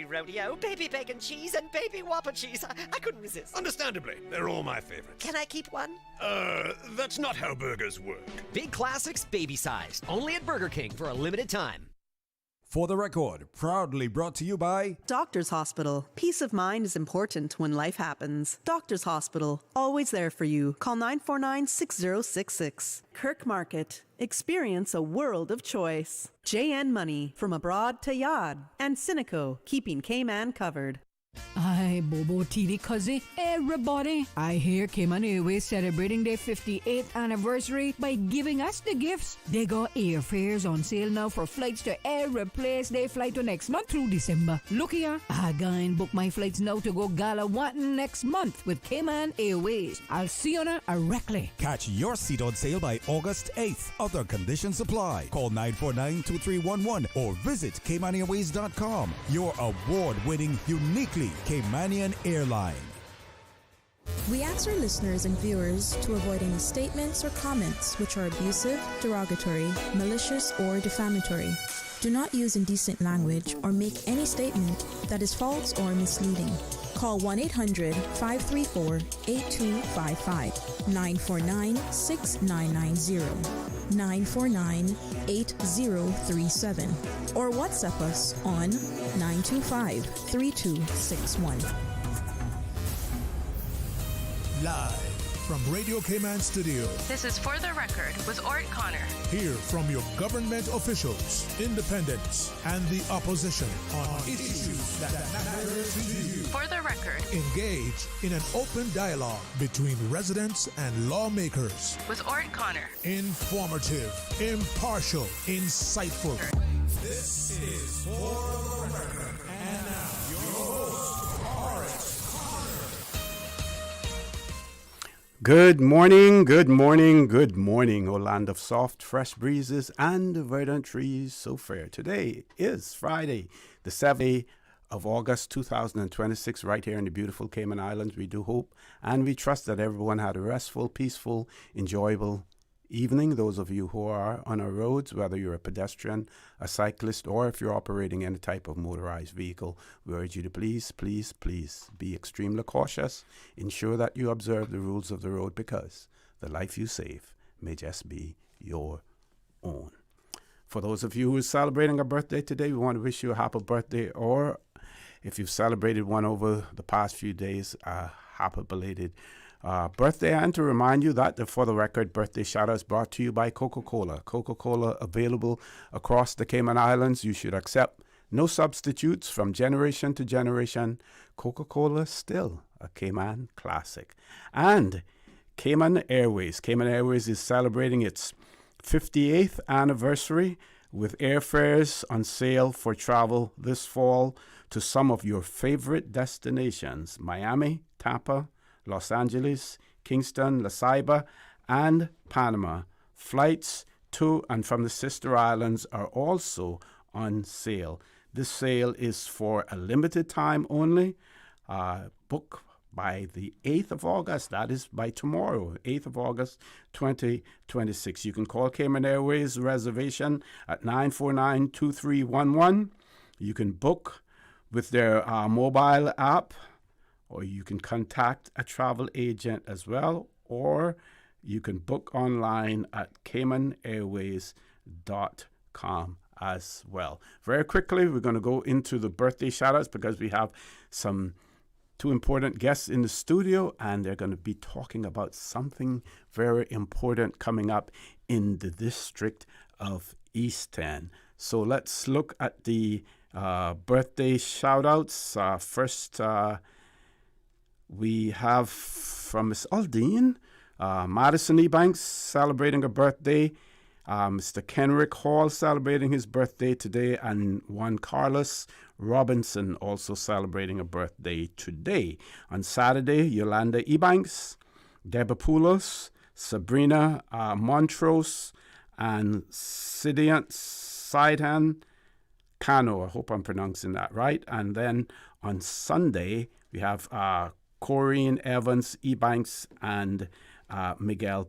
rodeo, baby bacon cheese, and baby whopper cheese. I couldn't resist. Understandably, they're all my favorites. Can I keep one? That's not how burgers work. Big classics, baby-sized. Only at Burger King for a limited time. For the Record, proudly brought to you by Doctor's Hospital. Peace of mind is important when life happens. Doctor's Hospital, always there for you. Call 949-6066. Kirk Market. Experience a world of choice. JN Money, from abroad to yard. And Cineco, keeping Cayman covered. Ay, Bobo Tidi Kazi, everybody. I hear Cayman Airways celebrating their 58th anniversary by giving us the gifts. They got airfares on sale now for flights to every place they fly to next month through December. Look here, I going book my flights now to go Galawatin next month with Cayman Airways. I'll see you on a directly. Catch your seat on sale by August 8th. Other conditions apply. Call 949-2311 or visit CaymanAirways.com. Your award-winning, uniquely Caymanian airline. We ask our listeners and viewers to avoid any statements or comments which are abusive, derogatory, malicious, or defamatory. Do not use indecent language or make any statement that is false or misleading. Call 1-800-534-8255, 949-6990, 949-8037, or WhatsApp us on 925-3261. Live from Radio Cayman Studio. This is For the Record with Orrett Connor. Hear from your government officials, independents, and the opposition on issues that matter to you. For the Record. Engage in an open dialogue between residents and lawmakers. With Orrett Connor. Informative, impartial, insightful. This is For the Record. And now, your host, Orrett Connor. Good morning, good morning, good morning, O land of soft, fresh breezes and verdant trees so fair. Today is Friday, the 7th of August 2026, right here in the beautiful Cayman Islands. We do hope and we trust that everyone had a restful, peaceful, enjoyable evening. Those of you who are on our roads, whether you're a pedestrian, a cyclist, or if you're operating any type of motorized vehicle, we urge you to please be extremely cautious. Ensure that you observe the rules of the road, because the life you save may just be your own. For those of you who are celebrating a birthday today, we want to wish you a happy birthday, or if you've celebrated one over the past few days, a happy belated birthday. And to remind you that the For the Record birthday shout out is brought to you by Coca-Cola. Coca-Cola available across the Cayman Islands. You should accept no substitutes from generation to generation. Coca-Cola, still a Cayman classic. And Cayman Airways. Cayman Airways is celebrating its 58th anniversary with airfares on sale for travel this fall to some of your favorite destinations: Miami, Tampa, Los Angeles, Kingston, La Ceiba, and Panama. Flights to and from the sister islands are also on sale. This sale is for a limited time only. Book by the 8th of August. That is by tomorrow, 8th of August, 2026. You can call Cayman Airways reservation at 949-2311. You can book with their mobile app, or you can contact a travel agent as well, or you can book online at CaymanAirways.com as well. Very quickly, we're going to go into the birthday shout-outs because we have two important guests in the studio, and they're going to be talking about something very important coming up in the District of East End. So let's look at the birthday shout-outs. First, we have from Miss Aldine, Madison Ebanks celebrating her birthday. Mr. Kenrick Hall celebrating his birthday today, and Juan Carlos Robinson also celebrating a birthday today. On Saturday, Yolanda Ebanks, Deborah Poulos, Sabrina Montrose, and Sidiant Sidehan Cano. I hope I'm pronouncing that right. And then on Sunday, we have Corrine Evans Ebanks and Miguel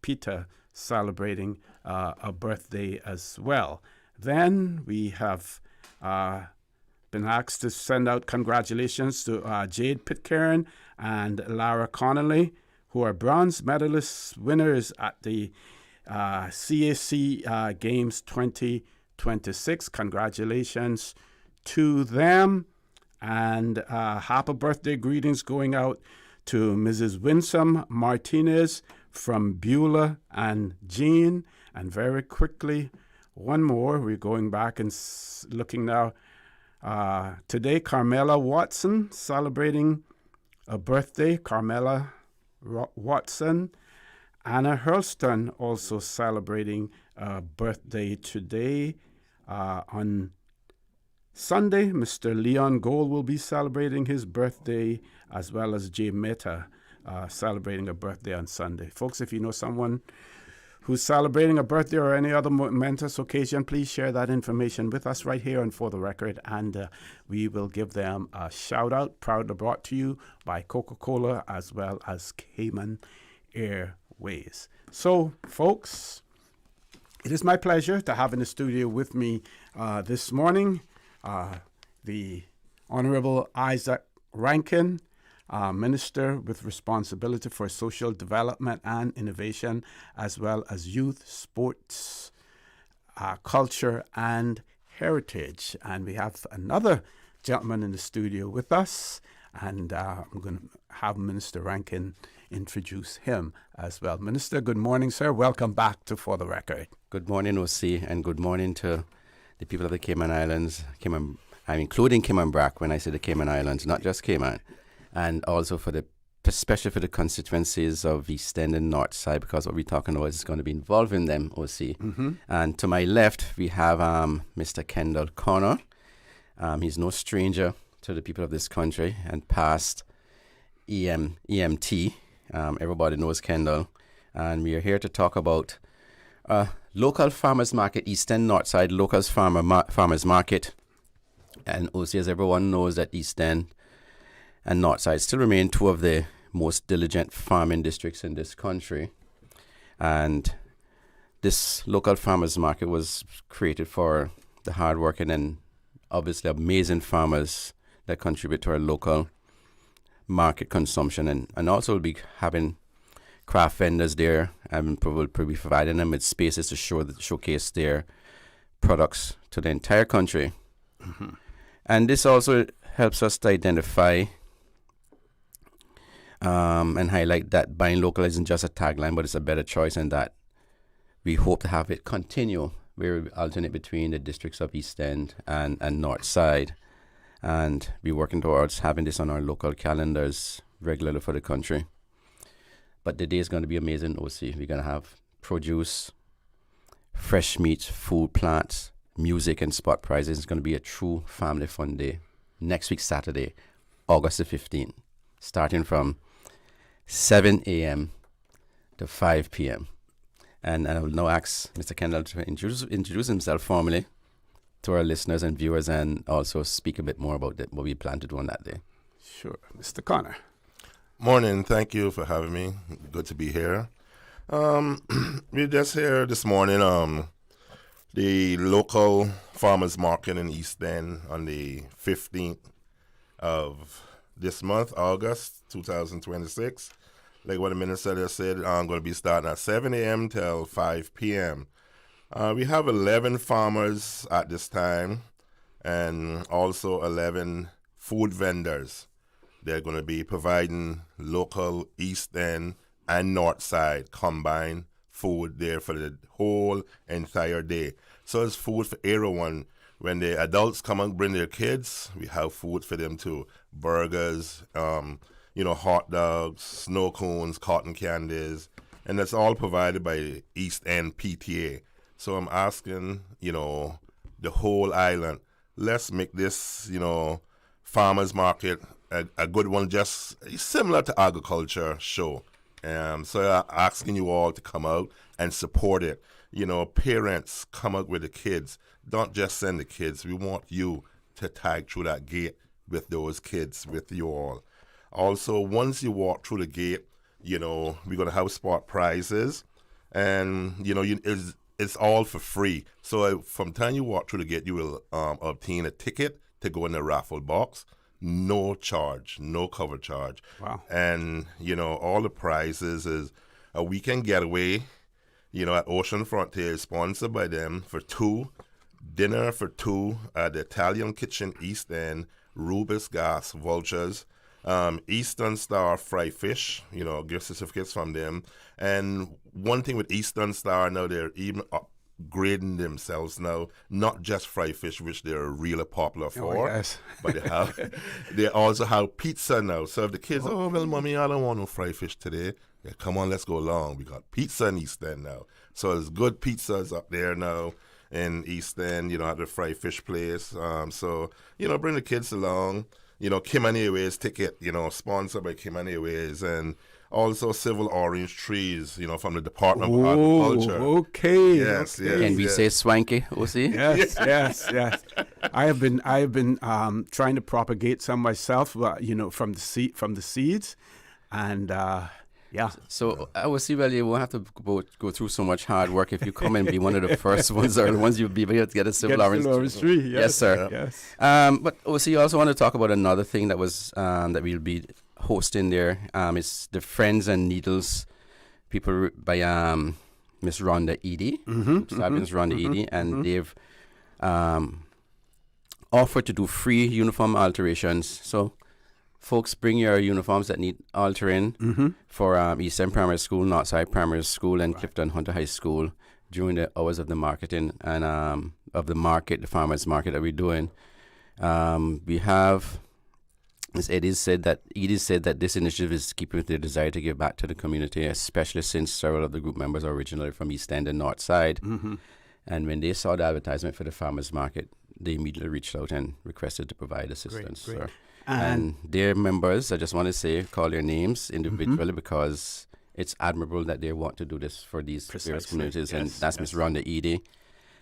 Peter celebrating a birthday as well. Then we have been asked to send out congratulations to Jade Pitcairn and Lara Connolly, who are bronze medalist winners at the CAC Games 2026. Congratulations to them. And happy birthday greetings going out to Mrs. Winsome Martinez from Beulah and Jean. And very quickly, one more. We're going back and looking now. Today, Carmela Watson celebrating a birthday. Carmela Watson. Anna Hurlston also celebrating a birthday today. On Sunday, Mr. Leon Gold will be celebrating his birthday, as well as Jay Mehta celebrating a birthday on Sunday. Folks, if you know someone who's celebrating a birthday or any other momentous occasion, please share that information with us right here on For the Record, and we will give them a shout-out. Proudly brought to you by Coca-Cola as well as Cayman Airways. So, folks, it is my pleasure to have in the studio with me this morning the Honorable Isaac Rankine, Minister with responsibility for social development and innovation, as well as youth, sports, culture, and heritage. And we have another gentleman in the studio with us, and I'm going to have Minister Rankine introduce him as well. Minister, good morning, sir. Welcome back to For the Record. Good morning, OC, and good morning to the people of the Cayman Islands, I'm including Cayman Brac when I say the Cayman Islands, not just Cayman, and also especially for the constituencies of East End and North Side, because what we're talking about is going to be involving them, OC. Mm-hmm. And to my left, we have Mr. Kenal Connor. He's no stranger to the people of this country and past EMT. Everybody knows Kenal. And we are here to talk about local farmers market, East End, North Side, locals farmers market. And OC, as everyone knows, that East End and North Side still remain two of the most diligent farming districts in this country. And this local farmers market was created for the hardworking and obviously amazing farmers that contribute to our local market consumption. And also we'll be having craft vendors there, and we'll be providing them with spaces to showcase their products to the entire country. Mm-hmm. And this also helps us to identify and highlight that buying local isn't just a tagline, but it's a better choice, and that we hope to have it continue where we alternate between the districts of East End and North Side. And we're working towards having this on our local calendars regularly for the country. But the day is going to be amazing, OC. We're going to have produce, fresh meat, food, plants, music, and spot prizes. It's going to be a true family fun day. Next week, Saturday, August the 15th, starting from 7 a.m. to 5 p.m. And I will now ask Mr. Kenal to introduce himself formally to our listeners and viewers, and also speak a bit more about what we plan to do on that day. Sure. Mr. Connor. Morning. Thank you for having me. Good to be here. We're just here this morning. The local farmers market in East End on the 15th of this month, August 2026. Like what the minister just said, I'm going to be starting at 7 a.m. till 5 p.m. We have 11 farmers at this time, and also 11 food vendors. They're going to be providing local East End and North Side combined food there for the whole entire day. So it's food for everyone. When the adults come and bring their kids, we have food for them too. Burgers, hot dogs, snow cones, cotton candies, and that's all provided by East End PTA. So I'm asking, the whole island, let's make this, farmers market a good one, just similar to agriculture show. So I'm asking you all to come out and support it. Parents, come out with the kids. Don't just send the kids. We want you to tag through that gate with those kids, with you all. Also, once you walk through the gate, we're going to have spot prizes. And, it's all for free. So from the time you walk through the gate, you will obtain a ticket to go in the raffle box. No charge, no cover charge. Wow. And, all the prizes is a weekend getaway, at Ocean Frontier, sponsored by them for 2, dinner for 2 at the Italian Kitchen East End, Rubis Gas vouchers, Eastern Star fried fish, gift certificates from them. And one thing with Eastern Star now, they're even upgrading themselves now, not just fried fish, which they're really popular for, yes. but they also have pizza now. So if the kids, well, mommy, I don't want no fried fish today. Yeah, come on, let's go along. We got pizza in East End now. So there's good pizzas up there now in East End, at the fried fish place. So, bring the kids along. Cayman Airways ticket, sponsored by Cayman Airways, and also Civil Orange Trees, from the Department of Agriculture. Okay. Yes, okay. yes. Can we say swanky, OC? Yes, yes. I have been trying to propagate some myself, from the seeds, and yeah. So I will see, well, you won't have to go through so much hard work if you come and be one of the first ones or the ones you'll be able to get a Civil Orange tree. Yes, sir. Yeah. Yes. But OC, you also want to talk about another thing that was that we'll be hosting there. It's the Friends and Needles people by Miss Rhonda Edie, Miss Rhonda Edie, and they've offered to do free uniform alterations. So folks, bring your uniforms that need altering for East End Primary School, Northside Primary School, and Clifton Hunter High School during the hours of the marketing and of the farmers market that we're doing. We have, as Edie said that this initiative is keeping with their desire to give back to the community, especially since several of the group members are originally from East End and Northside. And when they saw the advertisement for the farmers market, they immediately reached out and requested to provide assistance. Great. So, and their members, I just want to say, call their names individually because it's admirable that they want to do this for these various communities. And that's Miss Rhonda Edie,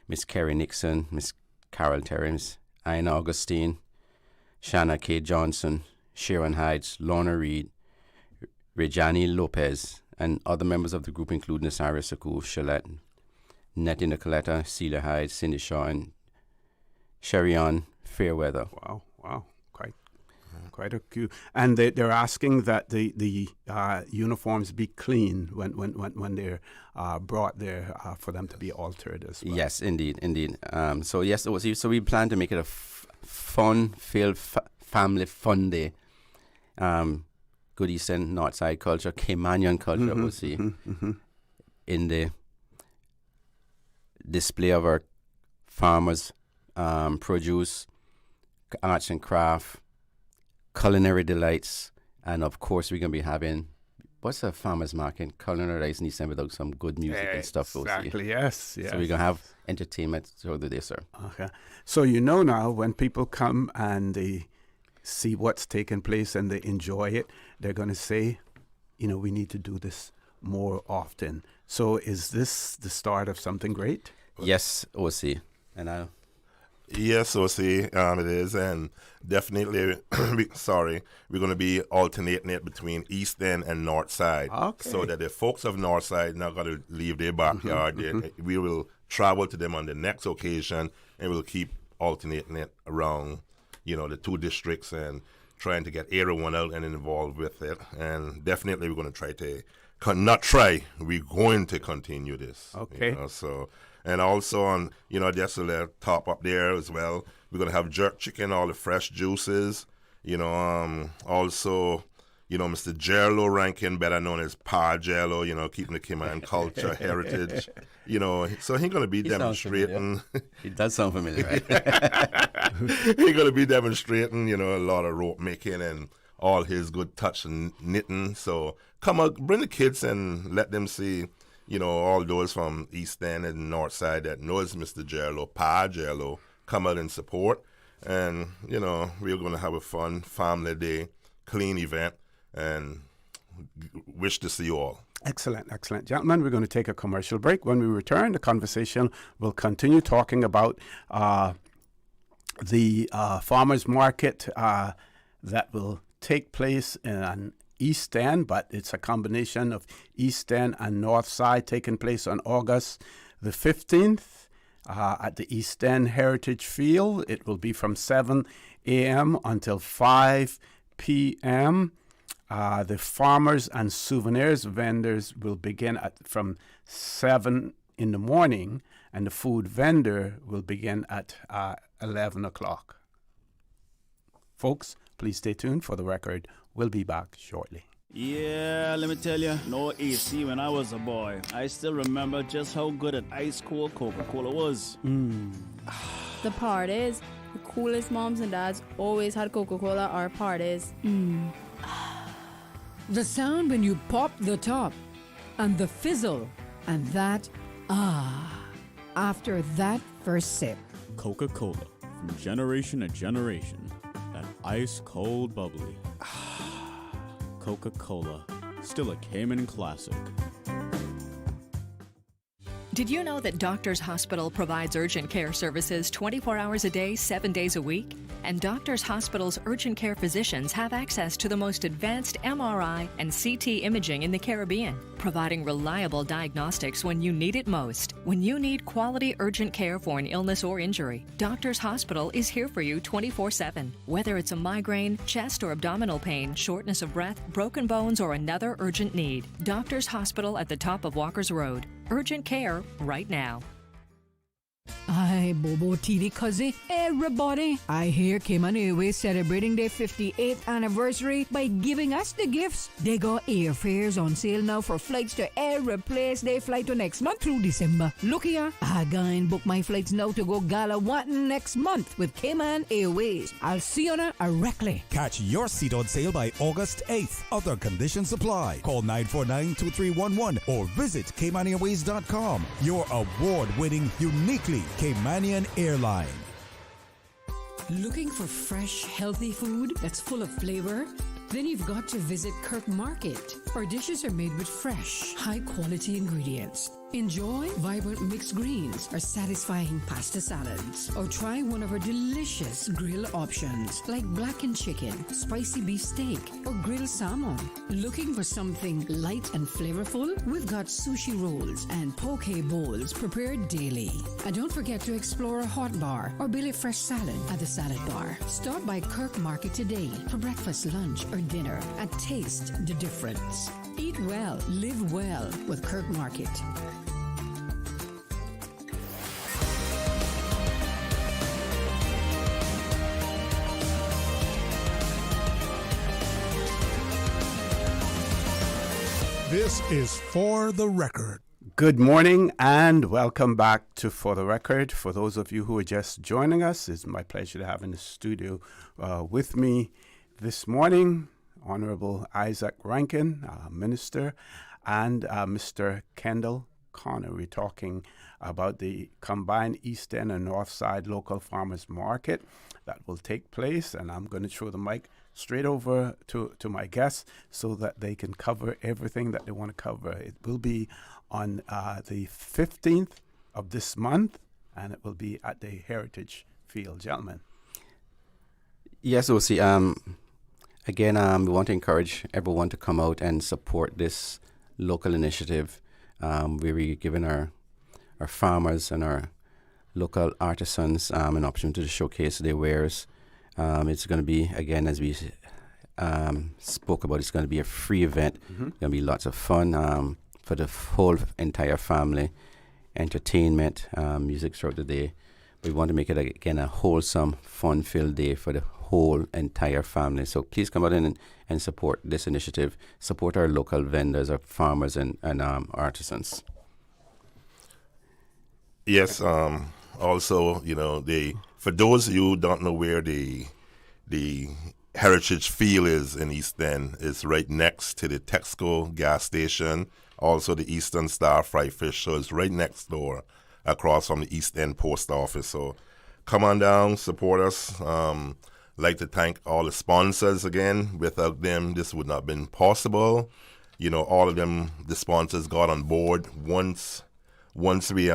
Miss Kerry Nixon, Miss Carol Terry, Miss Ina Augustine, Shanna K. Johnson, Sharon Heights, Lorna Reed, Rejani Lopez, and other members of the group include Nasaria Saku, Shalette, Nettie Nicoletta, Celia Hyde, Cindy Shaw, and Sherion Fairweather. Wow. Quite a few. And they're asking that the uniforms be clean when they're brought there for them to be altered as well. Yes, indeed. So we plan to make it a fun-filled, family fun day. Good Eastern Northside culture, Caymanian culture, we'll see, in the display of our farmers' produce, arts and craft, culinary delights, and of course we're going to be having, what's a farmer's market? Culinary delights in East End without some good music and stuff. Exactly, yes. So we're going to have entertainment throughout the day, sir. Okay. So now when people come and they see what's taking place and they enjoy it, they're going to say, we need to do this more often. So is this the start of something great? Yes, OC. And Yes, OC, it is, and definitely, we're going to be alternating it between East End and North Side, so that the folks of North Side not going to leave their backyard. We will travel to them on the next occasion, and we'll keep alternating it around, the two districts and trying to get everyone out and involved with it. And definitely, we're going to we're going to continue this. Okay. And also on, just a little top up there as well, we're going to have jerk chicken, all the fresh juices, also, Mr. Jello Rankine, better known as Pa Jello, keeping the Cayman culture, heritage, so he's going to be demonstrating. He does sound familiar, right? He's going to be demonstrating, a lot of rope making and all his good touch and knitting. So come out, bring the kids and let them see, all those from East End and North Side that knows Mr. Jello, Pa Jello, come out and support. And, we're going to have a fun family day, clean event, and wish to see you all. Excellent. Gentlemen, we're going to take a commercial break. When we return, the conversation will continue talking about the farmers market that will take place in East End, but it's a combination of East End and North Side, taking place on August the 15th at the East End Heritage Field. It will be from 7 a.m. until 5 p.m. The farmers and souvenirs vendors will begin from 7 in the morning, and the food vendor will begin at 11 o'clock. Folks, please stay tuned. For the record, we'll be back shortly. Yeah, let me tell you, no AC when I was a boy. I still remember just how good an ice cold Coca-Cola was. The part is, the coolest moms and dads always had Coca-Cola or parties. The sound when you pop the top, and the fizzle, and that, after that first sip. Coca-Cola, from generation to generation, that ice cold bubbly. Coca-Cola, still a Cayman classic. Did you know that Doctors Hospital provides urgent care services 24 hours a day, 7 days a week? And Doctors Hospital's urgent care physicians have access to the most advanced MRI and CT imaging in the Caribbean, providing reliable diagnostics when you need it most. When you need quality urgent care for an illness or injury, Doctors Hospital is here for you 24/7. Whether it's a migraine, chest or abdominal pain, shortness of breath, broken bones, or another urgent need, Doctors Hospital at the top of Walker's Road. Urgent care right now. Aye, Bobo Tidi Cuzzy, everybody. I hear Cayman Airways celebrating their 58th anniversary by giving us the gifts. They got airfares on sale now for flights to every place they fly to next month through December. Look here, I gonna book my flights now to go Galawantan next month with Cayman Airways. I'll see you directly. Catch your seat on sale by August 8th. Other conditions apply. Call 949-2311 or visit CaymanAirways.com. Your award-winning, uniquely Caymanian airline. Looking for fresh, healthy food that's full of flavor? Then you've got to visit Kirk Market. Our dishes are made with fresh, high-quality ingredients. Enjoy vibrant mixed greens or satisfying pasta salads. Or try one of our delicious grill options like blackened chicken, spicy beef steak, or grilled salmon. Looking for something light and flavorful? We've got sushi rolls and poke bowls prepared daily. And don't forget to explore a hot bar or Billy Fresh salad at the salad bar. Stop by Kirk Market today for breakfast, lunch, or dinner and taste the difference. Eat well, live well with Kirk Market. This is For the Record. Good morning and welcome back to For the Record. For those of you who are just joining us, it's my pleasure to have in the studio with me this morning Honorable Isaac Rankine, Minister, and Mr. Kenal Connor. We're talking about the combined East End and North Side local farmers market that will take place, and I'm going to throw the mic straight over to my guests so that they can cover everything that they want to cover. It will be on the 15th of this month, and it will be at the Heritage Field. Gentlemen. Yes, O.C. Again, we want to encourage everyone to come out and support this local initiative where we're giving our farmers and our local artisans an opportunity to showcase their wares. It's going to be, again, as we spoke about, it's going to be a free event. Going to be lots of fun for the whole entire family, entertainment, music throughout the day. We want to make it, again, a wholesome, fun-filled day for the whole entire family. So please come out and support this initiative. Support our local vendors, our farmers, and artisans. Yes. Also, for those of you who don't know where the Heritage Field is in East End, it's right next to the Texaco gas station. Also, the Eastern Star Fry Fish, so it's right next door, across from the East End Post Office. So come on down, support us. Like to thank all the sponsors again. Without them, this would not have been possible. All of them, the sponsors got on board once we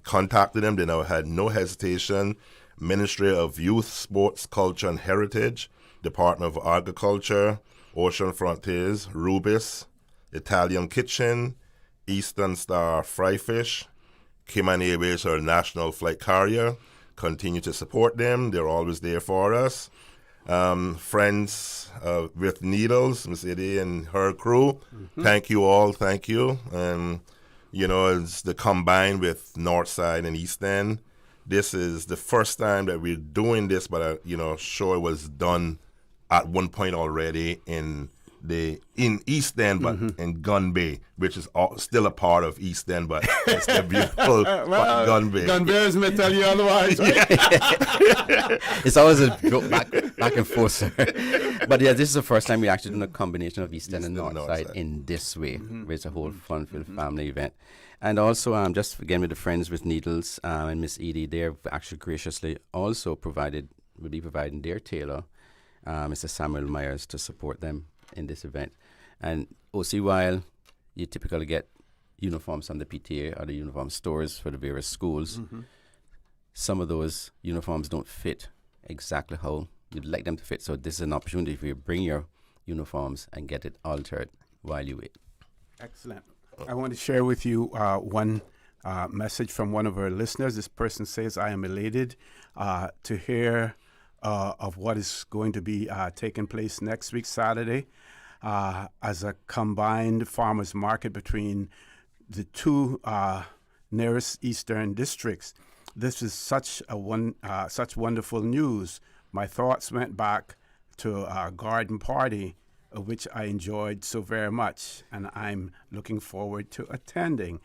contacted them. They now had no hesitation. Ministry of Youth, Sports, Culture and Heritage, Department of Agriculture, Ocean Frontiers, Rubis, Italian Kitchen, Eastern Star Fry Fish, Cayman Airways, our national flight carrier, continue to support them. They're always there for us. Friends with Needles, Miss Eddie and her crew, thank you all, thank you. And, it's the combined with Northside and East End. This is the first time that we're doing this, but, sure it was done at one point already in East End, but in Gun Bay, which is still a part of East End, but it's the beautiful Gun Bay. Gun Bears may tell you otherwise. Right? It's always a joke back and forth, sir. But yeah, this is the first time we actually done a combination of East End and North Side in this way, where it's a whole fun-filled family event. And also, just again with the Friends with Needles and Miss Edie, they're actually graciously also will be providing their tailor, Mr. Samuel Myers, to support them in this event. And OC, while you typically get uniforms from the PTA or the uniform stores for the various schools, some of those uniforms don't fit exactly how you'd like them to fit. So this is an opportunity for you to bring your uniforms and get it altered while you wait. Excellent. I want to share with you one message from one of our listeners. This person says, I am elated to hear of what is going to be taking place next week, Saturday, as a combined farmers market between the two nearest eastern districts. This is such wonderful news. My thoughts went back to a garden party, which I enjoyed so very much, and I'm looking forward to attending.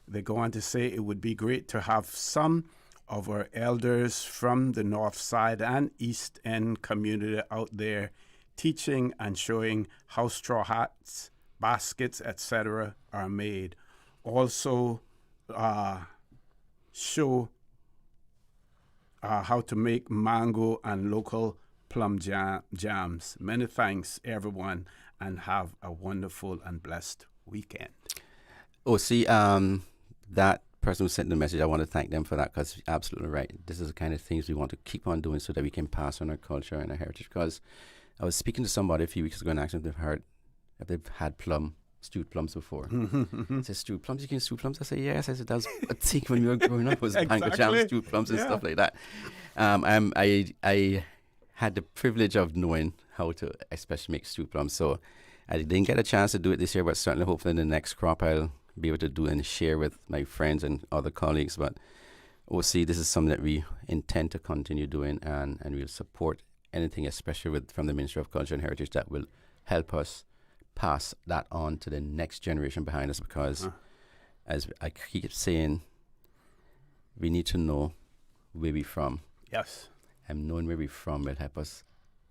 They go on to say it would be great to have some of our elders from the North Side and East End community out there teaching and showing how straw hats, baskets, etc. are made. Also show how to make mango and local plum jams. Many thanks, everyone, and have a wonderful and blessed weekend. Oh, see, that person who sent the message, I want to thank them for that, because you're absolutely right. This is the kind of things we want to keep on doing so that we can pass on our culture and our heritage. Because I was speaking to somebody a few weeks ago and asking if they've had stewed plums before. I said, stewed plums? You can stew plums? I said, yes. I said, that was a thing when we were growing up. It was mango jam, stewed plums and stuff like that. I had the privilege of knowing how to especially make stewed plums. So I didn't get a chance to do it this year, but certainly hopefully in the next crop I'll be able to do and share with my friends and other colleagues. But OC, this is something that we intend to continue doing, and we'll support anything, especially from the Ministry of Culture and Heritage, that will help us pass that on to the next generation behind us, because as I keep saying, we need to know where we're from. Yes. And knowing where we're from will help us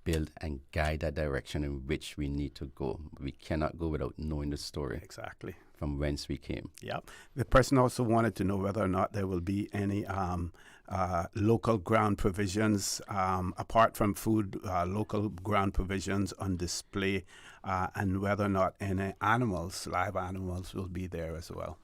build and guide that direction in which we need to go. We cannot go without knowing the story. Exactly. From whence we came. Yeah. The person also wanted to know whether or not there will be any local ground provisions, apart from food, local ground provisions on display, and whether or not any live animals will be there as well.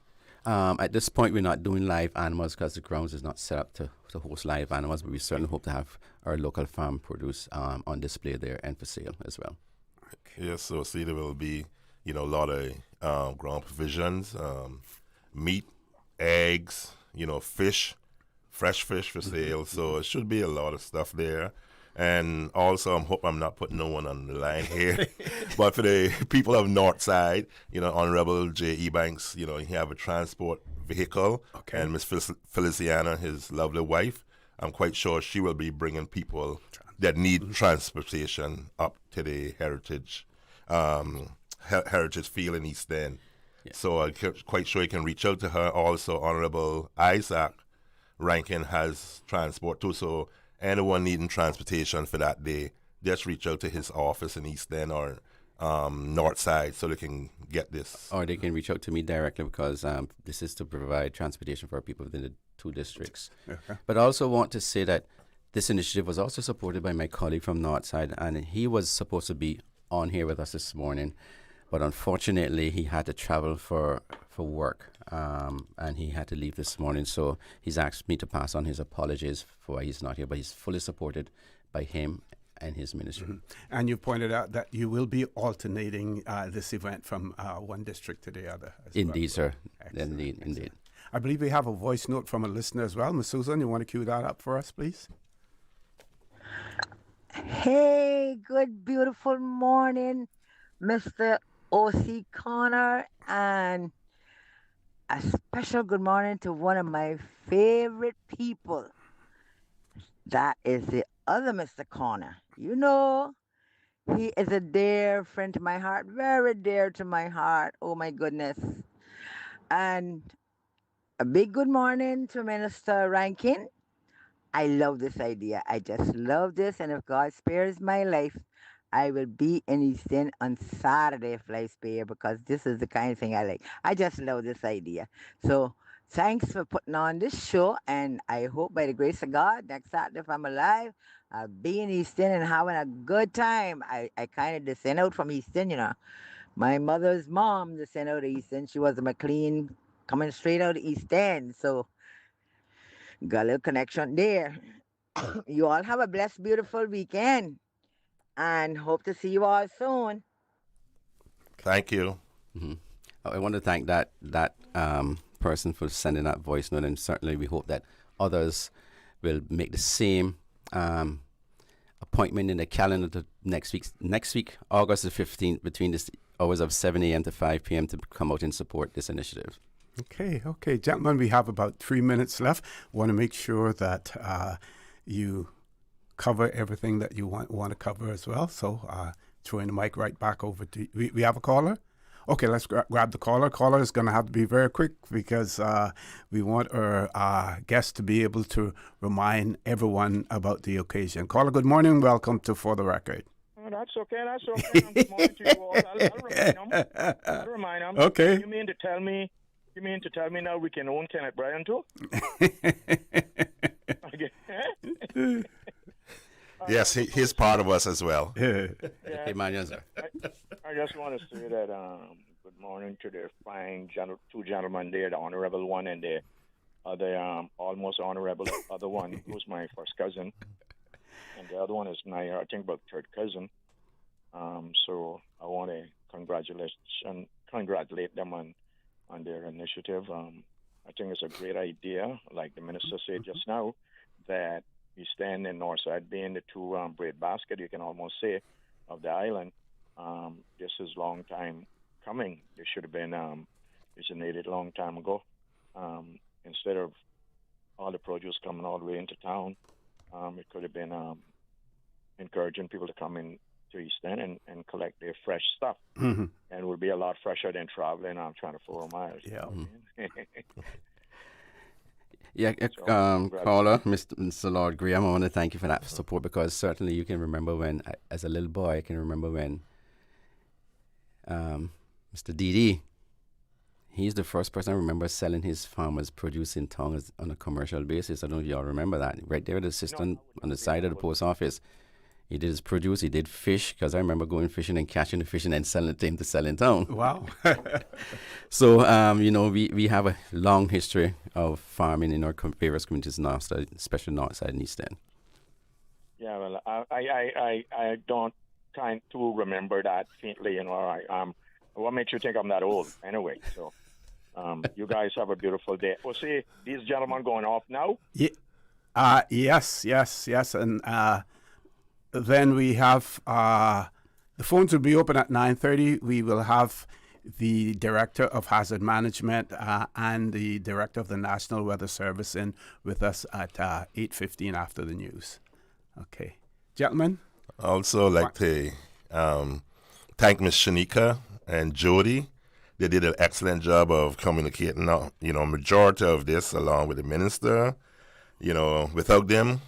At this point, we're not doing live animals because the grounds is not set up to host live animals, but we certainly hope to have our local farm produce on display there and for sale as well. Yes, so see, there will be, a lot of ground provisions, meat, eggs, fish, fresh fish for sale. So it should be a lot of stuff there. And also, I hope I'm not putting no one on the line here, but for the people of Northside, Honorable J.E. Banks, he have a transport vehicle, and Miss Feliciana, his lovely wife, I'm quite sure she will be bringing people that need transportation up to the heritage field in East End. Yeah. So I'm quite sure you can reach out to her. Also, Honorable Isaac Rankine has transport too, so anyone needing transportation for that day, just reach out to his office in East End or North Side so they can get this. Or they can reach out to me directly, because this is to provide transportation for people within the two districts. Okay. But I also want to say that this initiative was also supported by my colleague from North Side, and he was supposed to be on here with us this morning, but unfortunately he had to travel for work, and he had to leave this morning. So he's asked me to pass on his apologies for why he's not here, but he's fully supported by him and his ministry. Mm-hmm. And you pointed out that you will be alternating this event from one district to the other. Indeed, sir. Indeed. I believe we have a voice note from a listener as well. Miss Susan, you want to cue that up for us, please? Hey, good, beautiful morning, Mr. O.C. Connor, and a special good morning to one of my favorite people. That is the other Mr. Connor. You know, he is a dear friend to my heart, very dear to my heart. Oh, my goodness. And a big good morning to Minister Rankine. I love this idea. I just love this. And if God spares my life, I will be in East End on Saturday if life spare, because this is the kind of thing I like. I just love this idea. So thanks for putting on this show. And I hope by the grace of God, next Saturday, if I'm alive, I'll be in East End and having a good time. I kind of descend out from East End, you know. My mother's mom descended out of East End. She was a McLean coming straight out of East End. So got a little connection there. You all have a blessed, beautiful weekend, and hope to see you all soon. Thank you. Mm-hmm. I want to thank that person for sending that voice note, and certainly we hope that others will make the same appointment in the calendar to next week, August the 15th, between the hours of 7 a.m. to 5 p.m. to come out and support this initiative. Okay, gentlemen, we have about 3 minutes left. Want to make sure that you cover everything that you want to cover as well. So throwing the mic right back over to you. We have a caller? Okay, let's grab the caller. Caller is going to have to be very quick because we want our guests to be able to remind everyone about the occasion. Caller, good morning. Welcome to For the Record. Oh, that's okay. Good morning to you all. I'll remind them. Okay. You mean to tell me now we can own Kenneth Bryan too? Yes, he's part of us as well. I just want to say that good morning to the fine two gentlemen there, the honorable one and the other almost honorable other one, who's my first cousin, and the other one is my I think about third cousin. So I want to congratulate them on their initiative. I think it's a great idea, like the minister said just now, that East End and Northside being the two breadbasket, you can almost say, of the island. This is long time coming. It should have been originated a long time ago. Instead of all the produce coming all the way into town, it could have been encouraging people to come in to East End and collect their fresh stuff. Mm-hmm. And it would be a lot fresher than traveling 24 miles. Yeah. Yeah, caller, Mr. Lord Graham, I want to thank you for that support, because certainly you can remember when, as a little boy, I can remember when Mr. Didi, he's the first person I remember selling his farmer's produce in town on a commercial basis. I don't know if y'all remember that. Right there at the assistant on the side of the post office. He did his produce, he did fish, because I remember going fishing and catching the fish and then selling it to him to sell in town. Wow. So, we have a long history of farming in our various communities, especially Northside and East End. Yeah, well, I don't kind to remember that faintly, what makes you think I'm that old? Anyway, so you guys have a beautiful day. Well, see, these gentlemen going off now? Yeah. Yes. And then we have the phones will be open at 9:30. We will have the Director of Hazard Management and the Director of the National Weather Service in with us at 8:15 after the news. Okay. Gentlemen? Also like to thank Miss Shanika and Jody. They did an excellent job of communicating, majority of this along with the minister. Without them,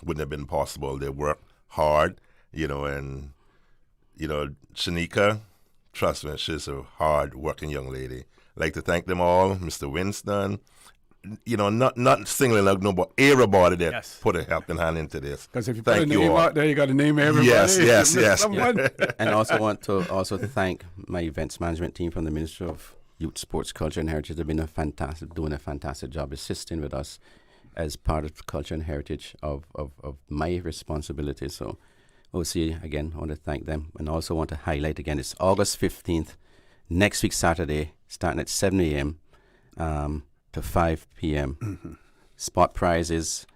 wouldn't have been possible. They worked hard, and Shanika, trust me, she's a hard-working young lady. I'd like to thank them all, Mr. Winston. Not singling out nobody, everybody that put a helping hand into this. Because if you put a name out there, you got to name everybody. Yes. And I also want to thank my events management team from the Ministry of Youth, Sports, Culture and Heritage. They've been doing a fantastic job assisting with us as part of culture and heritage of my responsibility. So OC, again, I want to thank them. And also want to highlight again, it's August 15th, next week Saturday, starting at 7 a.m. To to 5 p.m. Spot prizes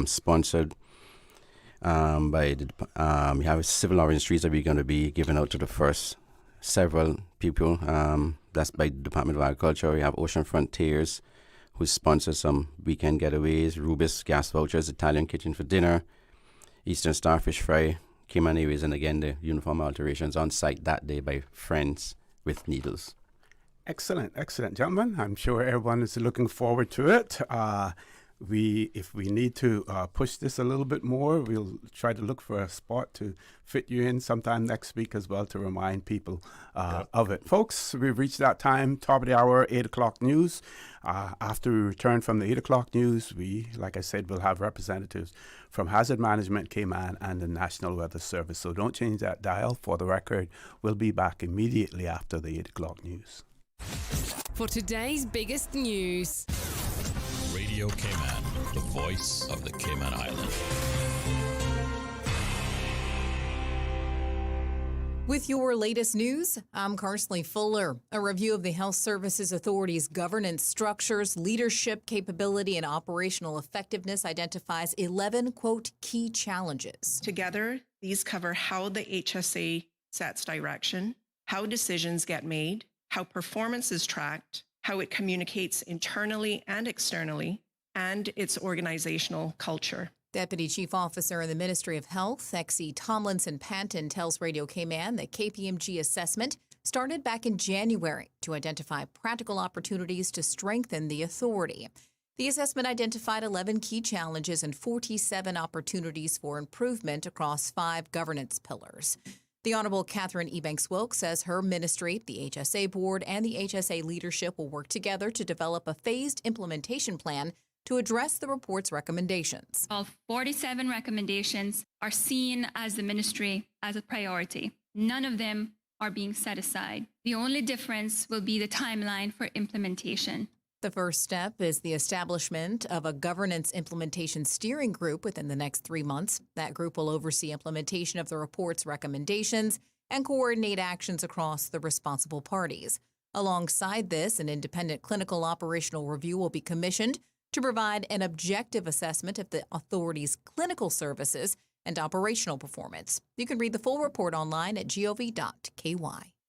sponsored by we have civil orange trees that we're going to be giving out to the first several people. That's by the Department of Agriculture. We have Ocean Frontiers, who sponsors some weekend getaways, Rubis gas vouchers, Italian Kitchen for dinner, Eastern Starfish Fry, Cayman Airways, and again the uniform alterations on site that day by Friends with Needles. Excellent, excellent, gentlemen. I'm sure everyone is looking forward to it. If we need to push this a little bit more, we'll try to look for a spot to fit you in sometime next week as well to remind people of it. Folks, we've reached that time, top of the hour, 8 o'clock news. After we return from the 8 o'clock news, we, like I said, will have representatives from Hazard Management, Cayman, and the National Weather Service. So don't change that dial. For the record, we'll be back immediately after the 8 o'clock news. For today's biggest news. Radio Cayman, the voice of the Cayman Island. With your latest news, I'm Carsley Fuller. A review of the Health Services Authority's governance structures, leadership capability, and operational effectiveness identifies 11, quote, key challenges. Together, these cover how the HSA sets direction, how decisions get made, how performance is tracked, how it communicates internally and externally, and its organizational culture. Deputy Chief Officer in the Ministry of Health, XE Tomlinson Panton, tells Radio Cayman that KPMG assessment started back in January to identify practical opportunities to strengthen the authority. The assessment identified 11 key challenges and 47 opportunities for improvement across 5 governance pillars. The Honorable Catherine Ebanks-Wilkes says her ministry, the HSA Board, and the HSA leadership will work together to develop a phased implementation plan to address the report's recommendations. All 47 recommendations are seen as the ministry as a priority. None of them are being set aside. The only difference will be the timeline for implementation. The first step is the establishment of a governance implementation steering group within the next 3 months. That group will oversee implementation of the report's recommendations and coordinate actions across the responsible parties. Alongside this, an independent clinical operational review will be commissioned to provide an objective assessment of the authority's clinical services and operational performance. You can read the full report online at gov.ky.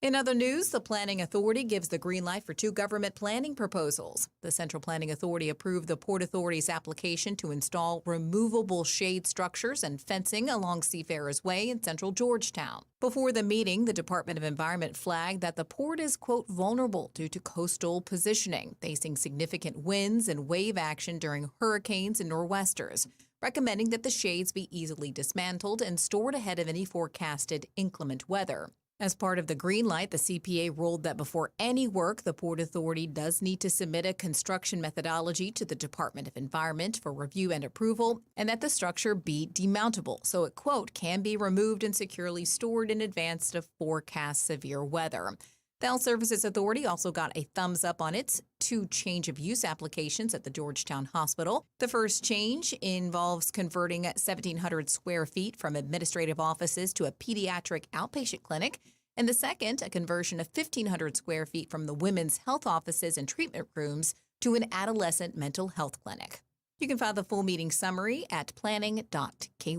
In other news, the Planning Authority gives the green light for 2 government planning proposals. The Central Planning Authority approved the Port Authority's application to install removable shade structures and fencing along Seafarers Way in central Georgetown. Before the meeting, the Department of Environment flagged that the port is, quote, vulnerable due to coastal positioning, facing significant winds and wave action during hurricanes and nor'westers, recommending that the shades be easily dismantled and stored ahead of any forecasted inclement weather. As part of the green light, the CPA ruled that before any work, the Port Authority does need to submit a construction methodology to the Department of Environment for review and approval, and that the structure be demountable, so it, quote, can be removed and securely stored in advance of forecast severe weather. The Health Services Authority also got a thumbs up on its 2 change of use applications at the Georgetown Hospital. The first change involves converting 1,700 square feet from administrative offices to a pediatric outpatient clinic, and the second, a conversion of 1,500 square feet from the women's health offices and treatment rooms to an adolescent mental health clinic. You can find the full meeting summary at planning.ky.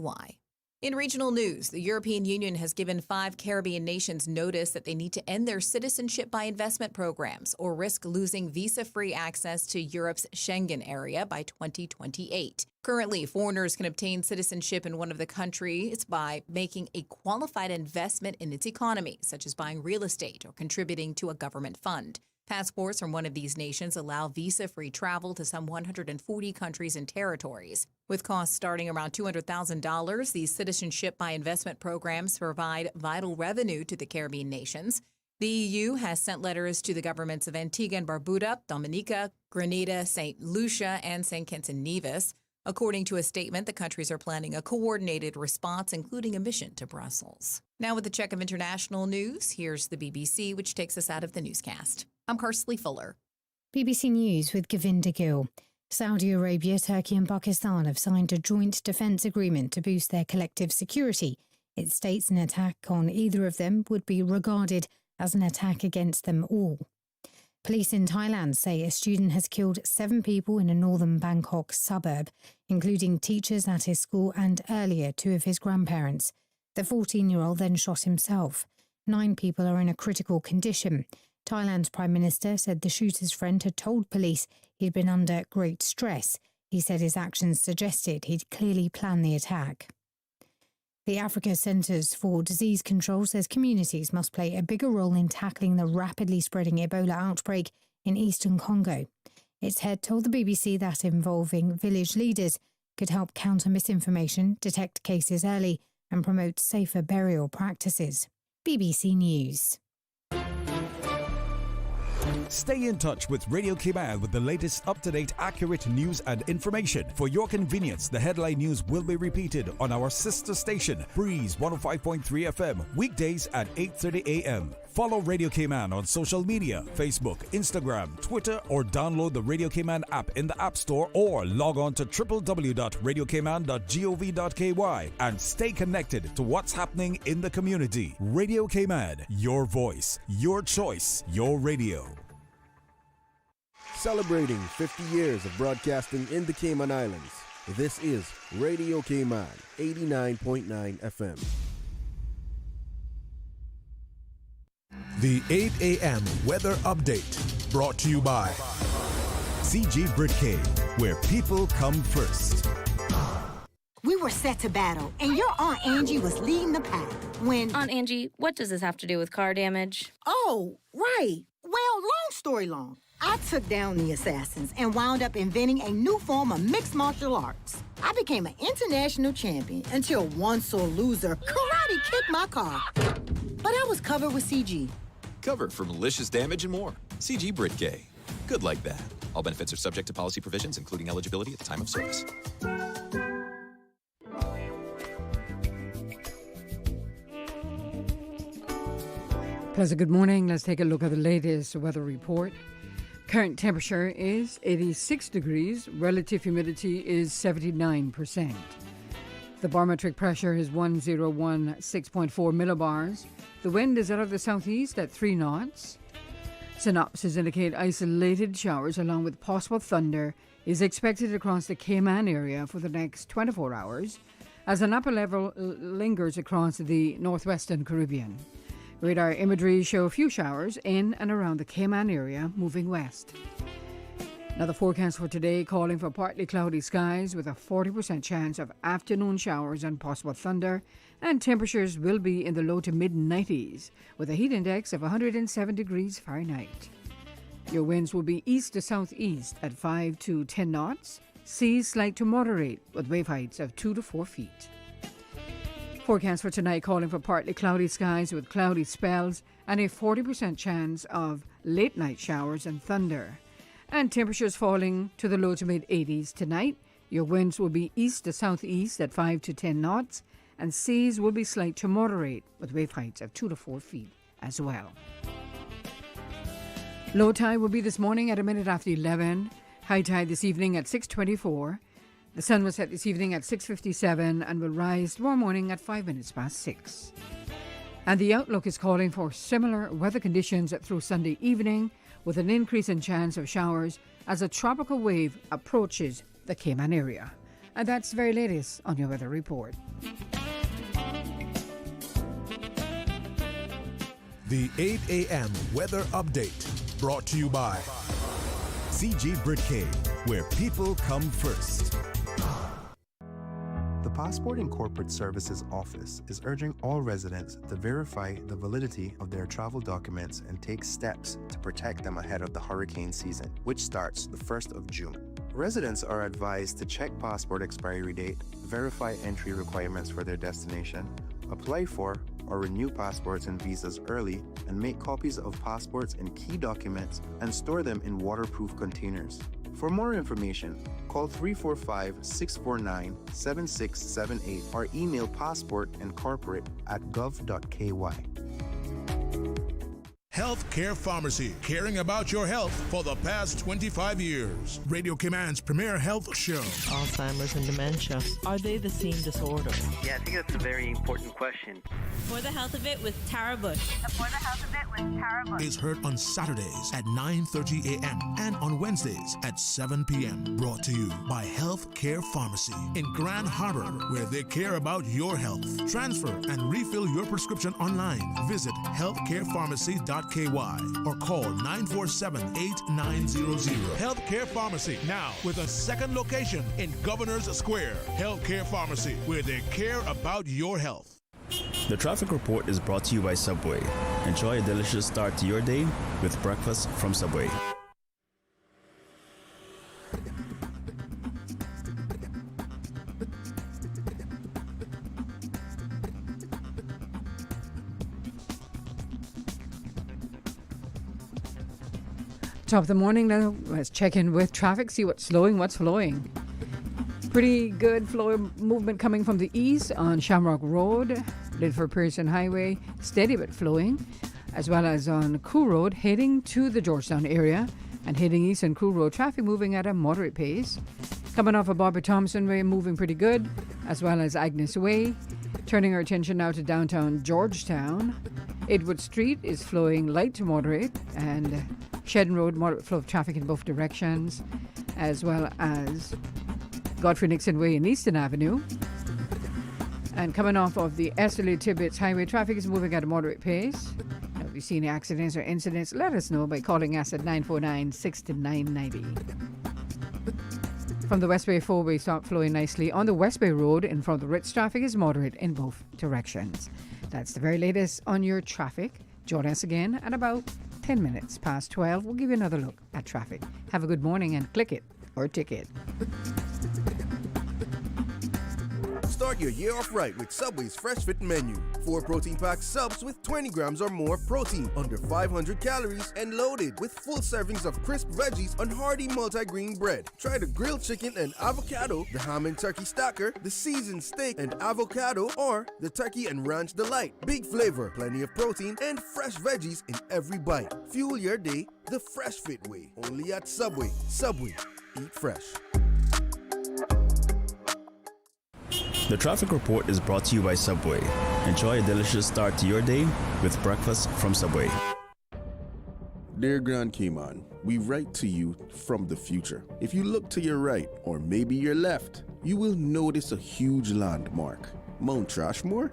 In regional news, the European Union has given 5 Caribbean nations notice that they need to end their citizenship by investment programs or risk losing visa-free access to Europe's Schengen area by 2028. Currently, foreigners can obtain citizenship in one of the countries by making a qualified investment in its economy, such as buying real estate or contributing to a government fund. Passports from one of these nations allow visa-free travel to some 140 countries and territories. With costs starting around $200,000, these citizenship by investment programs provide vital revenue to the Caribbean nations. The EU has sent letters to the governments of Antigua and Barbuda, Dominica, Grenada, St. Lucia, and St. Kitts and Nevis. According to a statement, the countries are planning a coordinated response, including a mission to Brussels. Now with a check of international news, here's the BBC, which takes us out of the newscast. I'm Carsley Fuller. BBC News with Govinda Gill. Saudi Arabia, Turkey and Pakistan have signed a joint defence agreement to boost their collective security. It states an attack on either of them would be regarded as an attack against them all. Police in Thailand say a student has killed 7 people in a northern Bangkok suburb, including teachers at his school and earlier 2 of his grandparents. The 14-year-old then shot himself. 9 people are in a critical condition. Thailand's Prime Minister said the shooter's friend had told police he'd been under great stress. He said his actions suggested he'd clearly planned the attack. The Africa Centres for Disease Control says communities must play a bigger role in tackling the rapidly spreading Ebola outbreak in eastern Congo. Its head told the BBC that involving village leaders could help counter misinformation, detect cases early and promote safer burial practices. BBC News. Stay in touch with Radio Cayman with the latest up-to-date, accurate news and information. For your convenience, the headline news will be repeated on our sister station, Breeze 105.3 FM, weekdays at 8:30 a.m. Follow Radio Cayman on social media, Facebook, Instagram, Twitter, or download the Radio Cayman app in the App Store or log on to www.radiocayman.gov.ky and stay connected to what's happening in the community. Radio Cayman, your voice, your choice, your radio. Celebrating 50 years of broadcasting in the Cayman Islands, this is Radio Cayman 89.9 FM. The 8 a.m. weather update brought to you by CG Britcay, where people come first. We were set to battle, and your Aunt Angie was leading the pack when... Aunt Angie, what does this have to do with car damage? Oh, right. Well, long story long. I took down the assassins and wound up inventing a new form of mixed martial arts. I became an international champion until one sore loser karate kicked my car. But I was covered with CG. Covered for malicious damage and more. CG Britcay. Good like that. All benefits are subject to policy provisions, including eligibility at the time of service. Pleasant good morning. Let's take a look at the latest weather report. Current temperature is 86 degrees. Relative humidity is 79%. The barometric pressure is 1016.4 millibars. The wind is out of the southeast at 3 knots. Synopsis indicate isolated showers along with possible thunder is expected across the Cayman area for the next 24 hours as an upper level lingers across the northwestern Caribbean. Radar imagery show a few showers in and around the Cayman area moving west. Now the forecast for today calling for partly cloudy skies with a 40% chance of afternoon showers and possible thunder, and temperatures will be in the low to mid-90s with a heat index of 107 degrees Fahrenheit. Your winds will be east to southeast at 5 to 10 knots, seas slight to moderate with wave heights of 2 to 4 feet. Forecast for tonight calling for partly cloudy skies with cloudy spells and a 40% chance of late night showers and thunder. And temperatures falling to the low to mid-80s tonight. Your winds will be east to southeast at 5 to 10 knots, and seas will be slight to moderate with wave heights of 2 to 4 feet as well. Low tide will be this morning at a minute after 11. High tide this evening at 6:24. The sun will set this evening at 6:57 and will rise tomorrow morning at 5 minutes past 6. And the outlook is calling for similar weather conditions through Sunday evening with an increase in chance of showers as a tropical wave approaches the Cayman area. And that's the very latest on your weather report. The 8 a.m. weather update brought to you by CG Britcay, where people come first. The Passport and Corporate Services Office is urging all residents to verify the validity of their travel documents and take steps to protect them ahead of the hurricane season, which starts the 1st of June. Residents are advised to check passport expiry date, verify entry requirements for their destination, apply for or renew passports and visas early, and make copies of passports and key documents and store them in waterproof containers. For more information, call 345-649-7678 or email passportandcorporate@gov.ky. Healthcare Pharmacy, caring about your health for the past 25 years. Radio Cayman's premier health show. Alzheimer's and dementia, are they the same disorder? Yeah, I think that's a very important question. For the Health of It with Tara Bush. For the Health of It with Tara Bush. Is heard on Saturdays at 9:30 a.m. and on Wednesdays at 7 p.m. Brought to you by Healthcare Pharmacy in Grand Harbor, where they care about your health. Transfer and refill your prescription online. Visit healthcarepharmacy.ky or call 947-8900. Healthcare Pharmacy, now with a second location in Governor's Square. Healthcare Pharmacy, where they care about your health. The traffic report is brought to you by Subway. Enjoy a delicious start to your day with breakfast from Subway. Top of the morning now. Let's check in with traffic, see what's slowing, what's flowing. Pretty good flow movement coming from the east on Shamrock Road, Lidford Pearson Highway, steady but flowing, as well as on Cool Road heading to the Georgetown area and heading east on Cool Road. Traffic moving at a moderate pace. Coming off of Bobby Thompson Way, moving pretty good, as well as Agnes Way. Turning our attention now to downtown Georgetown. Edward Street is flowing light to moderate, and Shedden Road, moderate flow of traffic in both directions, as well as Godfrey Nixon Way and Eastern Avenue. And coming off of the Esterly Tibbetts Highway, traffic is moving at a moderate pace. Now, if you see any accidents or incidents, let us know by calling us at 949-6990. From the Westway 4-way, start flowing nicely. On the Westway Road in front of the Ritz, traffic is moderate in both directions. That's the very latest on your traffic. Join us again at about 10 minutes past 12. We'll give you another look at traffic. Have a good morning and click it or ticket. Start your year off right with Subway's Fresh Fit menu. 4 protein pack subs with 20 grams or more protein, under 500 calories, and loaded with full servings of crisp veggies on hearty multi-grain bread. Try the grilled chicken and avocado, the ham and turkey stacker, the seasoned steak and avocado, or the turkey and ranch delight. Big flavor, plenty of protein, and fresh veggies in every bite. Fuel your day the Fresh Fit way. Only at Subway. Subway. Eat fresh. The traffic report is brought to you by Subway. Enjoy a delicious start to your day with breakfast from Subway. Dear Grand Cayman, we write to you from the future. If you look to your right, or maybe your left, you will notice a huge landmark. Mount Trashmore?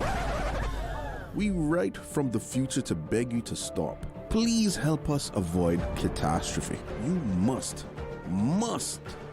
We write from the future to beg you to stop. Please help us avoid catastrophe. You must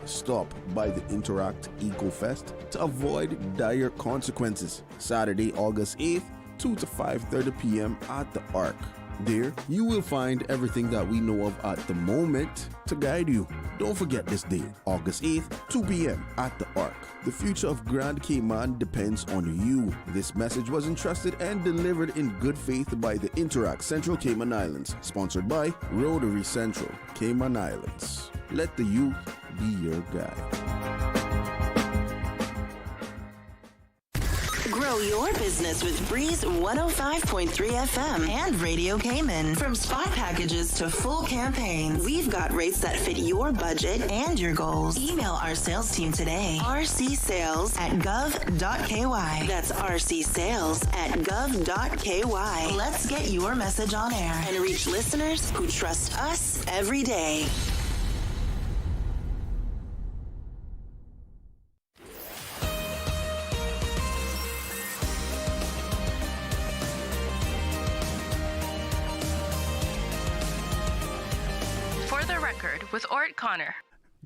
stop by the Interact Eco Fest to avoid dire consequences. Saturday, August 8th, 2 to 5:30 p.m. at the Arc. There, you will find everything that we know of at the moment to guide you. Don't forget this date, August 8th, 2 p.m. at the Arc. The future of Grand Cayman depends on you. This message was entrusted and delivered in good faith by the Interact Central Cayman Islands, sponsored by Rotary Central Cayman Islands. Let the youth be your guide. Grow your business with Breeze 105.3 FM and Radio Cayman. From spot packages to full campaigns, we've got rates that fit your budget and your goals. Email our sales team today, rcsales@gov.ky. That's rcsales@gov.ky. Let's get your message on air and reach listeners who trust us every day. With Orrett Connor.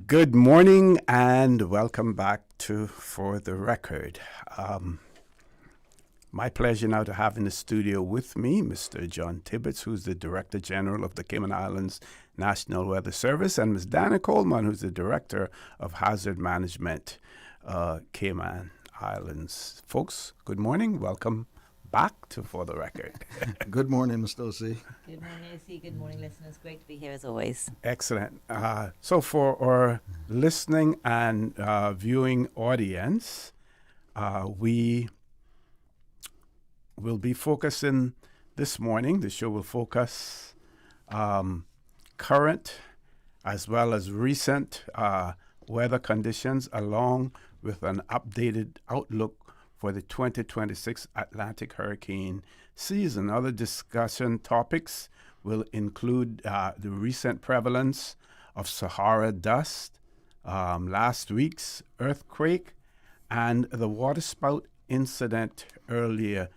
Good morning and welcome back to For the Record. My pleasure now to have in the studio with me Mr. John Tibbetts, who's the Director General of the Cayman Islands National Weather Service, and Ms. Danielle Coleman, who's the Director of Hazard Management, Cayman Islands. Folks, good morning. Welcome back to For the Record. Good morning, Mr. O.C. Good morning, O.C. Good morning, listeners. Great to be here as always. Excellent. So for our listening and viewing audience, we will be focusing this morning. The show will focus current as well as recent weather conditions, along with an updated outlook for the 2026 Atlantic hurricane season. Other discussion topics will include the recent prevalence of Sahara dust, last week's earthquake, and the waterspout incident earlier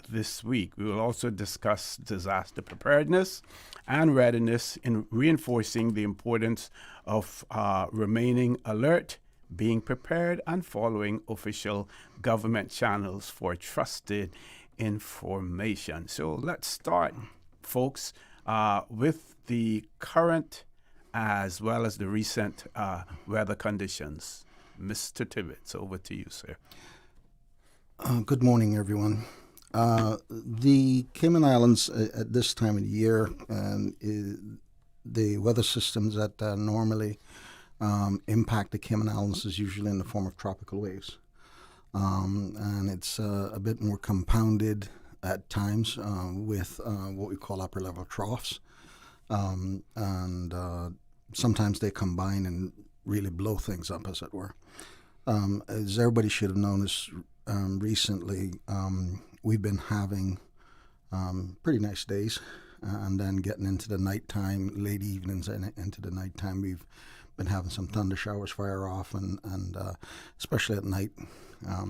this week. We will also discuss disaster preparedness and readiness in reinforcing the importance of remaining alert, being prepared, and following official government channels for trusted information. So let's start, folks, with the current as well as the recent weather conditions. Mr. Tibbetts, over to you, sir. Good morning, everyone. The Cayman Islands at this time of the year, the weather systems that normally impact the Cayman Islands is usually in the form of tropical waves. And it's a bit more compounded at times with what we call upper level troughs. And sometimes they combine and really blow things up, as it were. As everybody should have noticed recently, we've been having pretty nice days, and then getting into the nighttime, late evenings and into the nighttime, we've been having some thunder showers fire off, and especially at night,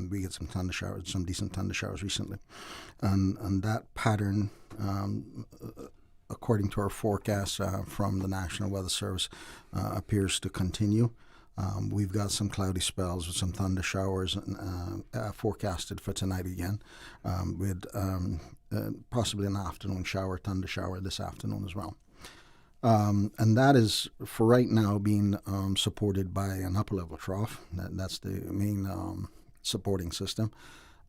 we get some thunder showers, some decent thunder showers recently, and that pattern, according to our forecast from the National Weather Service, appears to continue. We've got some cloudy spells with some thunder showers forecasted for tonight again, with possibly an afternoon shower, thunder shower this afternoon as well. And that is, for right now, being supported by an upper level trough. That's the main supporting system.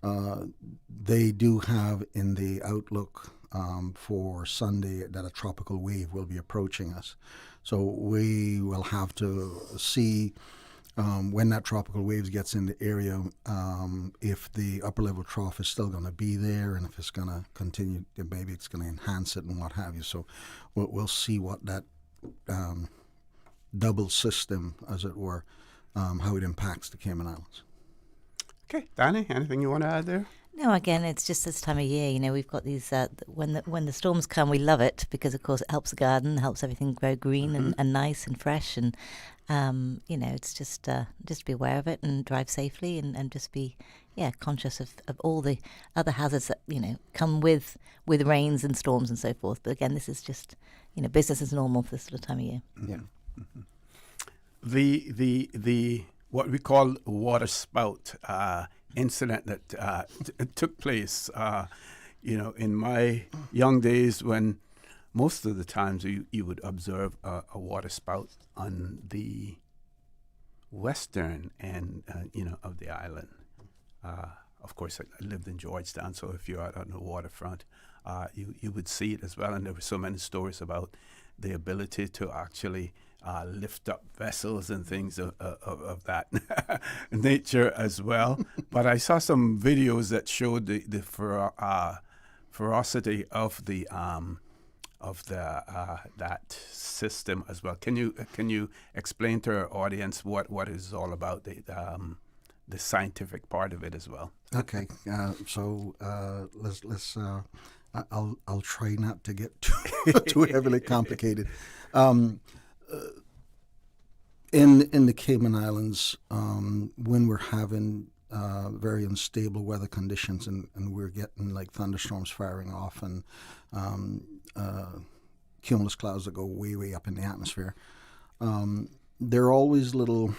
They do have in the outlook for Sunday that a tropical wave will be approaching us. So we will have to see when that tropical wave gets in the area, if the upper level trough is still going to be there, and if it's going to continue, maybe it's going to enhance it and what have you. So we'll see what that double system, as it were, how it impacts the Cayman Islands. Okay, Danny, anything you want to add there? No, again, it's just this time of year. You know, we've got these. When the storms come, we love it because, of course, it helps the garden, helps everything grow green and nice and fresh. And you know, it's just be aware of it and drive safely and just be conscious of all the other hazards that come with rains and storms and so forth. But again, this is just business as normal for this sort of time of year. Yeah. Mm-hmm. The what we call water spout incident that took place, in my young days, when most of the times you would observe a water spout on the western end, of the island. Of course, I lived in Georgetown, so if you're out on the waterfront, you would see it as well. And there were so many stories about the ability to actually lift up vessels and things of that nature as well. But I saw some videos that showed the ferocity of that system as well. Can you explain to our audience what it is all about, the scientific part of it as well? Okay, so let's. I'll try not to get too heavily complicated. In the Cayman Islands, when we're having very unstable weather conditions and we're getting like thunderstorms firing off and cumulus clouds that go way, way up in the atmosphere, there are always little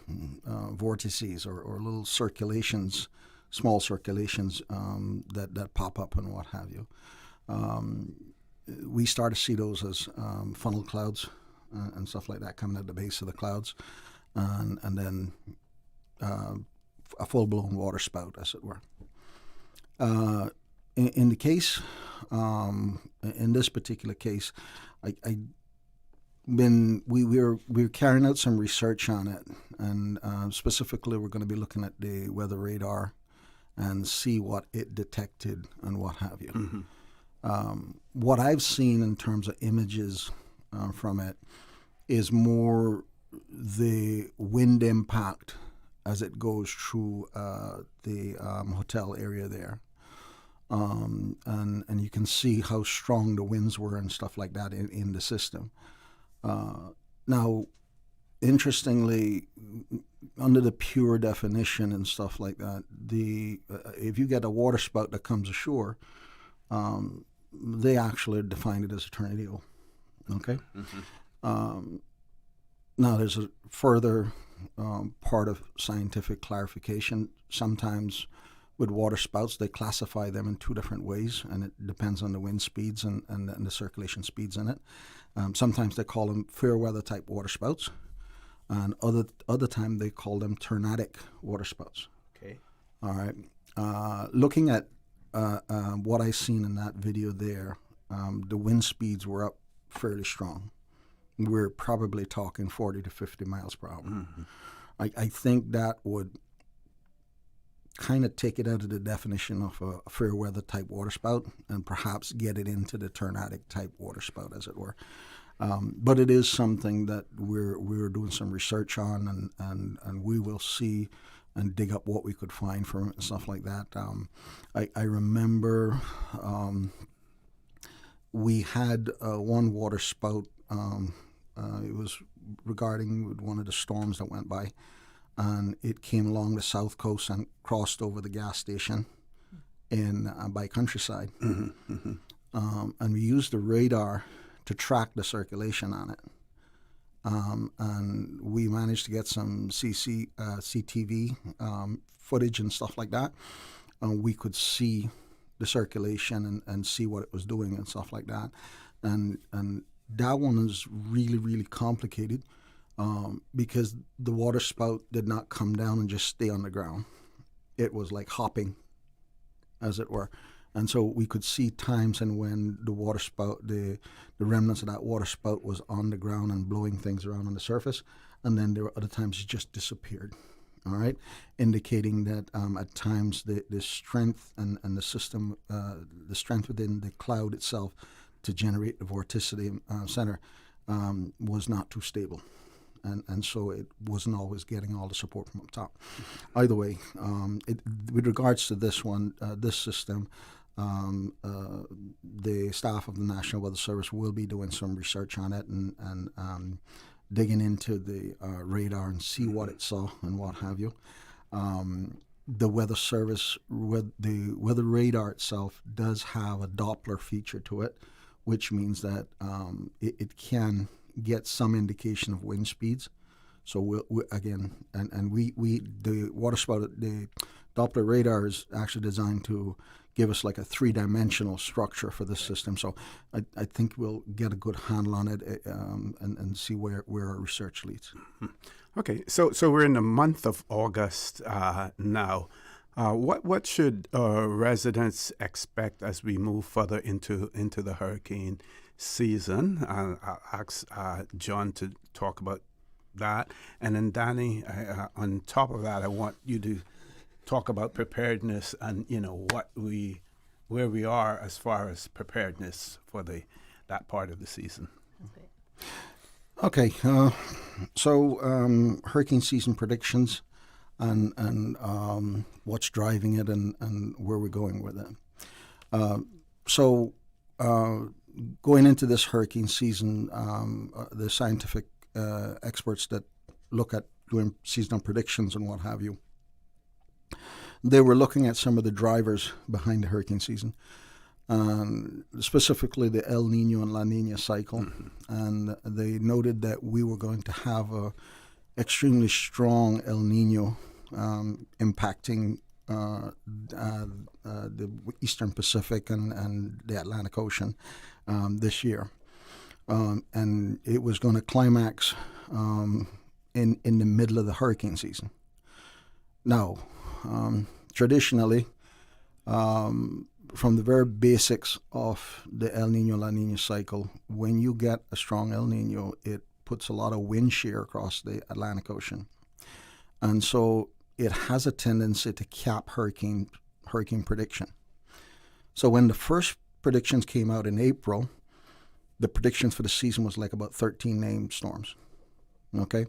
vortices or little circulations, small circulations that pop up and what have you. We start to see those as funnel clouds and stuff like that coming at the base of the clouds, and then a full-blown water spout, as it were. In the case, in this particular case, we're carrying out some research on it, and specifically we're going to be looking at the weather radar and see what it detected and what have you. What I've seen in terms of images from it is more the wind impact as it goes through the hotel area there. And you can see how strong the winds were and stuff like that in the system. Now, interestingly, under the pure definition and stuff like that, if you get a water spout that comes ashore, they actually define it as a tornado. Okay? Mm-hmm. Now, there's a further part of scientific clarification. Sometimes with water spouts, they classify them in two different ways, and it depends on the wind speeds and the circulation speeds in it. Sometimes they call them fair weather type water spouts, and other time they call them tornadic water spouts. Okay. All right. Looking at what I seen in that video there, the wind speeds were up fairly strong. We're probably talking 40 to 50 miles per hour. Mm-hmm. I think that would kind of take it out of the definition of a fair weather type water spout and perhaps get it into the tornadic type water spout, as it were. But it is something that we're doing some research on, and we will see and dig up what we could find from it and stuff like that. I remember we had one water spout. It was regarding one of the storms that went by, and it came along the south coast and crossed over the gas station by Countryside. Mm-hmm, mm-hmm. And we used the radar to track the circulation on it. And we managed to get some CTV footage and stuff like that. And we could see the circulation and see what it was doing and stuff like that. And that one is really, really complicated because the water spout did not come down and just stay on the ground. It was like hopping, as it were. And so we could see times and when the water spout, the remnants of that water spout was on the ground and blowing things around on the surface. And then there were other times it just disappeared, all right? Indicating that at times the strength and the system, the strength within the cloud itself to generate the vorticity center was not too stable. And so it wasn't always getting all the support from up top. Either way, with regards to this one, this system, the staff of the National Weather Service will be doing some research on it and digging into the radar and see what it saw and what have you. The Weather Service, the weather radar itself does have a Doppler feature to it, which means that it can get some indication of wind speeds. So we again, the water spout, the Doppler radar is actually designed to give us like a three-dimensional structure for this system. So I think we'll get a good handle on it and see where our research leads. Okay, so we're in the month of August now. What should residents expect as we move further into the hurricane season? I'll ask John to talk about that. And then Danny, on top of that, I want you to talk about preparedness and, where we are as far as preparedness for that part of the season. Okay, so hurricane season predictions and what's driving it and where we're going with it. So going into this hurricane season, the scientific experts that look at doing seasonal predictions and what have you, they were looking at some of the drivers behind the hurricane season, specifically the El Nino and La Nina cycle. Mm-hmm. And they noted that we were going to have a extremely strong El Nino impacting the Eastern Pacific and the Atlantic Ocean this year. And it was going to climax in the middle of the hurricane season. Now, traditionally, from the very basics of the El Nino-La Nina cycle, when you get a strong El Nino, it puts a lot of wind shear across the Atlantic Ocean. And so it has a tendency to cap hurricane prediction. So when the first predictions came out in April, the predictions for the season was like about 13 named storms. Okay?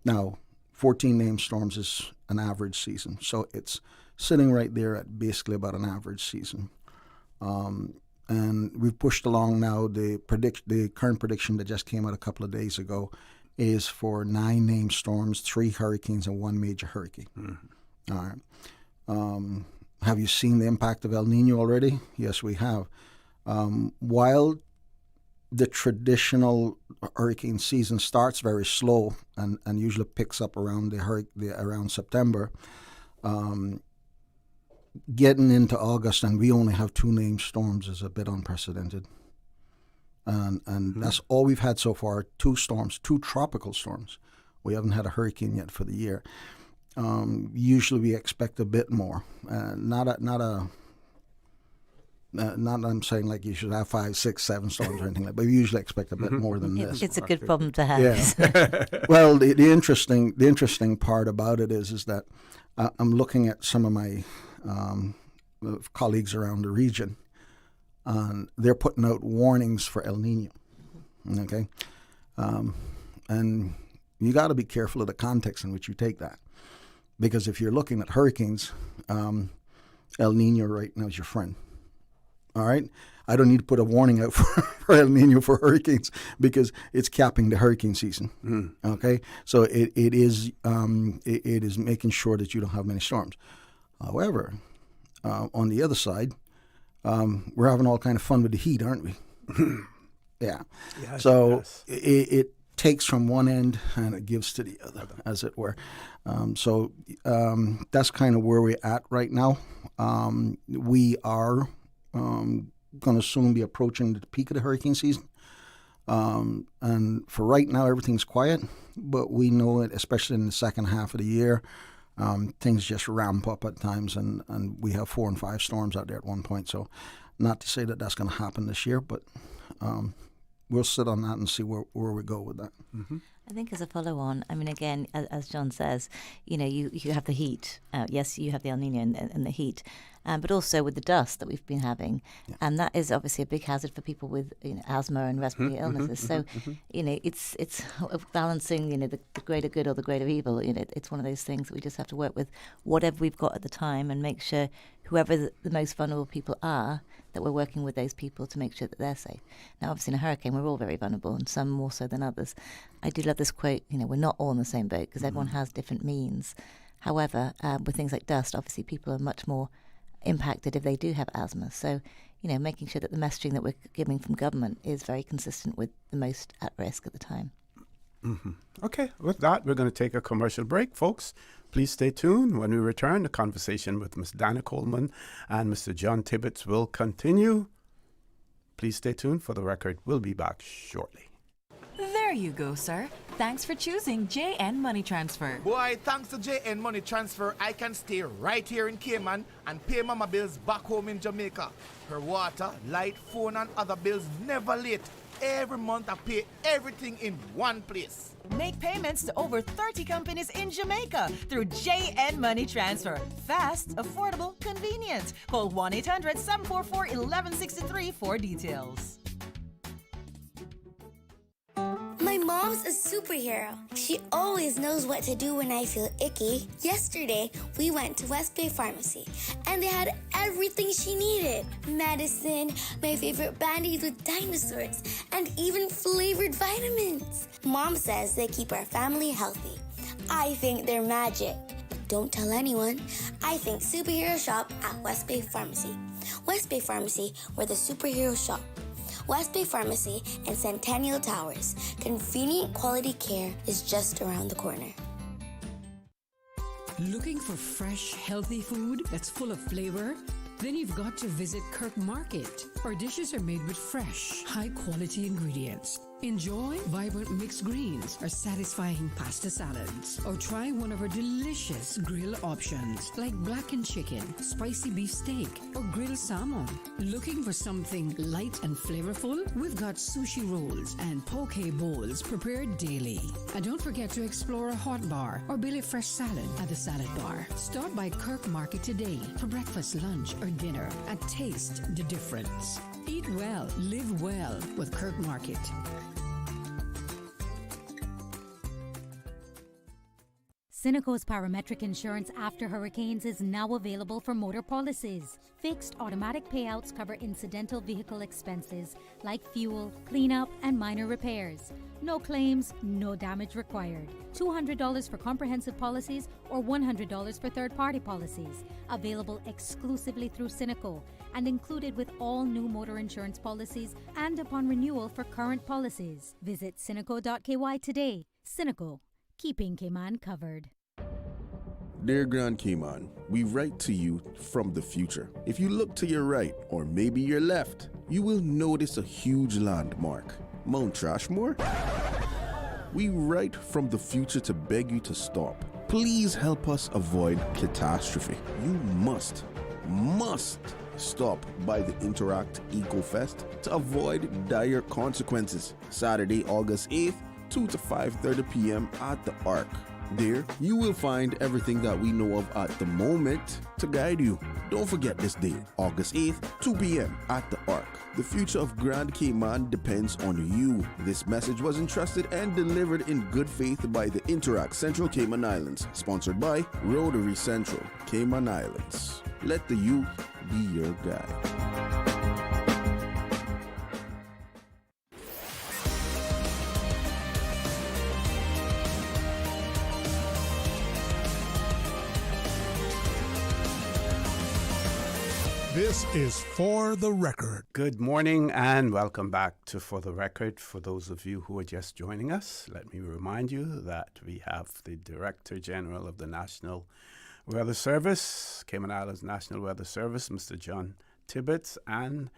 Now, 14 named storms is an average season. So it's sitting right there at basically about an average season. And we've pushed along now. The current prediction that just came out a couple of days ago is for 9 named storms, 3 hurricanes, and 1 major hurricane. Mm-hmm. All right. Have you seen the impact of El Nino already? Yes, we have. While the traditional hurricane season starts very slow and usually picks up around around September, getting into August and we only have 2 named storms is a bit unprecedented. And that's all we've had so far, 2 storms, 2 tropical storms. We haven't had a hurricane yet for the year. Usually we expect a bit more. Not I'm saying like you should have 5, 6, 7 storms or anything like that, but we usually expect a bit more than this. It's a good problem to have. Yeah. Well, the interesting part about it is that I'm looking at some of my colleagues around the region, and they're putting out warnings for El Nino. Okay, and you got to be careful of the context in which you take that, because if you're looking at hurricanes, El Nino right now is your friend. All right, I don't need to put a warning out for El Nino for hurricanes because it's capping the hurricane season. Okay, so it is making sure that you don't have many storms. However, on the other side, we're having all kind of fun with the heat, aren't we? Yeah. Yes, so yes. It takes from one end and it gives to the other, as it were. So that's kind of where we're at right now. We are going to soon be approaching the peak of the hurricane season. And for right now, everything's quiet, but we know it, especially in the second half of the year, things just ramp up at times, and we have 4 and 5 storms out there at one point. So not to say that that's going to happen this year, but we'll sit on that and see where we go with that. Mm-hmm. I think as a follow-on, I mean, again, as John says, you have the heat. Yes, you have the El Nino and the heat, but also with the dust that we've been having. Yeah. And that is obviously a big hazard for people with asthma and respiratory illnesses. So, it's balancing, the greater good or the greater evil. It's one of those things that we just have to work with whatever we've got at the time and make sure whoever the most vulnerable people are, that we're working with those people to make sure that they're safe. Now, obviously, in a hurricane, we're all very vulnerable, and some more so than others. I do love this quote, we're not all in the same boat because everyone has different means. However, with things like dust, obviously, people are much more impacted if they do have asthma. So, making sure that the messaging that we're giving from government is very consistent with the most at risk at the time. Mm-hmm. Okay, with that, we're going to take a commercial break, folks. Please stay tuned. When we return, the conversation with Ms. Danielle Coleman and Mr. John Tibbetts will continue. Please stay tuned. For the record, we'll be back shortly. There you go, sir. Thanks for choosing JN Money Transfer. Boy, thanks to JN Money Transfer, I can stay right here in Cayman and pay mama bills back home in Jamaica. Her water, light, phone, and other bills never late. Every month I pay everything in one place. Make payments to over 30 companies in Jamaica through JN Money Transfer. Fast, affordable, convenient. Call 1-800-744-1163 for details. My mom's a superhero. She always knows what to do when I feel icky. Yesterday, we went to West Bay Pharmacy, and they had everything she needed. Medicine, my favorite Band-Aids with dinosaurs, and even flavored vitamins. Mom says they keep our family healthy. I think they're magic. Don't tell anyone. I think superhero shop at West Bay Pharmacy. West Bay Pharmacy, where the superheroes shop. West Bay Pharmacy and Centennial Towers. Convenient quality care is just around the corner. Looking for fresh, healthy food that's full of flavor? Then you've got to visit Kirk Market. Our dishes are made with fresh, high-quality ingredients. Enjoy vibrant mixed greens or satisfying pasta salads. Or try one of our delicious grill options like blackened chicken, spicy beef steak, or grilled salmon. Looking for something light and flavorful? We've got sushi rolls and poke bowls prepared daily. And don't forget to explore a hot bar or Billy Fresh salad at the salad bar. Stop by Kirk Market today for breakfast, lunch, or dinner and taste the difference. Eat well, live well with Kirk Market. Cineco's parametric insurance after hurricanes is now available for motor policies. Fixed automatic payouts cover incidental vehicle expenses like fuel, cleanup, and minor repairs. No claims, no damage required. $200 for comprehensive policies or $100 for third-party policies. Available exclusively through Cineco and included with all new motor insurance policies and upon renewal for current policies. Visit Cineco.ky today. Cineco, keeping Cayman covered. Dear Grand Cayman, we write to you from the future. If you look to your right or maybe your left, you will notice a huge landmark. Mount Trashmore? We write from the future to beg you to stop. Please help us avoid catastrophe. You must stop by the Interact Eco Fest to avoid dire consequences. Saturday, August 8th, 2 to 5:30 p.m. at the Arc. There, you will find everything that we know of at the moment to guide you. Don't forget this date, August 8th, 2 p.m. at the Arc. The future of Grand Cayman depends on you. This message was entrusted and delivered in good faith by the Interact Central Cayman Islands, sponsored by Rotary Central Cayman Islands. Let the youth be your guide. This is For the Record. Good morning and welcome back to For the Record. For those of you who are just joining us, let me remind you that we have the Director General of the National Weather Service, Cayman Islands National Weather Service, Mr. John Tibbetts, and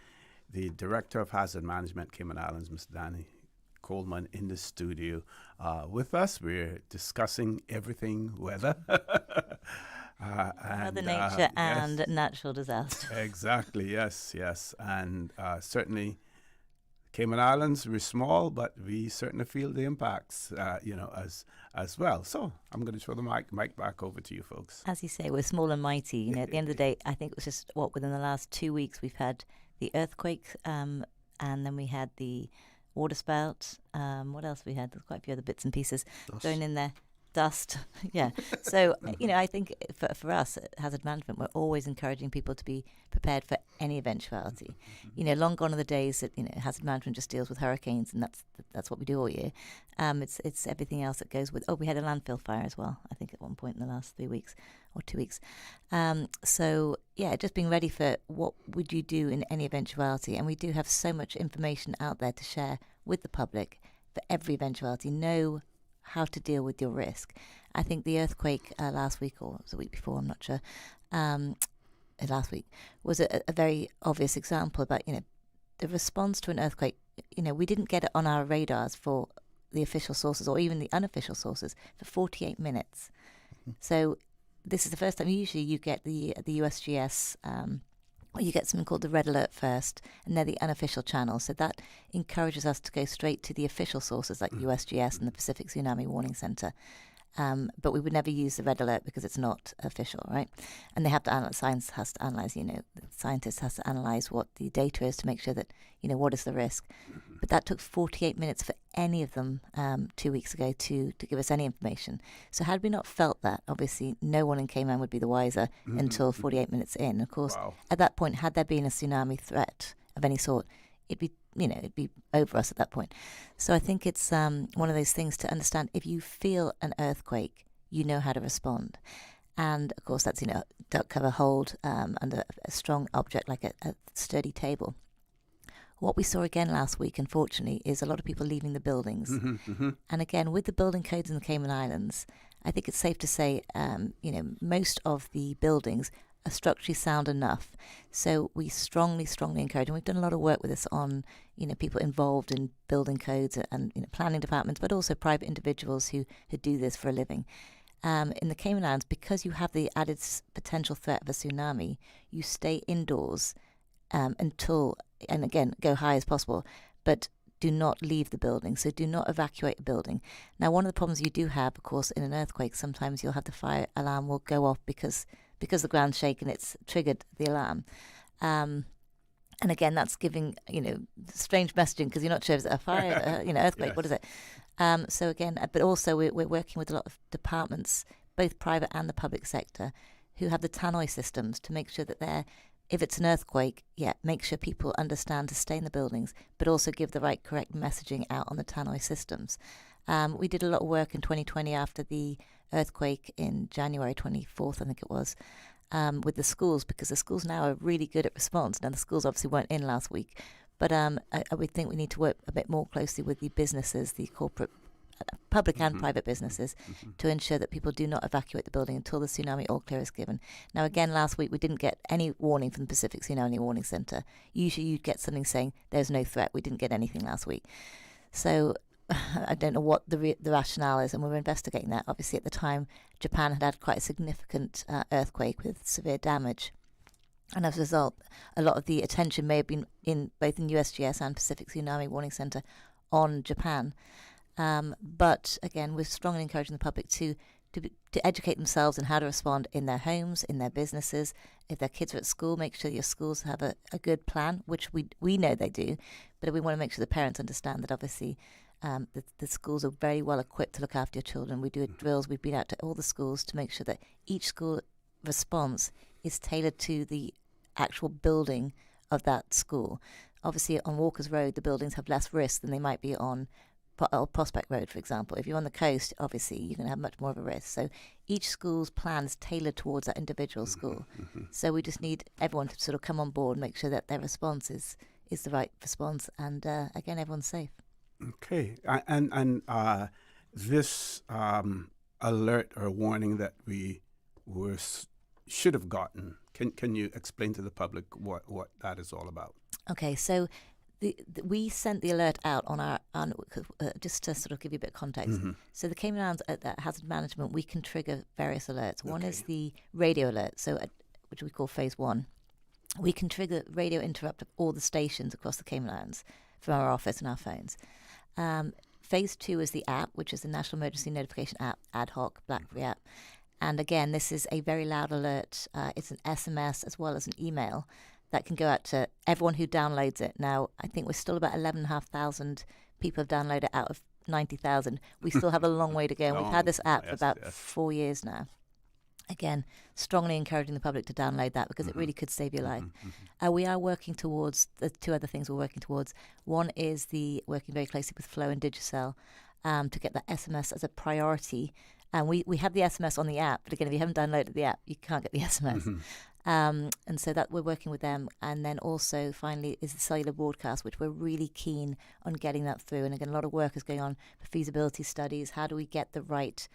the Director of Hazard Management, Cayman Islands, Mr. Danny Coleman, in the studio with us. We're discussing everything weather. Mother Nature and yes. Natural disaster. Exactly, yes. And certainly Cayman Islands, we're small, but we certainly feel the impacts, as well. So I'm going to throw the mic back over to you folks. As you say, we're small and mighty. At the end of the day, I think it was just, within the last 2 weeks, we've had the earthquake, and then we had the water spout. What else we had? There's quite a few other bits and pieces thrown in there. Dust, yeah. So, I think for us at Hazard Management, we're always encouraging people to be prepared for any eventuality. Long gone are the days that, Hazard Management just deals with hurricanes and that's what we do all year. It's everything else that goes with, we had a landfill fire as well, I think at one point in the last 3 weeks or 2 weeks. Just being ready for what would you do in any eventuality. And we do have so much information out there to share with the public for every eventuality. Know how to deal with your risk. I think the earthquake last week, or was it the week before, I'm not sure, last week, was a very obvious example about, the response to an earthquake. We didn't get it on our radars for the official sources or even the unofficial sources for 48 minutes. So this is the first time. Usually you get the USGS, or you get something called the red alert first, and they're the unofficial channel. So that encourages us to go straight to the official sources like USGS and the Pacific Tsunami Warning Center. But we would never use the red alert because it's not official, right? And they have to analyze, science has to analyze, the scientist has to analyze what the data is to make sure that, what is the risk. But that took 48 minutes for any of them 2 weeks ago to give us any information. So had we not felt that, obviously no one in Cayman would be the wiser until 48 minutes in. Of course, at that point, had there been a tsunami threat of any sort, it'd be over us at that point. So I think it's one of those things to understand. If you feel an earthquake, you know how to respond. And of course, that's, duck cover hold under a strong object like a sturdy table. What we saw again last week, unfortunately, is a lot of people leaving the buildings. And again, with the building codes in the Cayman Islands, I think it's safe to say, most of the buildings are structurally sound enough. So we strongly encourage, and we've done a lot of work with this on, people involved in building codes and planning departments, but also private individuals who do this for a living. In the Cayman Islands, because you have the added potential threat of a tsunami, you stay indoors until, and again, go high as possible, but do not leave the building. So do not evacuate a building. Now, one of the problems you do have, of course, in an earthquake, sometimes you'll have the fire alarm will go off because the ground's shaken, it's triggered the alarm. And again, that's giving, strange messaging because you're not sure if it's a fire, earthquake, Yes. what is it? So again, but also we're working with a lot of departments, both private and the public sector, who have the tannoy systems to make sure that if it's an earthquake, make sure people understand to stay in the buildings, but also give the right correct messaging out on the tannoy systems. We did a lot of work in 2020 after the earthquake in January 24th, I think it was, with the schools, because the schools now are really good at response. Now, the schools obviously weren't in last week, but I would think we need to work a bit more closely with the businesses, the corporate, public and private businesses, to ensure that people do not evacuate the building until the tsunami all clear is given. Now, again, last week we didn't get any warning from the Pacific Tsunami Warning Centre. Usually you'd get something saying there's no threat. We didn't get anything last week. So I don't know what the rationale is, and we're investigating that. Obviously, at the time, Japan had quite a significant earthquake with severe damage. And as a result, a lot of the attention may have been both in USGS and Pacific Tsunami Warning Centre on Japan. But again, we're strongly encouraging the public to educate themselves on how to respond in their homes, in their businesses. If their kids are at school, make sure your schools have a good plan, which we know they do. But we want to make sure the parents understand that obviously the schools are very well equipped to look after your children. We do drills. We've been out to all the schools to make sure that each school response is tailored to the actual building of that school. Obviously, on Walker's Road, the buildings have less risk than they might be on Prospect Road, for example. If you're on the coast, obviously, you're going to have much more of a risk. So each school's plan is tailored towards that individual school. So we just need everyone to sort of come on board and make sure that their response is the right response. And again, everyone's safe. Okay. And this alert or warning that we should have gotten, can you explain to the public what that is all about? Okay, so we sent the alert out on just to sort of give you a bit of context. So the Cayman Islands at Hazard Management, we can trigger various alerts. One is the radio alert, which we call Phase 1. We can trigger radio interrupt of all the stations across the Cayman Islands from our office and our phones. Phase 2 is the app, which is the National Emergency Notification app, ad hoc, BlackBerry app. And again, this is a very loud alert. It's an SMS as well as an email that can go out to everyone who downloads it. Now, I think we're still about 11,500 people have downloaded it out of 90,000. We still have a long way to go. And we've had this app for about 4 years now. Again, strongly encouraging the public to download that because it really could save your life. We are working towards the two other things we're working towards. One is working very closely with Flow and Digicel to get that SMS as a priority. And we have the SMS on the app, but again, if you haven't downloaded the app, you can't get the SMS. And so that we're working with them. And then also, finally, is the cellular broadcast, which we're really keen on getting that through. And again, a lot of work is going on for feasibility studies. How do we get the right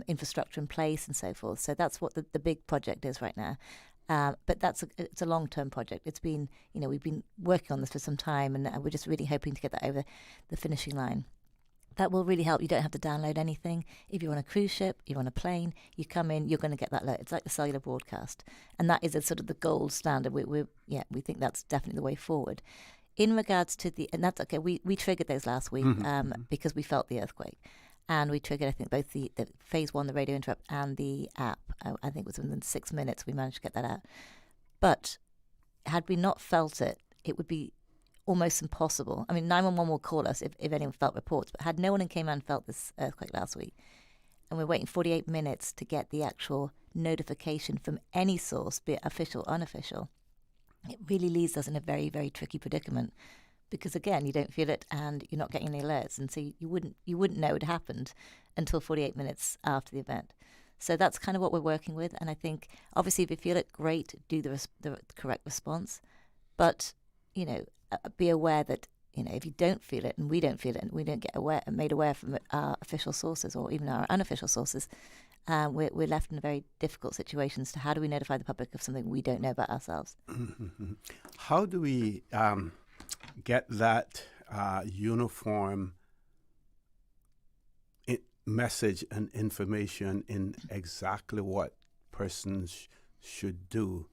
infrastructure in place and so forth? So that's what the big project is right now. But it's a long-term project. It's been, we've been working on this for some time, and we're just really hoping to get that over the finishing line. That will really help. You don't have to download anything. If you're on a cruise ship, you're on a plane, you come in, you're going to get that alert. It's like the cellular broadcast. And that is sort of the gold standard. We think that's definitely the way forward. In regards to and that's okay, we triggered those last week because we felt the earthquake. And we triggered, I think, both the Phase 1, the radio interrupt, and the app. I think it was within 6 minutes we managed to get that out. But had we not felt it, it would be almost impossible. I mean, 911 will call us if anyone felt reports, but had no one in Cayman felt this earthquake last week, and we're waiting 48 minutes to get the actual notification from any source, be it official or unofficial, it really leaves us in a very, very tricky predicament because, again, you don't feel it and you're not getting any alerts, and so you wouldn't know it happened until 48 minutes after the event. So that's kind of what we're working with, and I think, obviously, if you feel it, great, do the correct response, but, be aware that, if you don't feel it and we don't feel it and we don't get made aware from our official sources or even our unofficial sources, we're left in very difficult situations to how do we notify the public of something we don't know about ourselves. How do we get that uniform message and information in exactly what persons should do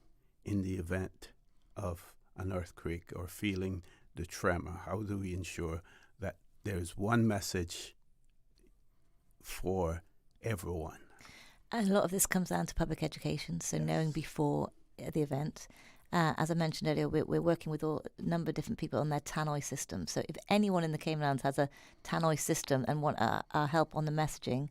in the event of an earthquake or feeling the tremor? How do we ensure that there's one message for everyone? And a lot of this comes down to public education, so knowing before the event. as I mentioned earlier, we're working with a number of different people on their tannoy system. So if anyone in the Cayman Islands has a tannoy system and want our help on the messaging,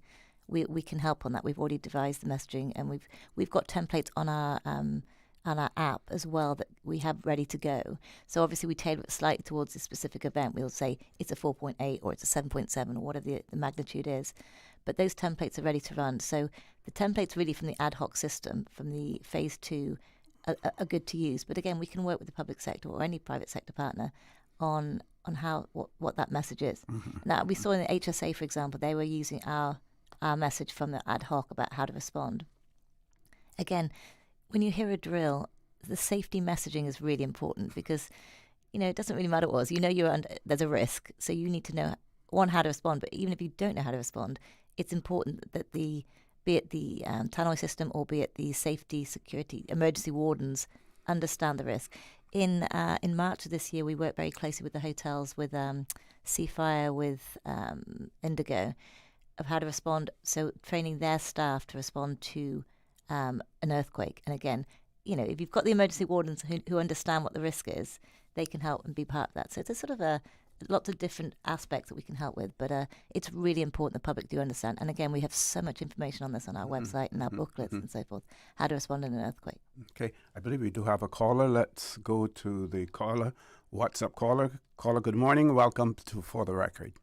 we can help on that. We've already devised the messaging, and we've got templates on our app as well that we have ready to go. So obviously we tailor it slightly towards a specific event. We'll say it's a 4.8 or it's a 7.7 or whatever the magnitude is. But those templates are ready to run. So the templates really from the ad hoc system, from the phase 2, are good to use. But again, we can work with the public sector or any private sector partner on what that message is. Mm-hmm. Now, we saw in the HSA, for example, they were using our message from the ad hoc about how to respond. Again, when you hear a drill, the safety messaging is really important because, it doesn't really matter what it was. There's a risk, so you need to know, one, how to respond. But even if you don't know how to respond, it's important that be it the tannoy system or be it the safety, security, emergency wardens understand the risk. In March of this year, we worked very closely with the hotels, with Seafire, with Indigo, of how to respond. So training their staff to respond to an earthquake. And again, if you've got the emergency wardens who understand what the risk is, they can help and be part of that. So it's a sort of lots of different aspects that we can help with, but it's really important the public do understand. And again, we have so much information on this on our website and our booklets and so forth, how to respond in an earthquake. Okay, I believe we do have a caller. Let's go to the caller. What's up, caller? Caller, good morning. Welcome to For the Record.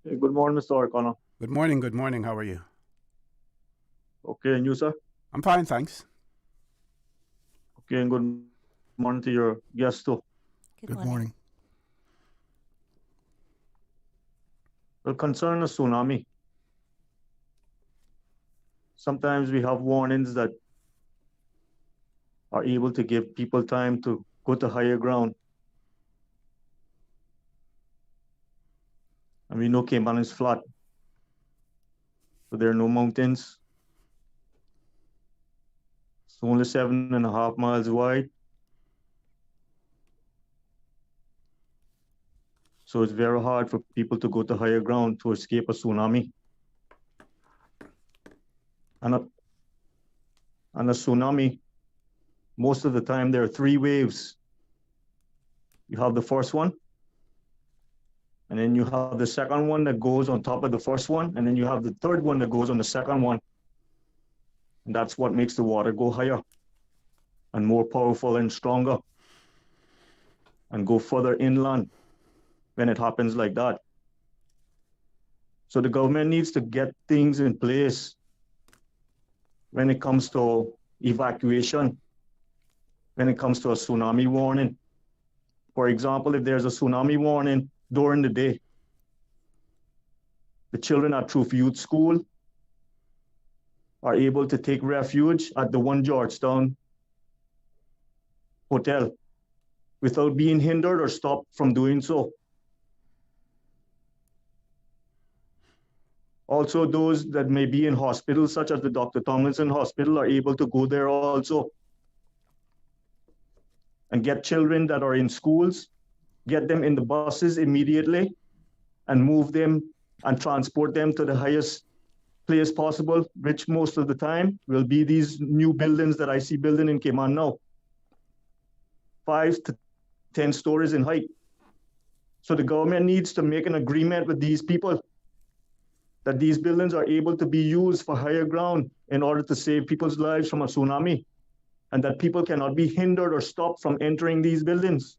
Hey, good morning, Mr. O'Connor. Good morning. How are you? Okay, and you, sir? I'm fine, thanks. Okay, and good morning to your guest, too. Good morning. Well, concerning a tsunami, sometimes we have warnings that are able to give people time to go to higher ground. And we know Cayman is flat, so there are no mountains. It's only 7.5 miles wide. So it's very hard for people to go to higher ground to escape a tsunami. And a tsunami, most of the time there are 3 waves. You have the first one, and then you have the second one that goes on top of the first one, and then you have the third one that goes on the second one. And that's what makes the water go higher and more powerful and stronger and go further inland when it happens like that. So the government needs to get things in place when it comes to evacuation, when it comes to a tsunami warning. For example, if there's a tsunami warning during the day, the children at Truth Youth School are able to take refuge at the One Georgetown Hotel without being hindered or stopped from doing so. Also, those that may be in hospitals, such as the Dr. Tomlinson Hospital, are able to go there also and get children that are in schools, get them in the buses immediately and move them and transport them to the highest place possible, which most of the time will be these new buildings that I see building in Cayman now, 5 to 10 stories in height. So the government needs to make an agreement with these people that these buildings are able to be used for higher ground in order to save people's lives from a tsunami, and that people cannot be hindered or stopped from entering these buildings.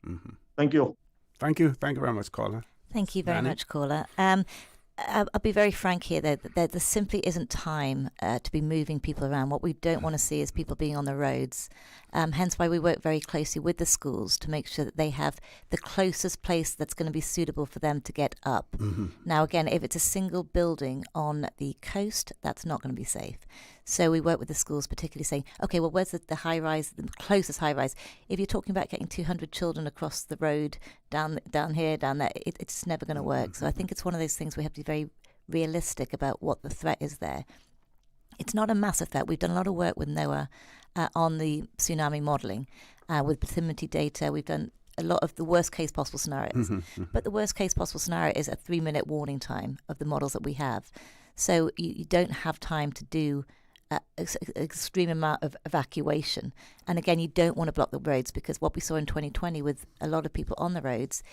Mm-hmm. Thank you. Thank you very much, caller. Thank you very Danny? much, caller. I'll be very frank here, though. There simply isn't time to be moving people around. What we don't want to see is people being on the roads. Hence why we work very closely with the schools to make sure that they have the closest place that's going to be suitable for them to get up. Mm-hmm. Now, again, if it's a single building on the coast, that's not going to be safe. So we work with the schools, particularly saying, okay, well, where's the high rise, the closest high rise? If you're talking about getting 200 children across the road, down here, down there, it's never going to work. So I think it's one of those things we have to be very realistic about what the threat is there. It's not a massive threat. We've done a lot of work with NOAA on the tsunami modelling, with bathymetry data. We've done a lot of the worst case possible scenarios. Mm-hmm. But the worst case possible scenario is a 3-minute warning time of the models that we have. So you don't have time to do extreme amount of evacuation. And again, you don't want to block the roads, because what we saw in 2020 with a lot of people on the roads,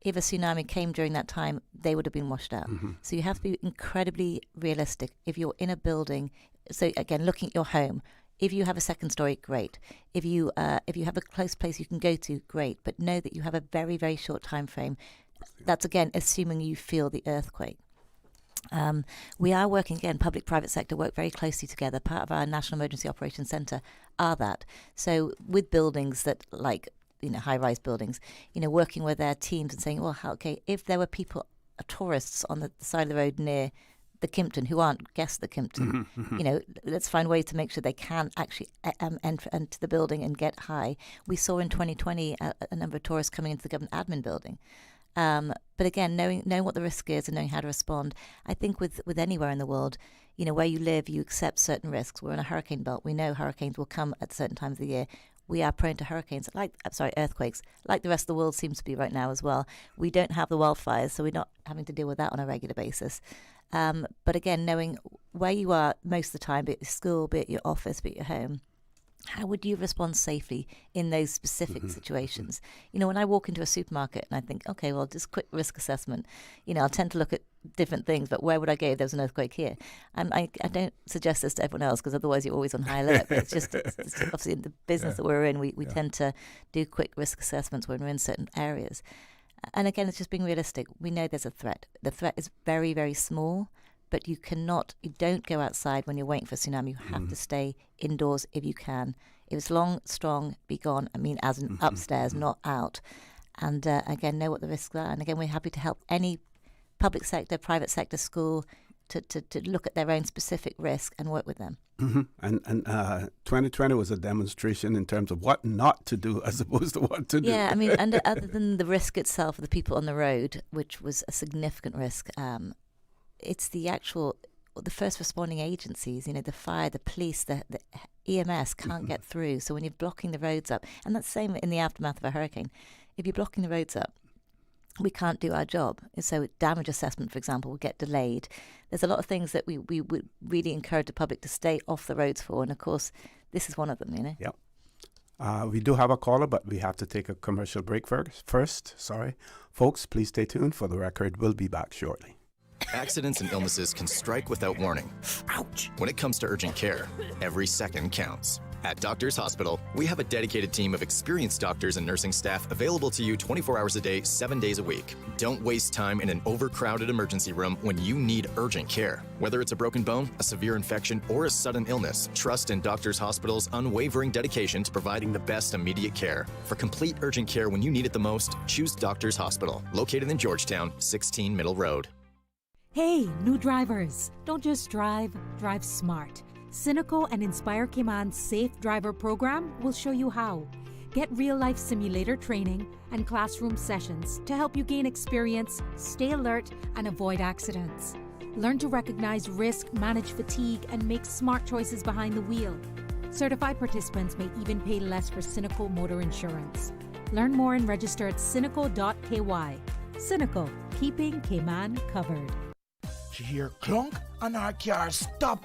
if a tsunami came during that time, they would have been washed out. So you have to be incredibly realistic. If you're in a building, so again, looking at your home, if you have a second story, great. If you have a close place you can go to, great. But know that you have a very, very short time frame. That's, again, assuming you feel the earthquake. We are working, again, public-private sector work very closely together. Part of our National Emergency Operations Centre are that. So with buildings that, like, high-rise buildings, working with their teams and saying, well, okay, if there were people, tourists on the side of the road near the Kimpton who aren't guests at the Kimpton, let's find ways to make sure they can actually enter the building and get high. We saw in 2020 a number of tourists coming into the government admin building. But again, knowing what the risk is and knowing how to respond, I think with anywhere in the world, where you live, you accept certain risks. We're in a hurricane belt. We know hurricanes will come at certain times of the year. We are prone to earthquakes, like the rest of the world seems to be right now as well. We don't have the wildfires, so we're not having to deal with that on a regular basis. But again, knowing where you are most of the time, be it your school, be it your office, be it your home, how would you respond safely in those specific situations? When I walk into a supermarket and I think, okay, well, just quick risk assessment, I'll tend to look at different things, but where would I go if there was an earthquake here? And I don't suggest this to everyone else, because otherwise you're always on high alert. But it's obviously in the business that we're in, we tend to do quick risk assessments when we're in certain areas. And again, it's just being realistic. We know there's a threat. The threat is very, very small, but you don't go outside when you're waiting for a tsunami. You have to stay indoors if you can. If it's long, strong, be gone. I mean, as in upstairs, not out. And again, know what the risks are. And again, we're happy to help any public sector, private sector, school to look at their own specific risk and work with them. And 2020 was a demonstration in terms of what not to do as opposed to what to do. Yeah, I mean, other than the risk itself of the people on the road, which was a significant risk, it's the first responding agencies, the fire, the police, the EMS can't get through. So when you're blocking the roads up, and that's the same in the aftermath of a hurricane, if you're blocking the roads up, we can't do our job. So damage assessment, for example, will get delayed. There's a lot of things that we would really encourage the public to stay off the roads for. And of course, this is one of them, Yep. We do have a caller, but we have to take a commercial break first. Sorry. Folks, please stay tuned. For the record, we'll be back shortly. Accidents and illnesses can strike without warning. Ouch! When it comes to urgent care, every second counts. At Doctors Hospital, we have a dedicated team of experienced doctors and nursing staff available to you 24 hours a day, 7 days a week. Don't waste time in an overcrowded emergency room when you need urgent care. Whether it's a broken bone, a severe infection, or a sudden illness, trust in Doctors Hospital's unwavering dedication to providing the best immediate care. For complete urgent care when you need it the most, choose Doctors Hospital, located in Georgetown, 16 Middle Road. Hey, new drivers, don't just drive smart. Cineco and Inspire Cayman's Safe Driver program will show you how. Get real-life simulator training and classroom sessions to help you gain experience, stay alert, and avoid accidents. Learn to recognize risk, manage fatigue, and make smart choices behind the wheel. Certified participants may even pay less for Cineco motor insurance. Learn more and register at cineco.ky. Cineco, keeping Cayman covered. She hear clunk and her car stop.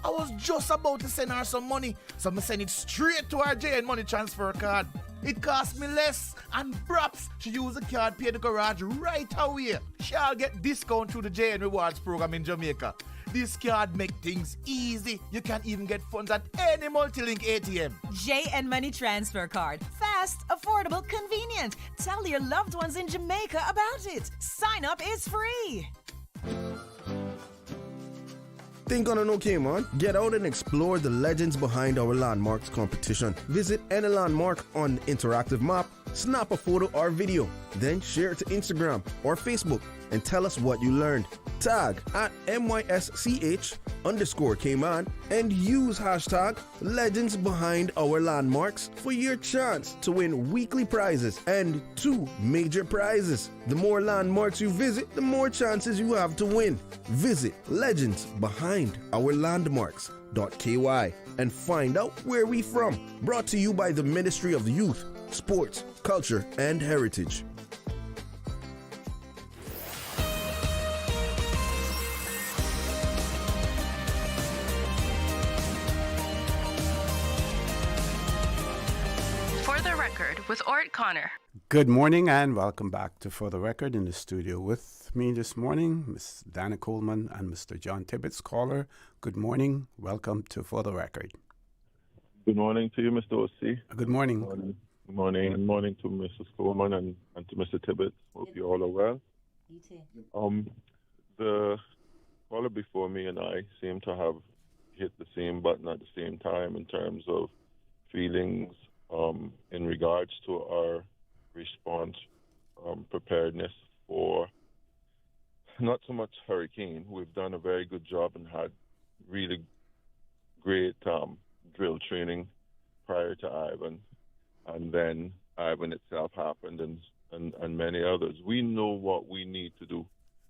I was just about to send her some money, so I send it straight to her JN Money Transfer card. It cost me less, and perhaps she use the card, pay the garage right away. She'll get discount through the JN Rewards program in Jamaica. This card make things easy. You can even get funds at any multi-link ATM. JN Money Transfer Card. Fast, affordable, convenient. Tell your loved ones in Jamaica about it. Sign up is free. Think on an Cayman? Get out and explore the legends behind our landmarks competition. Visit any landmark on interactive map, snap a photo or video, then share it to Instagram or Facebook and tell us what you learned. Tag at MYSCH_Cayman and use hashtag legends behind our landmarks for your chance to win weekly prizes and 2 major prizes. The more landmarks you visit, the more chances you have to win. Visit Legends Behind Our Landmarks.ky and find out where we from. Brought to you by the Ministry of Youth, Sports, Culture and Heritage. with Orrett Connor. Good morning and welcome back to For the Record. In the studio with me this morning, Miss Dana Coleman and Mr. John Tibbetts. Caller, good morning. Welcome to For the Record. Good morning to you, Mr. O.C. Good morning. Good morning. Good morning to Mrs. Coleman and to Mr. Tibbetts. Hope you all are well. You too. The caller before me and I seem to have hit the same button at the same time in terms of feelings in regards to our response preparedness for not so much hurricane. We've done a very good job and had really great drill training prior to Ivan, and then Ivan itself happened and many others. We know what we need to do.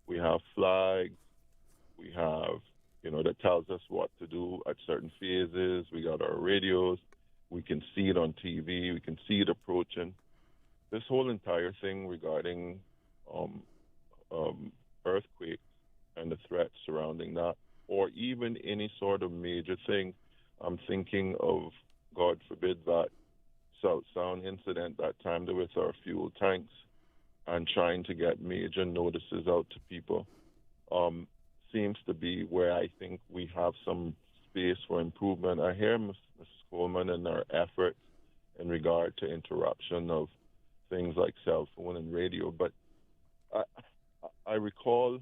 We have flags, we have, that tells us what to do at certain phases. We got our radios, we can see it on TV, we can see it approaching. This whole entire thing regarding earthquakes and the threats surrounding that, or even any sort of major thing, I'm thinking of, God forbid, that South Sound incident that time with our fuel tanks and trying to get major notices out to people seems to be where I think we have some space for improvement. I hear Mrs. Coleman and our efforts in regard to interruption of things like cell phone and radio, but I recall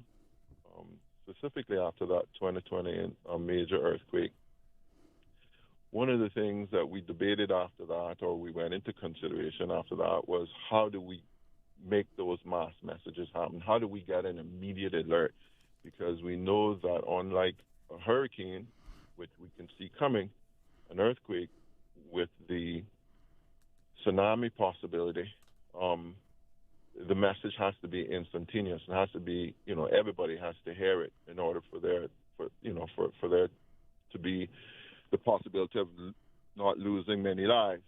specifically after that 2020 major earthquake, one of the things that we debated after that, or we went into consideration after that, was how do we make those mass messages happen? How do we get an immediate alert? Because we know that unlike a hurricane, which we can see coming, an earthquake with the tsunami possibility, the message has to be instantaneous. It has to be, everybody has to hear it in order for there to be the possibility of not losing many lives,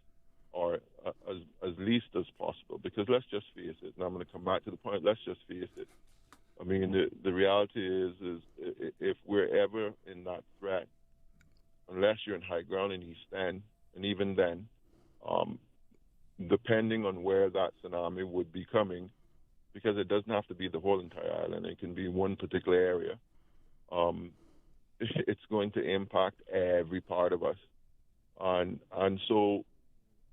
or as least as possible. Because let's just face it, and I'm going to come back to the point, let's just face it. I mean, the reality is if we're ever in that threat, unless you're in high ground in East End, and even then, depending on where that tsunami would be coming, because it doesn't have to be the whole entire island, it can be one particular area, it's going to impact every part of us. And so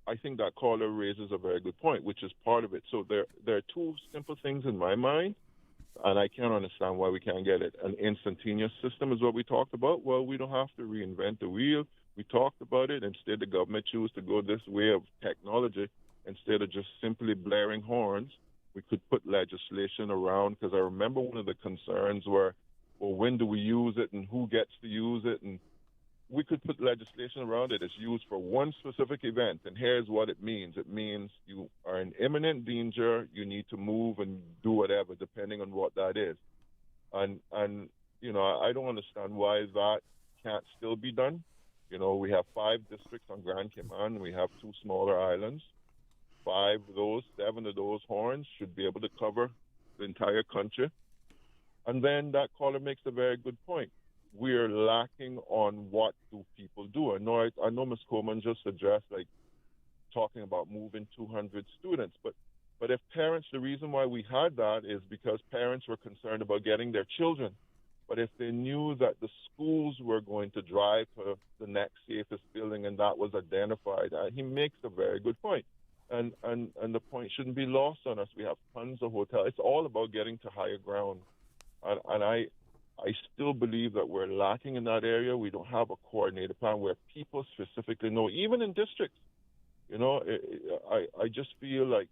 I think that caller raises a very good point, which is part of it. So there are two simple things in my mind, and I can't understand why we can't get it. An instantaneous system is what we talked about. Well, we don't have to reinvent the wheel. We talked about it. Instead, the government chose to go this way of technology. Instead of just simply blaring horns, we could put legislation around, because I remember one of the concerns were, well, when do we use it and who gets to use it? And we could put legislation around it. It's used for one specific event, and here's what it means. It means you are in imminent danger, you need to move and do whatever, depending on what that is. And I don't understand why that can't still be done. We have 5 districts on Grand Cayman. We have 2 smaller islands. 5 of those, 7 of those horns should be able to cover the entire country. And then that caller makes a very good point. We're lacking on what do people do. I know Ms. Coleman just addressed, talking about moving 200 students, but if parents, the reason why we had that is because parents were concerned about getting their children. But if they knew that the schools were going to drive to the next safest building and that was identified, he makes a very good point. And the point shouldn't be lost on us. We have tons of hotels. It's all about getting to higher ground. And I still believe that we're lacking in that area. We don't have a coordinated plan where people specifically know, even in districts. I just feel like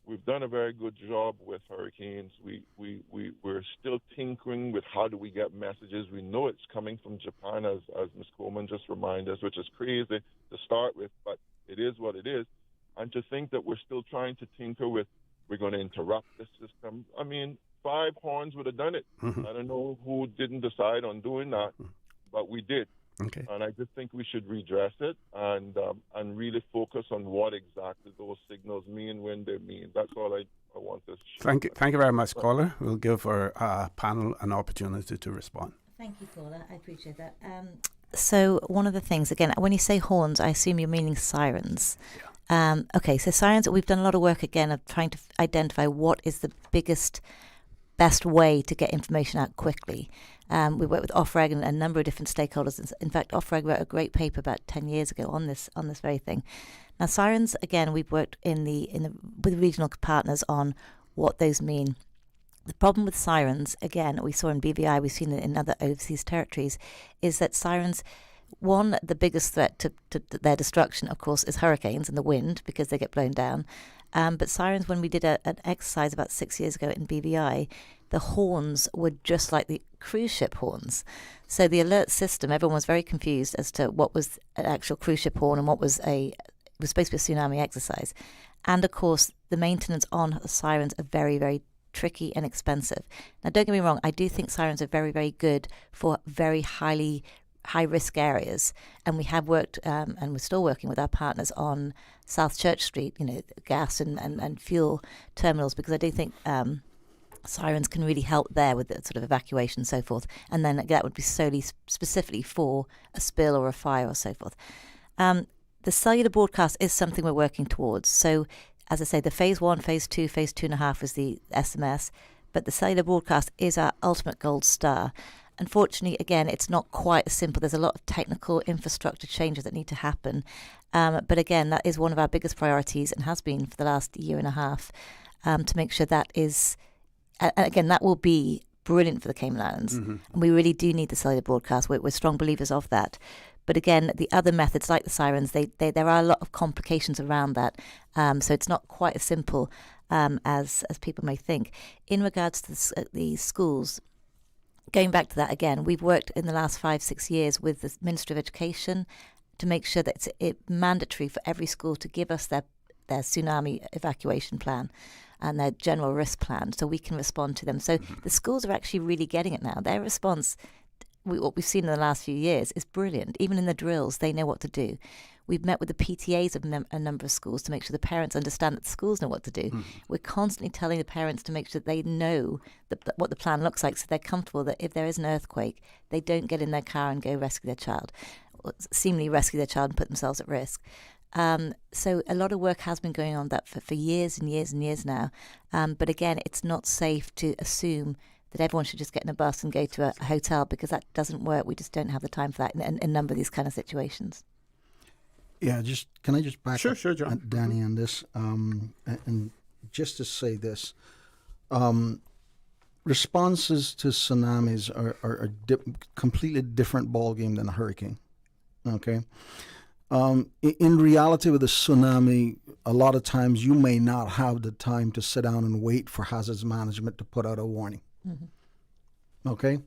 we've done a very good job with hurricanes. We're still tinkering with how do we get messages. We know it's coming from Japan, as Ms. Coleman just reminded us, which is crazy to start with, but it is what it is. And to think that we're still trying to tinker with, we're going to interrupt the system. I mean, 5 horns would have done it. Mm-hmm. I don't know who didn't decide on doing that, but we did. Okay. And I just think we should redress it and really focus on what exactly those signals mean when they mean. That's all I want to share. Thank you very much, caller. We'll give our panel an opportunity to respond. Thank you, caller. I appreciate that. So one of the things, again, when you say horns, I assume you're meaning sirens. Yeah. Okay, so sirens, we've done a lot of work again of trying to identify what is the best way to get information out quickly. We worked with Orrett and a number of different stakeholders. In fact, Orrett wrote a great paper about 10 years ago on this very thing. Now, sirens, again, we've worked with regional partners on what those mean. The problem with sirens, again, we saw in BVI, we've seen it in other overseas territories, is that sirens, one, the biggest threat to their destruction, of course, is hurricanes and the wind, because they get blown down. But sirens, when we did an exercise about 6 years ago in BVI, the horns were just like the cruise ship horns. So the alert system, everyone was very confused as to what was an actual cruise ship horn and what was it was supposed to be a tsunami exercise. And of course, the maintenance on the sirens are very, very tricky and expensive. Now, don't get me wrong, I do think sirens are very, very good for very high-risk areas. And we have worked, and we're still working with our partners on South Church Street, gas and fuel terminals, because I do think sirens can really help there with the sort of evacuation and so forth. And then that would be solely specifically for a spill or a fire or so forth. The cellular broadcast is something we're working towards. So, as I say, the phase 1, phase 2, phase 2.5 is the SMS, but the cellular broadcast is our ultimate gold star. Unfortunately, again, it's not quite as simple. There's a lot of technical infrastructure changes that need to happen. But again, that is one of our biggest priorities and has been for the last year and a half, to make sure that is, again, that will be brilliant for the Cayman Islands. Mm-hmm. And we really do need the cellular broadcast. We're strong believers of that. But again, the other methods like the sirens, there are a lot of complications around that. So it's not quite as simple as people may think. In regards to the schools, going back to that again, we've worked in the last 5-6 years with the Ministry of Education to make sure that it's mandatory for every school to give us their tsunami evacuation plan and their general risk plan so we can respond to them. So the schools are actually really getting it now. Their response, what we've seen in the last few years, is brilliant. Even in the drills, they know what to do. We've met with the PTAs of a number of schools to make sure the parents understand that the schools know what to do. Mm. We're constantly telling the parents to make sure that they know what the plan looks like, so they're comfortable that if there is an earthquake, they don't get in their car and go rescue their child, or seemingly rescue their child and put themselves at risk. So a lot of work has been going on that for years and years and years now. But again, it's not safe to assume that everyone should just get in a bus and go to a hotel, because that doesn't work. We just don't have the time for that in a number of these kind of situations. Yeah, can I just back up John. Danny on this? And just to say this, responses to tsunamis are a completely different ballgame than a hurricane. Okay? In reality, with a tsunami, a lot of times you may not have the time to sit down and wait for hazards management to put out a warning. Mm-hmm. Okay?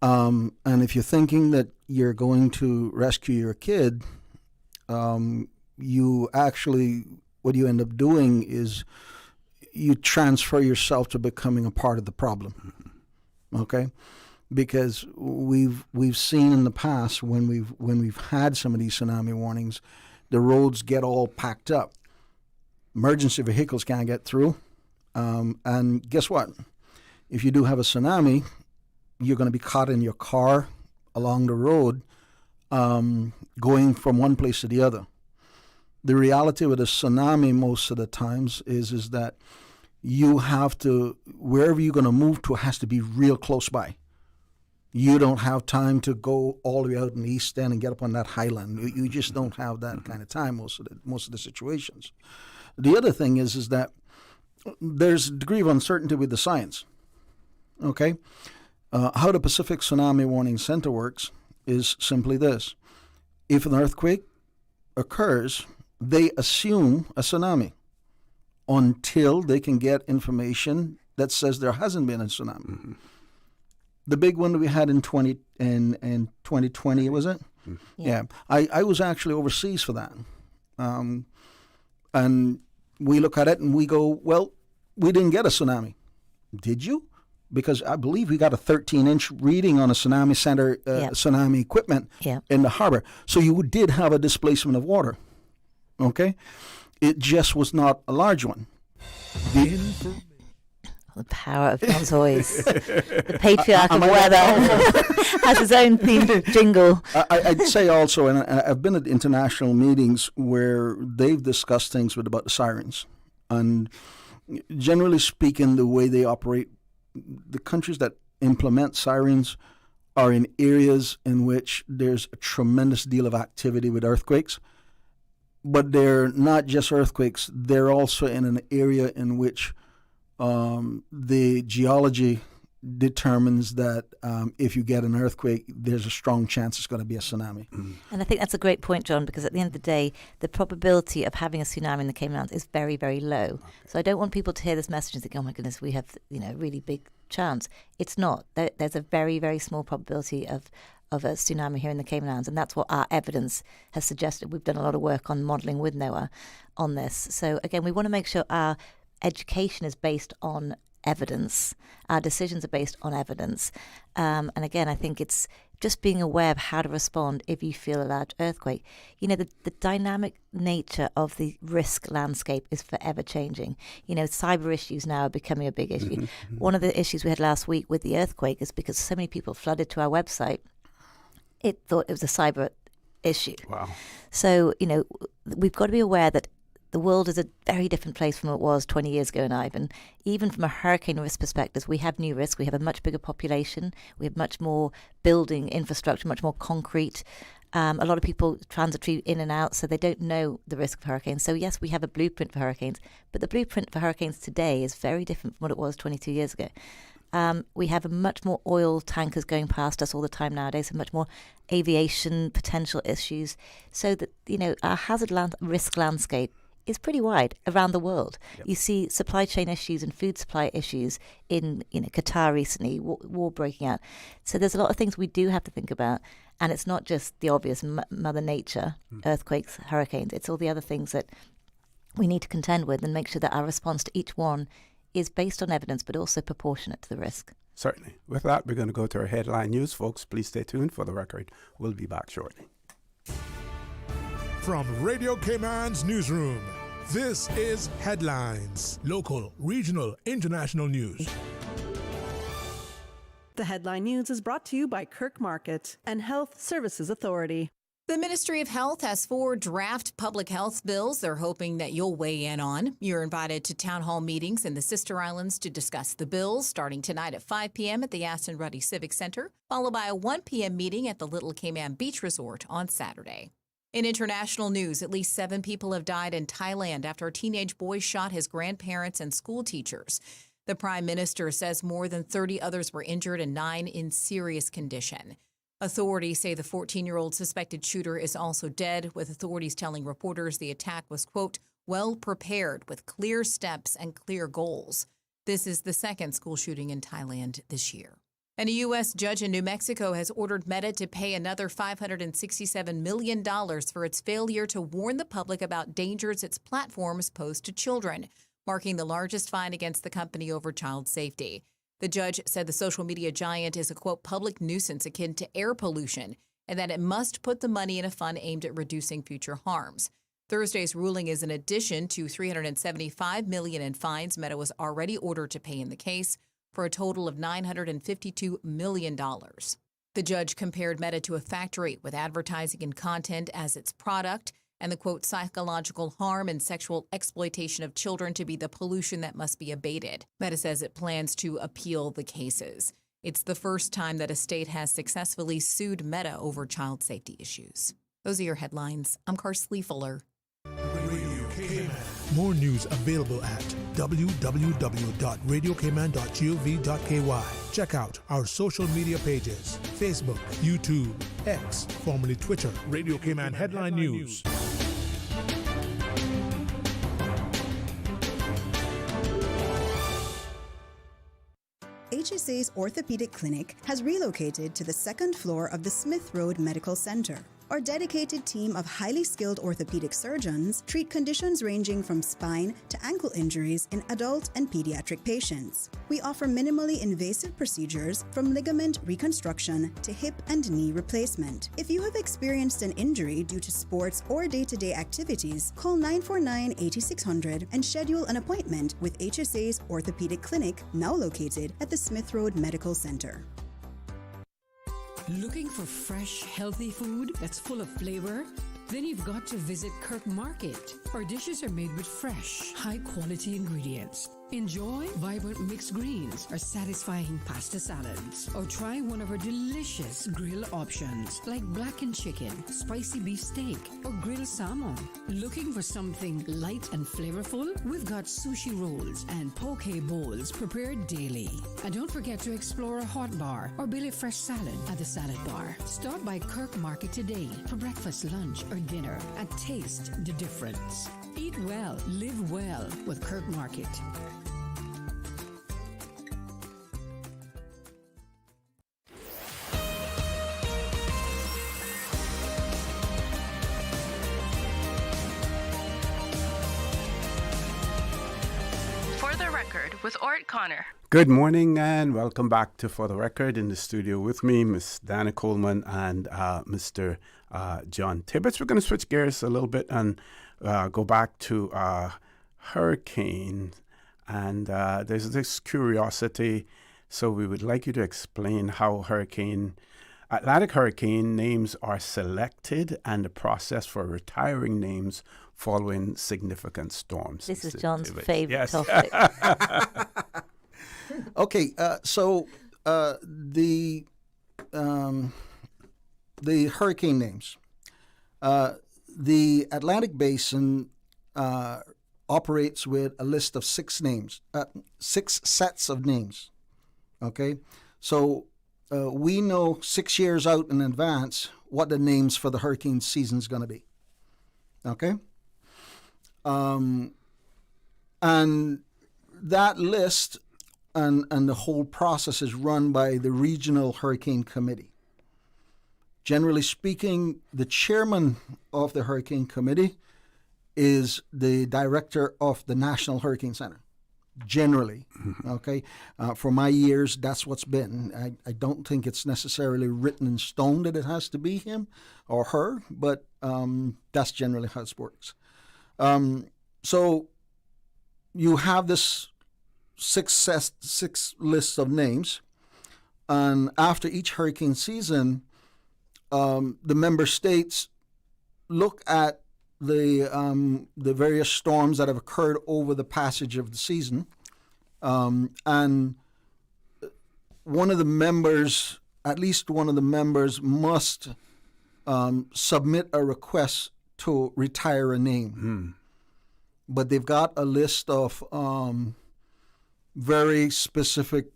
And if you're thinking that you're going to rescue your kid, you actually, what you end up doing is you transfer yourself to becoming a part of the problem. Okay? Because we've seen in the past when we've had some of these tsunami warnings, the roads get all packed up. Emergency vehicles can't get through. And guess what? If you do have a tsunami, you're going to be caught in your car along the road, going from one place to the other. The reality with a tsunami most of the times is that you have to, wherever you're going to move to, has to be real close by. You don't have time to go all the way out in the East End and get up on that highland. You just don't have that kind of time most of the situations. The other thing is that there's a degree of uncertainty with the science. Okay? How the Pacific Tsunami Warning Center works is simply this. If an earthquake occurs, they assume a tsunami until they can get information that says there hasn't been a tsunami. Mm-hmm. The big one that we had in 2020, was it? Mm-hmm. Yeah. I was actually overseas for that. And we look at it and we go, well, we didn't get a tsunami. Did you? Because I believe we got a 13-inch reading on a tsunami center, tsunami equipment in the harbor. So you did have a displacement of water. Okay? It just was not a large one. The power of John's voice. The patriarch of weather has his own themed jingle. I'd say also, and I've been at international meetings where they've discussed things about the sirens. And generally speaking, the way they operate, the countries that implement sirens are in areas in which there's a tremendous deal of activity with earthquakes. But they're not just earthquakes, they're also in an area in which the geology determines that if you get an earthquake, there's a strong chance it's going to be a tsunami. And I think that's a great point, John, because at the end of the day, the probability of having a tsunami in the Cayman Islands is very, very low. Okay. So I don't want people to hear this message and think, oh my goodness, we have a really big chance. It's not. There's a very, very small probability of a tsunami here in the Cayman Islands, and that's what our evidence has suggested. We've done a lot of work on modelling with NOAA on this. So again, we want to make sure our education is based on evidence. Our decisions are based on evidence. And again, I think it's just being aware of how to respond if you feel a large earthquake. The dynamic nature of the risk landscape is forever changing. Cyber issues now are becoming a big issue. Mm-hmm. One of the issues we had last week with the earthquake is because so many people flooded to our website, it thought it was a cyber issue. Wow. So, we've got to be aware that the world is a very different place from what it was 20 years ago in Ivan. Even from a hurricane risk perspective, we have new risks. We have a much bigger population. We have much more building infrastructure, much more concrete. A lot of people transitory in and out, so they don't know the risk of hurricanes. So yes, we have a blueprint for hurricanes, but the blueprint for hurricanes today is very different from what it was 22 years ago. We have a much more oil tankers going past us all the time nowadays, and much more aviation potential issues. So that, our hazard risk landscape is pretty wide around the world. Yep. You see supply chain issues and food supply issues in Qatar recently, war breaking out. So there's a lot of things we do have to think about, and it's not just the obvious Mother Nature, earthquakes, hurricanes. It's all the other things that we need to contend with and make sure that our response to each one is based on evidence but also proportionate to the risk. Certainly. With that, we're going to go to our headline news. Folks, please stay tuned for the record. We'll be back shortly. From Radio Cayman's newsroom, this is Headlines. Local, regional, international news. The Headline News is brought to you by Kirk Market and Health Services Authority. The Ministry of Health has 4 draft public health bills they're hoping that you'll weigh in on. You're invited to town hall meetings in the Sister Islands to discuss the bills, starting tonight at 5 p.m. at the Aston Ruddy Civic Center, followed by a 1 p.m. meeting at the Little Cayman Beach Resort on Saturday. In international news, at least 7 people have died in Thailand after a teenage boy shot his grandparents and school teachers. The Prime Minister says more than 30 others were injured and 9 in serious condition. Authorities say the 14-year-old suspected shooter is also dead, with authorities telling reporters the attack was, quote, well prepared with clear steps and clear goals. This is the second school shooting in Thailand this year. And a U.S. judge in New Mexico has ordered Meta to pay another $567 million for its failure to warn the public about dangers its platforms pose to children, marking the largest fine against the company over child safety. The judge said the social media giant is a, quote, public nuisance akin to air pollution, and that it must put the money in a fund aimed at reducing future harms. Thursday's ruling is in addition to $375 million in fines Meta was already ordered to pay in the case, for a total of $952 million. The judge compared Meta to a factory with advertising and content as its product, and the, quote, psychological harm and sexual exploitation of children to be the pollution that must be abated. Meta says it plans to appeal the cases. It's the first time that a state has successfully sued Meta over child safety issues. Those are your headlines. I'm Karsley Fuller. Radio Cayman. More news available at www.radiocayman.gov.ky. Check out our social media pages: Facebook, YouTube, X, formerly Twitter, Radio Cayman Headline News. HSA's orthopedic clinic has relocated to the second floor of the Smith Road Medical Center. Our dedicated team of highly skilled orthopedic surgeons treat conditions ranging from spine to ankle injuries in adult and pediatric patients. We offer minimally invasive procedures from ligament reconstruction to hip and knee replacement. If you have experienced an injury due to sports or day-to-day activities, call 949-8600 and schedule an appointment with HSA's Orthopedic Clinic, now located at the Smith Road Medical Center. Looking for fresh, healthy food that's full of flavor? Then you've got to visit Kirk Market. Our dishes are made with fresh, high-quality ingredients. Enjoy vibrant mixed greens or satisfying pasta salads. Or try one of our delicious grill options like blackened chicken, spicy beef steak, or grilled salmon. Looking for something light and flavorful? We've got sushi rolls and poke bowls prepared daily. And don't forget to explore a hot bar or Billy Fresh salad at the salad bar. Stop by Kirk Market today for breakfast, lunch, or dinner and taste the difference. Eat well, live well with Kirk Market. For the Record with Orrett Connor. Good morning and welcome back to For the Record. In the studio with me, Miss Dana Coleman and Mr. John Tibbetts. We're going to switch gears a little bit and go back to hurricane. And there's this curiosity. So we would like you to explain how Atlantic hurricane names are selected and the process for retiring names following significant storms. This is John's favorite topic. Okay, so the hurricane names. The Atlantic Basin operates with a list of 6 names, 6 sets of names. Okay, so we know 6 years out in advance what the names for the hurricane season is going to be. Okay, and that list and the whole process is run by the Regional Hurricane Committee. Generally speaking, the chairman of the Hurricane Committee is the director of the National Hurricane Center. Generally, okay? For my years, that's what's been. I don't think it's necessarily written in stone that it has to be him or her, but that's generally how it works. So you have this 6 lists of names, and after each hurricane season, the member states look at the various storms that have occurred over the passage of the season, and one of the members, at least one of the members, must submit a request to retire a name. But they've got a list of very specific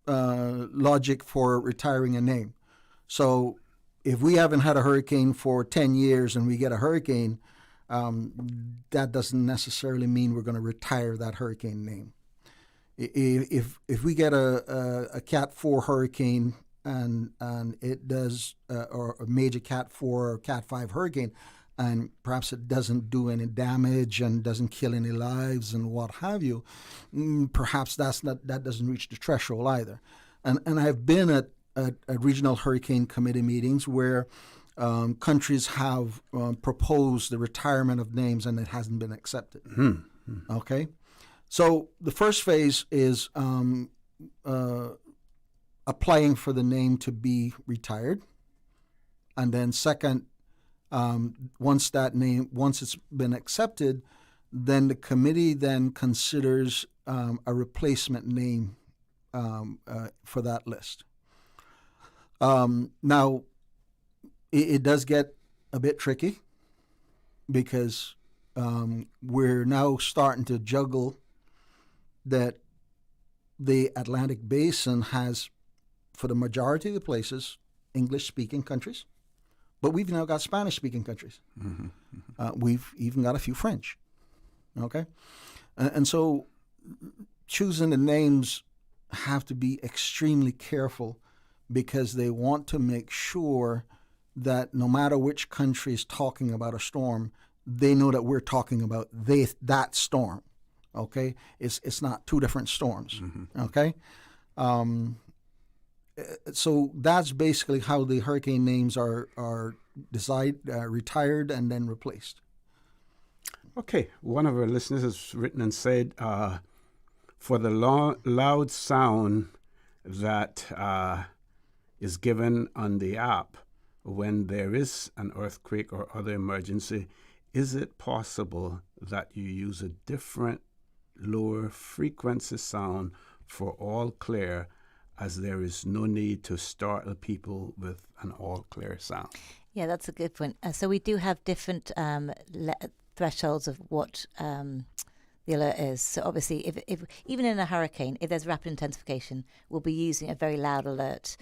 logic for retiring a name. So if we haven't had a hurricane for 10 years and we get a hurricane, that doesn't necessarily mean we're going to retire that hurricane name. If we get a Cat 4 hurricane and it does, or a major Cat 4 or Cat 5 hurricane, and perhaps it doesn't do any damage and doesn't kill any lives and what have you, perhaps that doesn't reach the threshold either. And I've been at regional hurricane committee meetings where countries have proposed the retirement of names and it hasn't been accepted. Okay, so the first phase is applying for the name to be retired, and then second, once it's been accepted, then the committee then considers a replacement name for that list. Now, it does get a bit tricky because we're now starting to juggle that the Atlantic Basin has, for the majority of the places, English-speaking countries, but we've now got Spanish-speaking countries. We've even got a few French, okay? And so choosing the names have to be extremely careful because they want to make sure that no matter which country is talking about a storm, they know that we're talking about that storm. Okay, it's not two different storms. Okay, so that's basically how the hurricane names are retired and then replaced. Okay, one of our listeners has written and said, for the loud sound that is given on the app when there is an earthquake or other emergency, is it possible that you use a different lower frequency sound for all clear, as there is no need to startle people with an all clear sound? Yeah, that's a good point. So we do have different thresholds of what the alert is. So obviously, if even in a hurricane, if there's rapid intensification, we'll be using a very loud alert.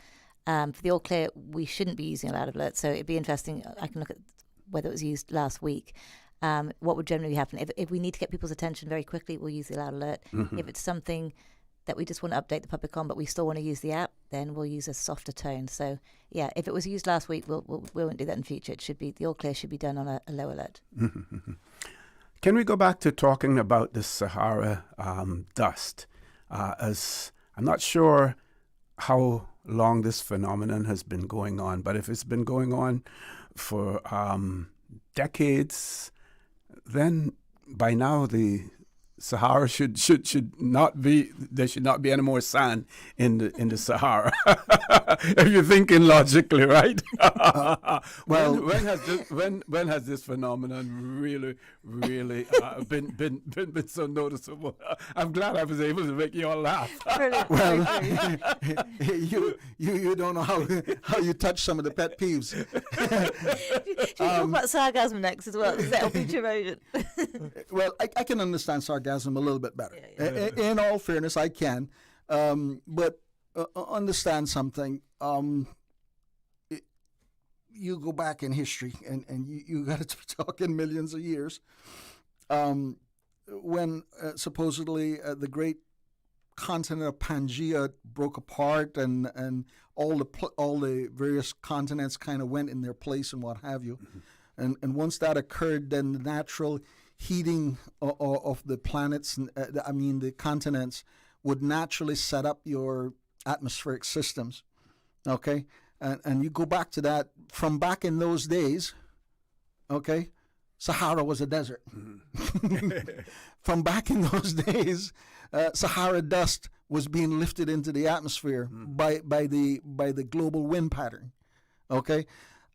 For the all clear, we shouldn't be using a loud alert. So it'd be interesting. I can look at whether it was used last week. What would generally happen if we need to get people's attention very quickly? We'll use the loud alert. If it's something that we just want to update the public on, but we still want to use the app, then we'll use a softer tone. So yeah, if it was used last week, we won't do that in future. It should be the all clear should be done on a low alert. Can we go back to talking about the Sahara dust? As I'm not sure how long this phenomenon has been going on, but if it's been going on for decades, then by now the Sahara should not be. There should not be any more sand in the Sahara. If you're thinking logically, right? Well, when has this phenomenon really been so noticeable? I'm glad I was able to make you all laugh. Well, you don't know how you touch some of the pet peeves. Should we talk about sarcasm next as well? That'll be erosion. Well, I can understand sarcasm a little bit better. In all fairness, I can. But understand something. You go back in history, and you got to be talking millions of years, when supposedly the great continent of Pangaea broke apart, and all the various continents kind of went in their place and what have you. And once that occurred, then the natural heating of the planets, the continents, would naturally set up your atmospheric systems, okay? And you go back to that, from back in those days, okay, Sahara was a desert. From back in those days, Sahara dust was being lifted into the atmosphere by the global wind pattern, okay?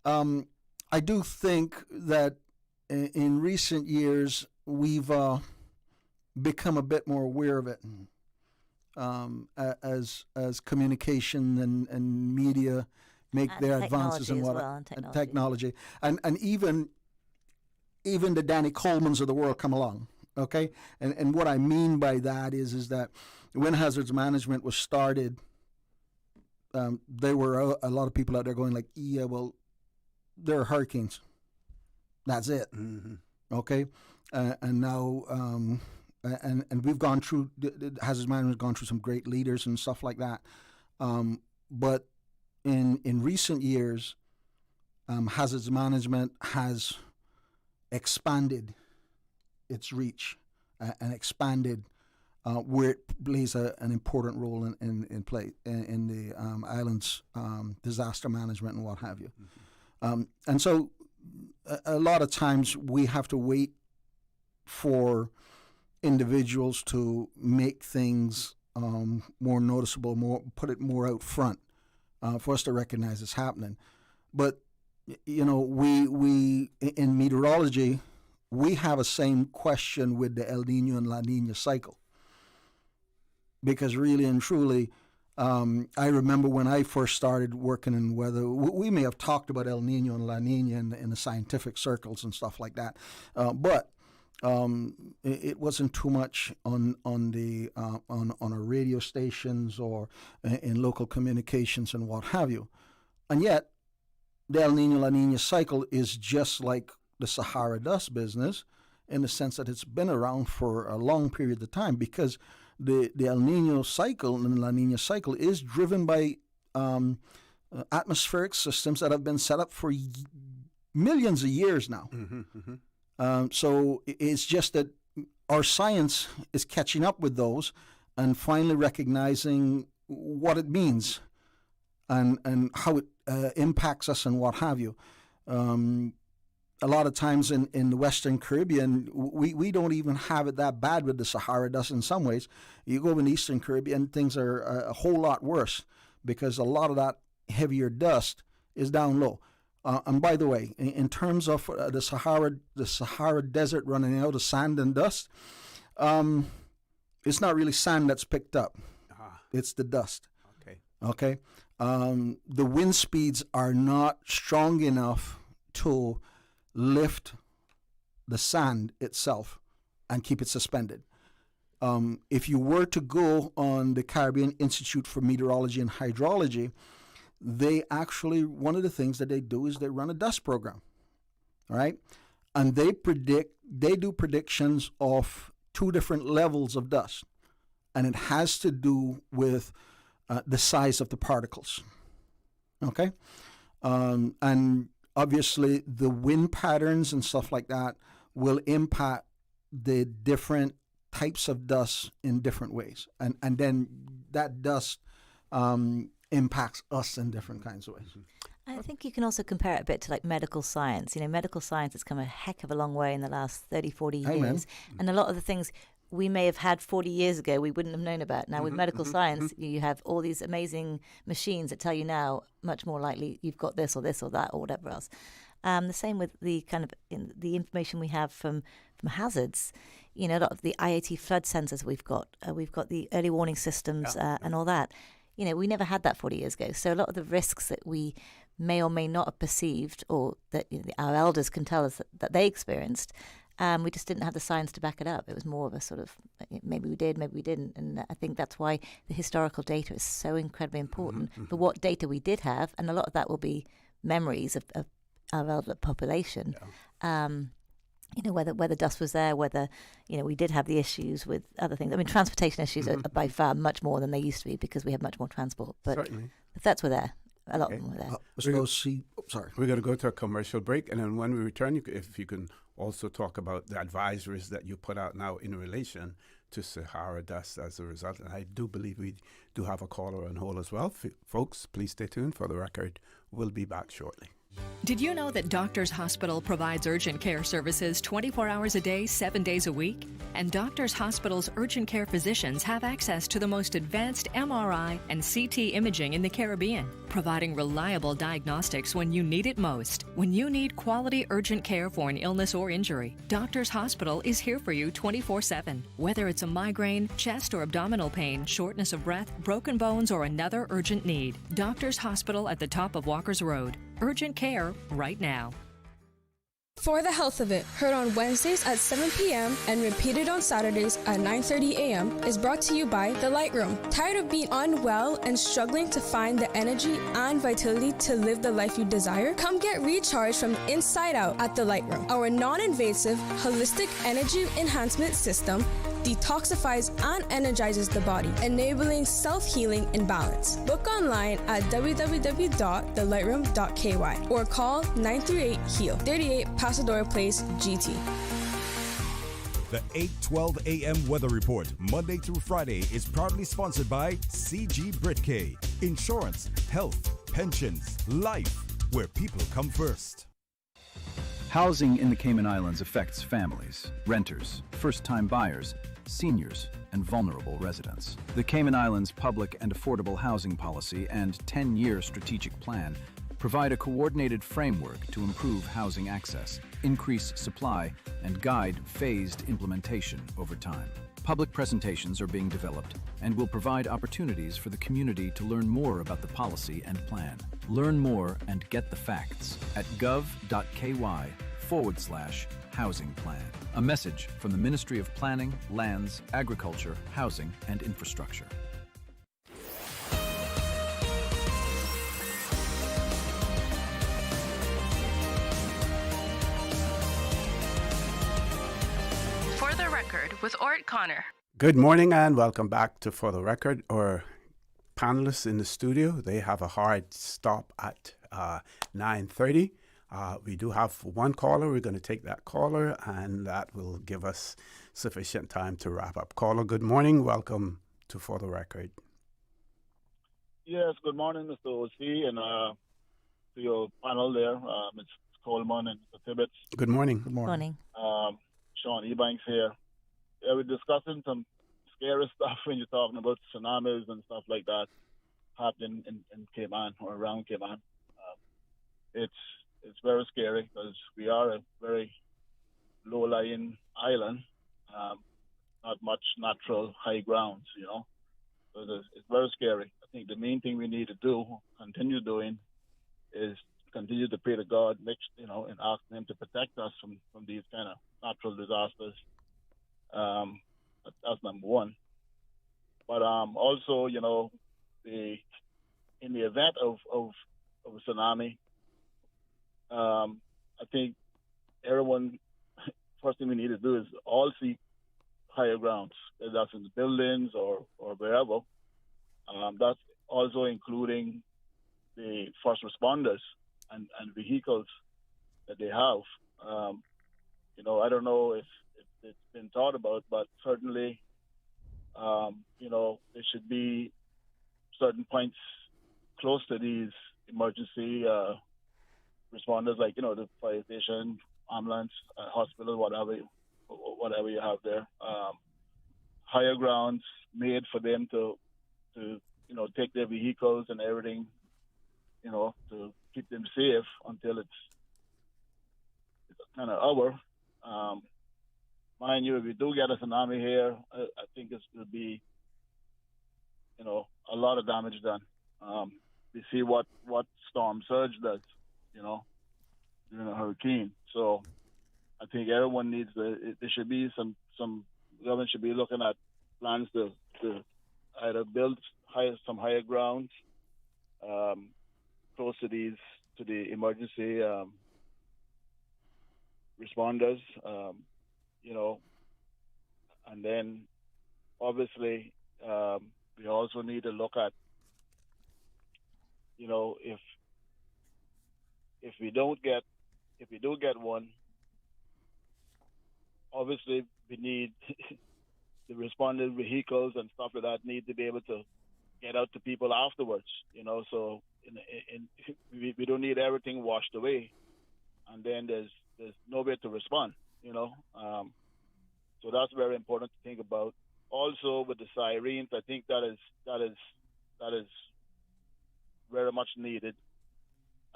I do think that in recent years, we've become a bit more aware of it, as communication and media make their advances in technology, and even the Danny Colemans of the world come along. Okay, and what I mean by that is that when hazards management was started, there were a lot of people out there going like, yeah, well, there are hurricanes. That's it. Okay, and now and we've gone through the hazards management has gone through some great leaders and stuff like that. But in recent years, hazards management has expanded its reach and expanded where it plays an important role in the island's disaster management and what have you. And so a lot of times we have to wait for individuals to make things more noticeable, put it more out front for us to recognize it's happening. But we in meteorology, we have a same question with the El Nino and La Nina cycle, because really and truly, I remember when I first started working in weather, we may have talked about El Nino and La Nina in the scientific circles and stuff like that, but it wasn't too much on our radio stations or in local communications and what have you. And yet, the El Nino La Nina cycle is just like the Sahara dust business, in the sense that it's been around for a long period of time, because the El Nino cycle and the La Nina cycle is driven by atmospheric systems that have been set up for millions of years now. So it's just that our science is catching up with those and finally recognizing what it means and how it impacts us and what have you. A lot of times in the Western Caribbean, we don't even have it that bad with the Sahara dust in some ways. You go in the Eastern Caribbean, things are a whole lot worse because a lot of that heavier dust is down low. And by the way, in terms of the Sahara Desert running out of sand and dust, it's not really sand that's picked up. It's the dust. Okay. The wind speeds are not strong enough to lift the sand itself and keep it suspended. If you were to go on the Caribbean Institute for Meteorology and Hydrology, they actually, one of the things that they do is they run a dust program, all right? And they do predictions of 2 different levels of dust. And it has to do with the size of the particles, okay? And obviously the wind patterns and stuff like that will impact the different types of dust in different ways. And then that dust impacts us in different kinds of ways. I think you can also compare it a bit to like medical science. You know, medical science has come a heck of a long way in the last 30, 40 years. Amen. And a lot of the things we may have had 40 years ago, we wouldn't have known about. Now, with medical science, you have all these amazing machines that tell you now much more likely you've got this or that or whatever else. The same with the kind of the information we have from hazards. You know, a lot of the IAT flood sensors we've got the early warning systems and all that. You know, we never had that 40 years ago. So a lot of the risks that we may or may not have perceived or that our elders can tell us that they experienced, we just didn't have the science to back it up. It was more of a sort of, maybe we did, maybe we didn't. And I think that's why the historical data is so incredibly important for what data we did have. And a lot of that will be memories of our elder population. You know, whether dust was there, whether, you know, we did have the issues with other things. I mean, transportation issues are by far much more than they used to be because we have much more transport. But Certainly. the threats were there. A lot of them were there. We're going to go to a commercial break, and then when we return, if you can also talk about the advisories that you put out now in relation to Sahara dust as a result. And I do believe we do have a caller on hold as well. Folks, please stay tuned. For the record, we'll be back shortly. Did you know that Doctors Hospital provides urgent care services 24 hours a day, 7 days a week? And Doctors Hospital's urgent care physicians have access to the most advanced MRI and CT imaging in the Caribbean, providing reliable diagnostics when you need it most. When you need quality urgent care for an illness or injury, Doctors Hospital is here for you 24/7. Whether it's a migraine, chest or abdominal pain, shortness of breath, broken bones, or another urgent need, Doctors Hospital at the top of Walker's Road. Urgent care right now. For the Health of It, heard on Wednesdays at 7 p.m. and repeated on Saturdays at 9:30 a.m. is brought to you by The Light Room. Tired of being unwell and struggling to find the energy and vitality to live the life you desire? Come get recharged from the inside out at The Light Room. Our non-invasive, holistic energy enhancement system detoxifies and energizes the body, enabling self-healing and balance. Book online at www.thelightroom.ky or call 938-HEAL, 38 Pasadora Place, GT. The 8:12 a.m. Weather Report, Monday through Friday, is proudly sponsored by CG Britke. Insurance, health, pensions, life, where people come first. Housing in the Cayman Islands affects families, renters, first-time buyers, seniors, and vulnerable residents. The Cayman Islands Public and Affordable Housing Policy and 10-year strategic plan provide a coordinated framework to improve housing access, increase supply, and guide phased implementation over time. Public presentations are being developed and will provide opportunities for the community to learn more about the policy and plan. Learn more and get the facts at gov.ky/housing plan. A message from the Ministry of Planning, Lands, Agriculture, Housing, and Infrastructure. For the Record with Orrett Connor. Good morning and welcome back to For the Record, or panelists in the studio. They have a hard stop at 9:30. We do have one caller. We're going to take that caller, and that will give us sufficient time to wrap up. Caller, good morning. Welcome to For the Record. Yes, good morning, Mr. O.C., and to your panel there, Ms. Coleman and Mr. Tibbetts. Good morning. Good morning. Sean Ebanks here. Yeah, we're discussing some scary stuff when you're talking about tsunamis and stuff like that happening in Cayman or around Cayman. It's very scary because we are a very low-lying island, not much natural high grounds, So it's very scary. I think the main thing we need to do, continue doing, is continue to pray to God, and asking Him to protect us from these kind of natural disasters. That's number one. But also, in the event of a tsunami, I think everyone, first thing we need to do is all seek higher grounds, whether that's in the buildings or wherever. That's also including the first responders and vehicles that they have. I don't know if it's been thought about, but certainly, there should be certain points close to these emergency responders, like, the fire station, ambulance, hospital, whatever you have there. Higher grounds made for them to take their vehicles and everything, to keep them safe until it's kind of over. Mind you, if we do get a tsunami here, I think it will be, a lot of damage done. We see what storm surge does, during a hurricane. So I think everyone needs there should be some government should be looking at plans to either build some higher grounds close to the emergency responders, and then obviously we also need to look at, if we do get one, obviously we need the responding vehicles and stuff like that need to be able to get out to people afterwards, so we don't need everything washed away and then there's nowhere to respond, so that's very important to think about. Also with the sirens, I think that is very much needed.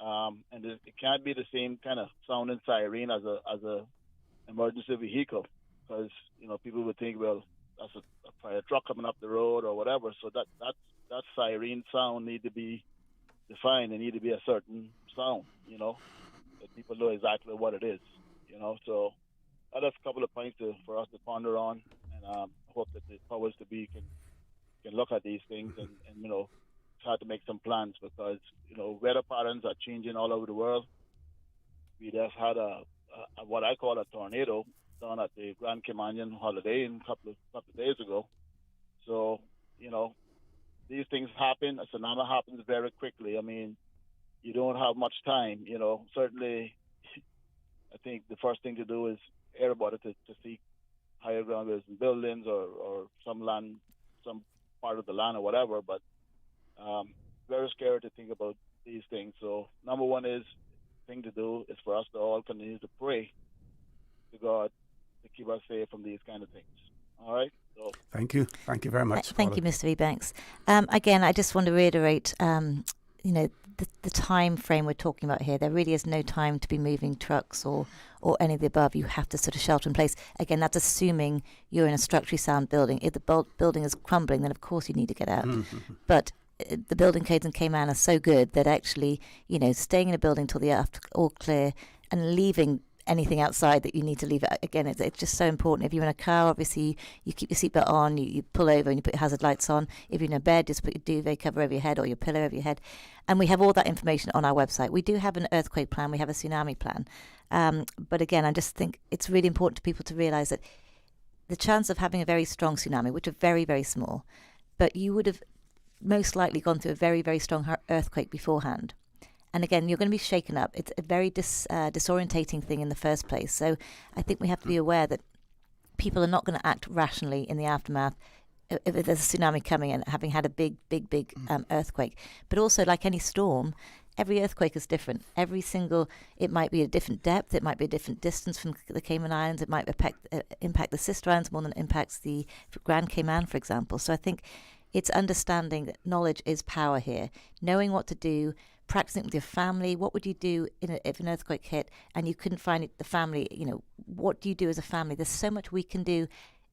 And it can't be the same kind of sounding siren as a emergency vehicle, because people would think, well, that's a fire truck coming up the road or whatever. So that siren sound need to be defined. It need to be a certain sound, that people know exactly what it is, So that's a couple of points for us to ponder on, and hope that the powers to be can look at these things and try to make some plans, because weather patterns are changing all over the world. We just had a what I call a tornado down at the Grand Cayman holiday a couple of days ago. So these things happen. A tsunami happens very quickly. I mean, you don't have much time. Certainly, I think the first thing to do is everybody to seek higher ground, whether it's in buildings or some land, some part of the land or whatever. But very scary to think about these things. So number one thing to do is for us to all continue to pray to God to keep us safe from these kind of things. All right? So, thank you very much. Thank you, Mr. Ebanks. Again, I just want to reiterate, the time frame we're talking about here. There really is no time to be moving trucks or any of the above. You have to sort of shelter in place. Again, that's assuming you're in a structurally sound building. If the building is crumbling, then of course you need to get out. Mm-hmm. But the building codes in Cayman are so good that actually, staying in a building till the after all clear and leaving anything outside that you need to leave. Again, it's just so important. If you're in a car, obviously you keep your seatbelt on, you pull over and you put your hazard lights on. If you're in a bed, just put your duvet cover over your head or your pillow over your head. And we have all that information on our website. We do have an earthquake plan. We have a tsunami plan. But again, I just think it's really important to people to realize that the chance of having a very strong tsunami, which are very, very small, but you would have most likely gone through a very, very strong earthquake beforehand. And again, you're going to be shaken up. It's a very disorientating thing in the first place. So I think we have to be aware that people are not going to act rationally in the aftermath if there's a tsunami coming and having had a big earthquake. But also, like any storm, every earthquake is different. It might be a different depth, it might be a different distance from the Cayman Islands, it might impact the sister islands more than it impacts the Grand Cayman, for example. So I think it's understanding that knowledge is power here, knowing what to do, practicing with your family. What would you do if an earthquake hit and you couldn't find the family? What do you do as a family? There's so much we can do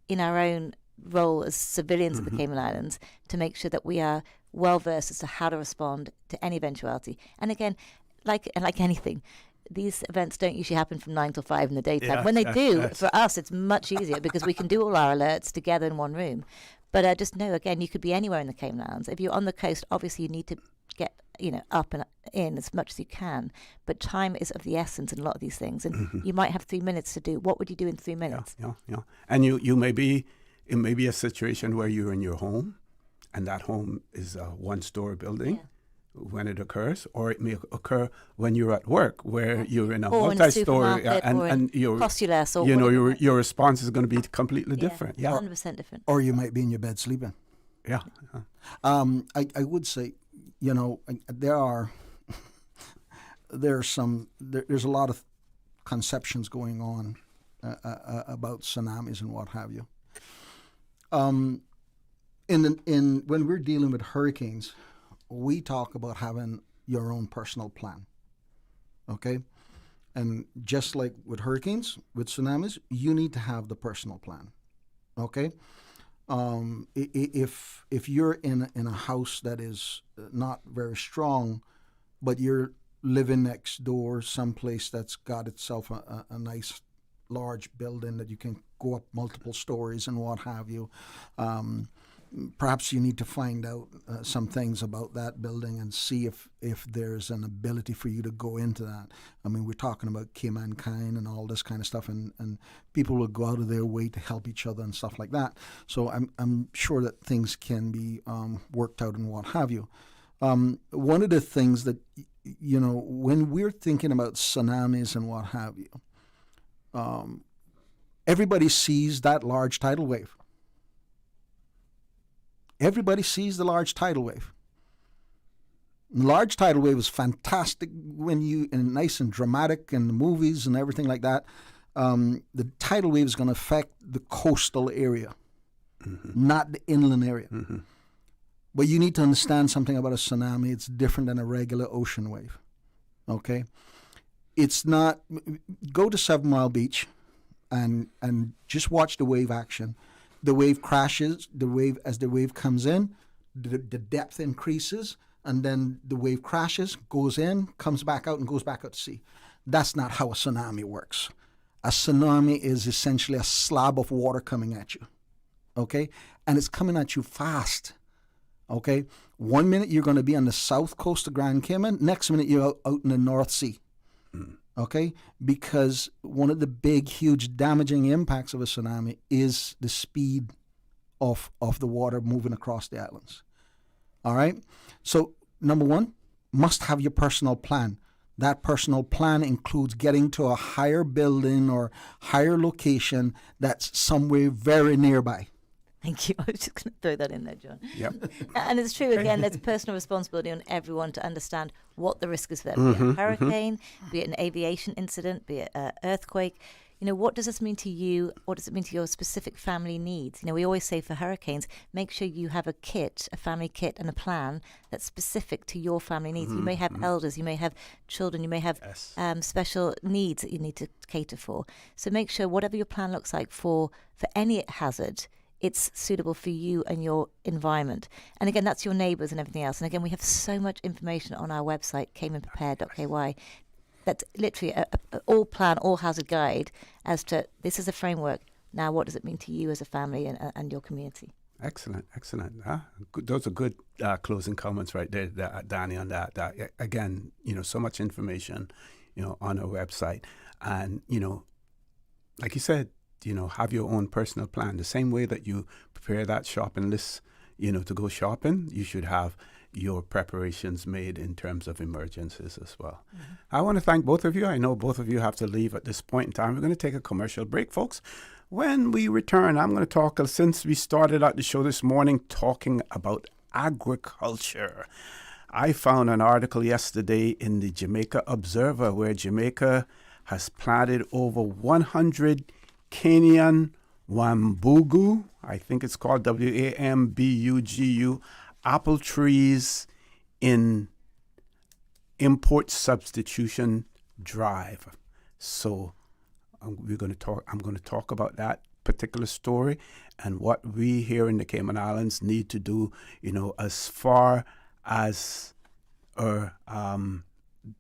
in our own role as civilians of the Cayman Islands to make sure that we are well versed as to how to respond to any eventuality. And again, like anything, these events don't usually happen from 9 till 5 in the daytime. Yeah, when they do, yes. for us, it's much easier because we can do all our alerts together in one room. But just know, again, you could be anywhere in the Cayman Islands. If you're on the coast, obviously you need to get up and in as much as you can. But time is of the essence in a lot of these things. And you might have 3 minutes to do. What would you do in 3 minutes? Yeah. And it may be a situation where you're in your home, and that home is a one-story building when it occurs, or it may occur when you're at work, where you're in a multi-story, and your postulus, or your response is going to be completely different. Yeah, 100% different. Or you might be in your bed sleeping. Yeah. I would say, there's a lot of conceptions going on about tsunamis and what have you. When we're dealing with hurricanes, we talk about having your own personal plan. Okay? And just like with hurricanes, with tsunamis, you need to have the personal plan. Okay? If you're in a house that is not very strong, but you're living next door someplace that's got itself a nice large building that you can go up multiple stories and what have you, perhaps you need to find out some things about that building and see if there's an ability for you to go into that. I mean, we're talking about Cayman and all this kind of stuff, and people will go out of their way to help each other and stuff like that. So I'm sure that things can be worked out and what have you. One of the things that, when we're thinking about tsunamis and what have you, everybody sees that large tidal wave. Everybody sees the large tidal wave. Large tidal wave is fantastic and nice and dramatic in the movies and everything like that. The tidal wave is going to affect the coastal area, not the inland area. But you need to understand something about a tsunami. It's different than a regular ocean wave. Okay? It's not. Go to 7 Mile Beach and just watch the wave action. The wave crashes. As the wave comes in, the depth increases, and then the wave crashes, goes in, comes back out, and goes back out to sea. That's not how a tsunami works. A tsunami is essentially a slab of water coming at you, okay? And it's coming at you fast, okay? 1 minute you're going to be on the south coast of Grand Cayman. Next minute you're out in the North Sea. Okay, because one of the big, huge damaging impacts of a tsunami is the speed of the water moving across the islands. All right? So, number one, must have your personal plan. That personal plan includes getting to a higher building or higher location that's somewhere very nearby. Thank you. I was just going to throw that in there, John. Yep. And it's true, again, there's personal responsibility on everyone to understand what the risk is for them, be it a hurricane, be it an aviation incident, be it an earthquake. What does this mean to you? What does it mean to your specific family needs? We always say for hurricanes, make sure you have a family kit and a plan that's specific to your family needs. You may have elders, you may have children, you may have special needs that you need to cater for. So make sure whatever your plan looks like for any hazard, it's suitable for you and your environment. And again, that's your neighbours and everything else. And again, we have so much information on our website, caymanprepared.ky. That's literally all plan, all hazard guide as to this is a framework. Now, what does it mean to you as a family and your community? Excellent. Those are good closing comments right there, Danny, on that. Again, so much information, on our website. And, like you said, have your own personal plan. The same way that you prepare that shopping list, to go shopping, you should have your preparations made in terms of emergencies as well. I want to thank both of you. I know both of you have to leave at this point in time. We're going to take a commercial break, folks. When we return, I'm going to talk, since we started out the show this morning talking about agriculture. I found an article yesterday in the Jamaica Observer where Jamaica has planted over 100 Kenyan Wambugu, I think it's called Wambugu, apple trees in import substitution drive. So I'm going to talk about that particular story and what we here in the Cayman Islands need to do, as far as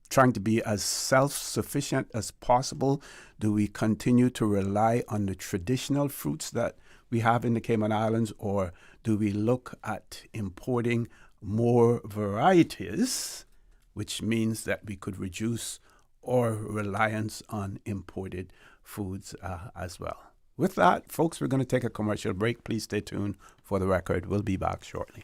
trying to be as self-sufficient as possible. Do we continue to rely on the traditional fruits that we have in the Cayman Islands, or do we look at importing more varieties, which means that we could reduce our reliance on imported foods as well? With that, folks, we're going to take a commercial break. Please stay tuned for the record. We'll be back shortly.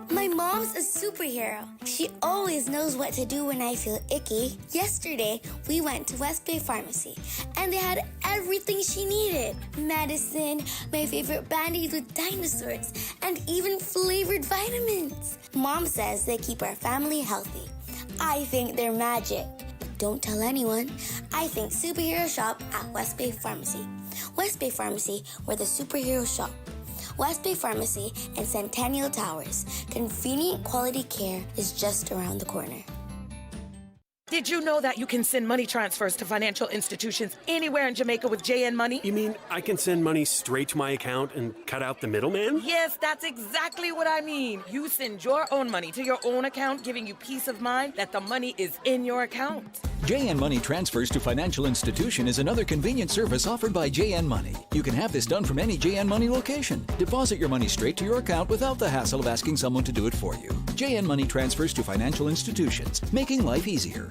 My mom's a superhero. She always knows what to do when I feel icky. Yesterday, we went to West Bay Pharmacy, and they had everything she needed. Medicine, my favorite Band-Aids with dinosaurs, and even flavored vitamins. Mom says they keep our family healthy. I think they're magic. But don't tell anyone. I think superhero shop at West Bay Pharmacy. West Bay Pharmacy, where the superheroes shop. West Bay Pharmacy and Centennial Towers. Convenient quality care is just around the corner. Did you know that you can send money transfers to financial institutions anywhere in Jamaica with JN Money? You mean I can send money straight to my account and cut out the middleman? Yes, that's exactly what I mean. You send your own money to your own account, giving you peace of mind that the money is in your account. JN Money Transfers to Financial Institution is another convenient service offered by JN Money. You can have this done from any JN Money location. Deposit your money straight to your account without the hassle of asking someone to do it for you. JN Money Transfers to Financial Institutions, making life easier.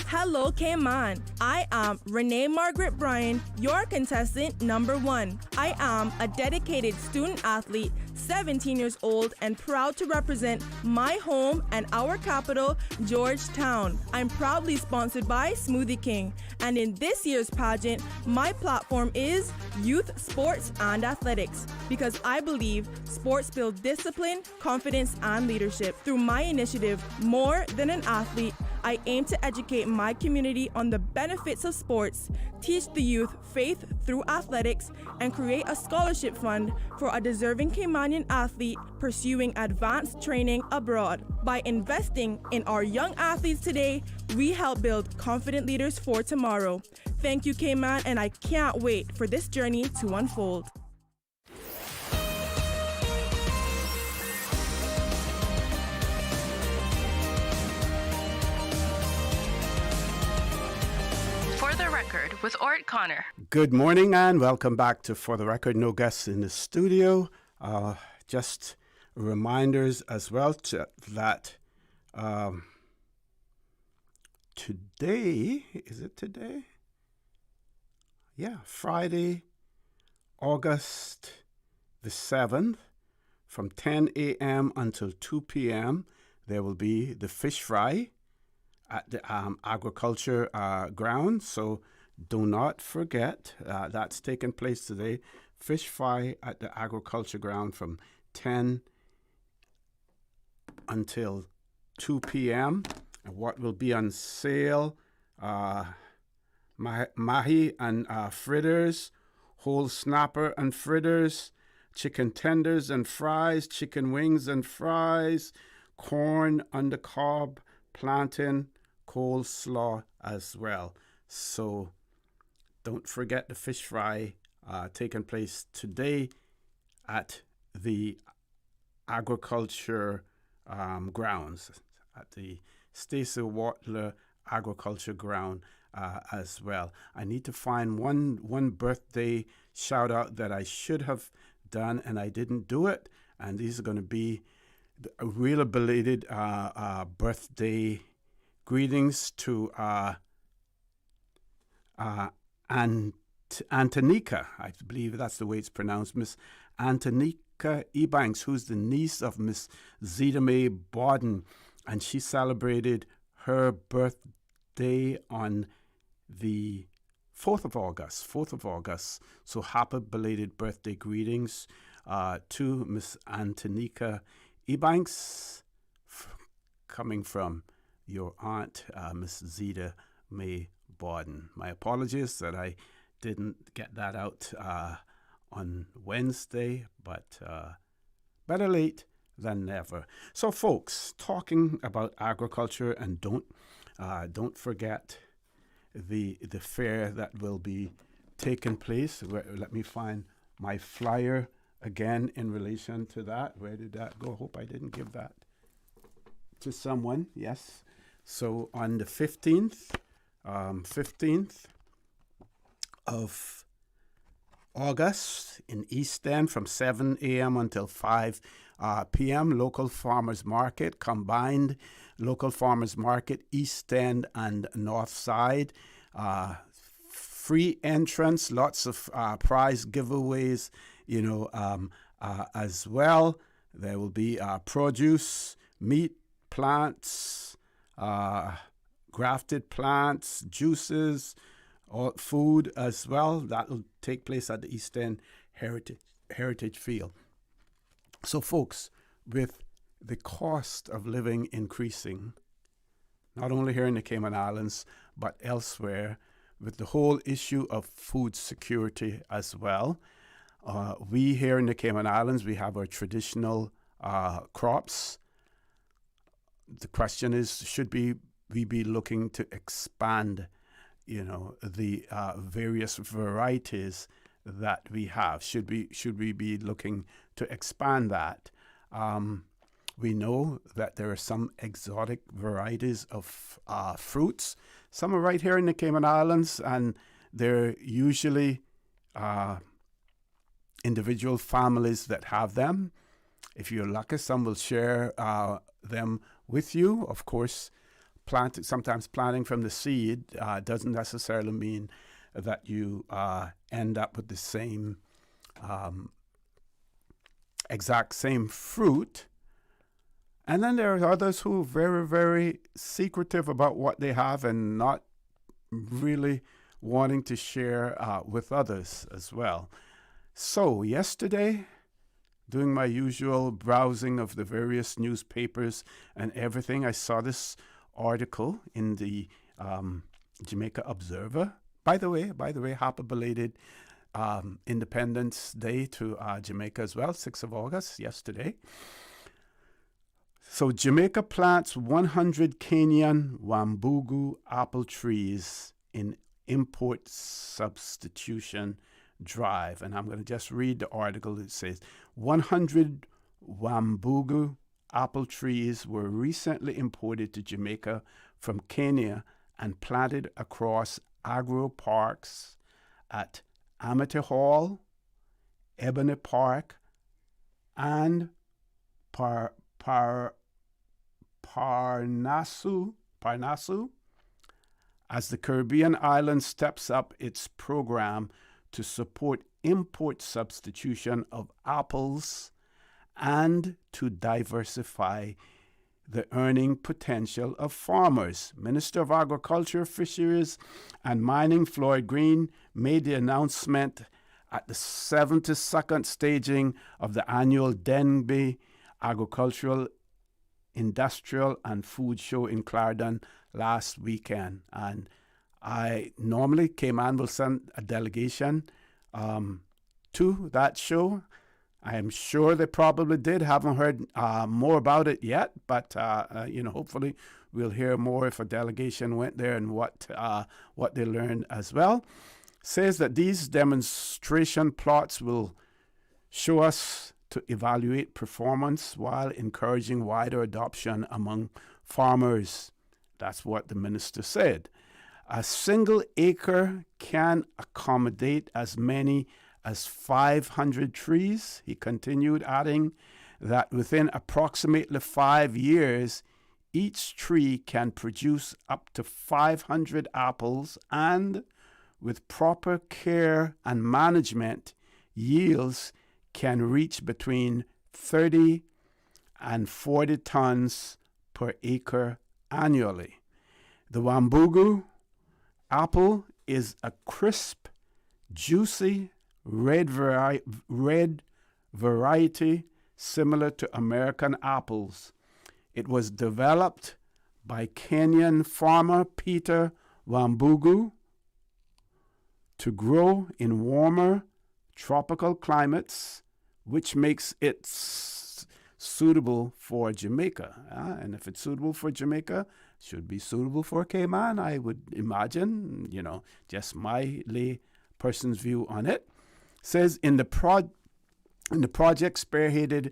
Hello, Cayman. I am Renee Margaret Bryan, your contestant number 1. I am a dedicated student athlete, 17 years old, and proud to represent my home and our capital, Georgetown. I'm proudly sponsored by Smoothie King, and in this year's pageant, my platform is youth sports and athletics, because I believe sports build discipline, confidence, and leadership. Through my initiative, More Than an Athlete, I aim to educate my community on the benefits of sports, teach the youth faith through athletics, and create a scholarship fund for a deserving Caymanian athlete pursuing advanced training abroad. By investing in our young athletes today, we help build confident leaders for tomorrow. Thank you, Cayman, and I can't wait for this journey to unfold. For the Record with Orrett Connor. Good morning and welcome back to For the Record. No guests in the studio. Just reminders as well that today, is it today? Yeah, Friday, August the 7th, from 10 a.m. until 2 p.m., there will be the fish fry at the agriculture ground. So do not forget, that's taking place today. Fish fry at the agriculture ground from 10 until 2 p.m. And what will be on sale, mahi and fritters, whole snapper and fritters, chicken tenders and fries, chicken wings and fries, corn on the cob, plantain, coleslaw as well. So don't forget the fish fry taking place today at the agriculture grounds, at the Stacey Watler Agriculture Ground as well. I need to find one birthday shout out that I should have done and I didn't do it. And these are going to be a real belated birthday greetings to Antonika, I believe that's the way it's pronounced, Miss Antonika Ebanks, who's the niece of Miss Zeta Mae Borden, and she celebrated her birthday on the 4th of August. So happy belated birthday greetings to Miss Antonika Ebanks, coming from your aunt, Miss Zeta Mae Borden. My apologies that I didn't get that out on Wednesday, but better late than never. So, folks, talking about agriculture, and don't forget the fair that will be taking place. Let me find my flyer again in relation to that. Where did that go? Hope I didn't give that to someone. Yes. So on the 15th of August in East End from 7 a.m. until 5 p.m. Local Farmers Market, combined Local Farmers Market, East End and North Side. Free entrance, lots of prize giveaways, as well. There will be produce, meat, plants, grafted plants, juices, food as well. That will take place at the East End Heritage Field. So, folks, with the cost of living increasing, not only here in the Cayman Islands, but elsewhere, with the whole issue of food security as well, we here in the Cayman Islands, we have our traditional crops. The question is, should we be looking to expand, the various varieties that we have? Should we be looking to expand that? We know that there are some exotic varieties of fruits. Some are right here in the Cayman Islands, and they're usually individual families that have them. If you're lucky, some will share them with you. Of course, sometimes planting from the seed doesn't necessarily mean that you end up with the same exact same fruit. And then there are others who are very, very secretive about what they have and not really wanting to share with others as well. So yesterday, doing my usual browsing of the various newspapers and everything, I saw this article in the Jamaica Observer. By the way, happy belated Independence Day to Jamaica as well, 6th of August, yesterday. So Jamaica plants 100 Kenyan Wambugu apple trees in import substitution drive. And I'm going to just read the article. It says 100 Wambugu apple trees were recently imported to Jamaica from Kenya and planted across agro parks at Amity Hall, Ebony Park, and Parnasu, as the Caribbean island steps up its program to support import substitution of apples and to diversify the earning potential of farmers. Minister of Agriculture, Fisheries and Mining Floyd Green made the announcement at the 72nd staging of the annual Denby Agricultural, Industrial and Food Show in Clarendon last weekend. And I normally, Cayman will send a delegation to that show. I am sure they probably did. Haven't heard more about it yet, but hopefully we'll hear more if a delegation went there and what they learned as well. Says that these demonstration plots will show us to evaluate performance while encouraging wider adoption among farmers. That's what the minister said. A single acre can accommodate as many as 500 trees. He continued, adding that within approximately 5 years, each tree can produce up to 500 apples, and with proper care and management, yields can reach between 30 and 40 tons per acre annually. The Wambugu apple is a crisp, juicy, red variety similar to American apples. It was developed by Kenyan farmer Peter Wambugu to grow in warmer tropical climates, which makes it suitable for Jamaica. And if it's suitable for Jamaica, should be suitable for Cayman, I would imagine, just my lay person's view on it. Says in the project spearheaded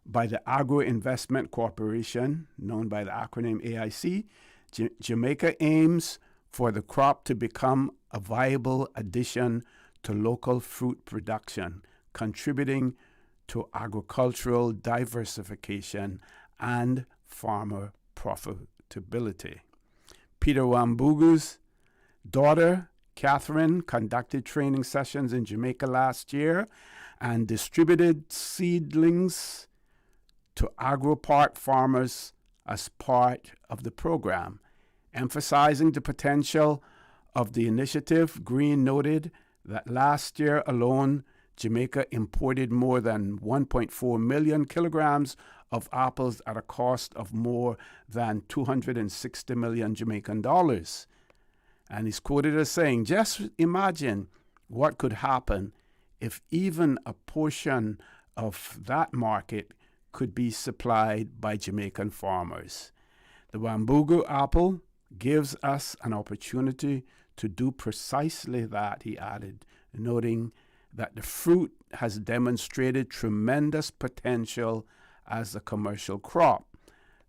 by the Agro Investment Corporation, known by the acronym AIC, Jamaica aims for the crop to become a viable addition to local fruit production, contributing to agricultural diversification and farmer profitability. Peter Wambugu's daughter, Catherine, conducted training sessions in Jamaica last year and distributed seedlings to agro-park farmers as part of the program. Emphasizing the potential of the initiative, Green noted that last year alone, Jamaica imported more than 1.4 million kilograms of apples at a cost of more than 260 million Jamaican dollars. And he's quoted as saying, just imagine what could happen if even a portion of that market could be supplied by Jamaican farmers. The Wambugu apple gives us an opportunity to do precisely that, he added, noting that the fruit has demonstrated tremendous potential as a commercial crop.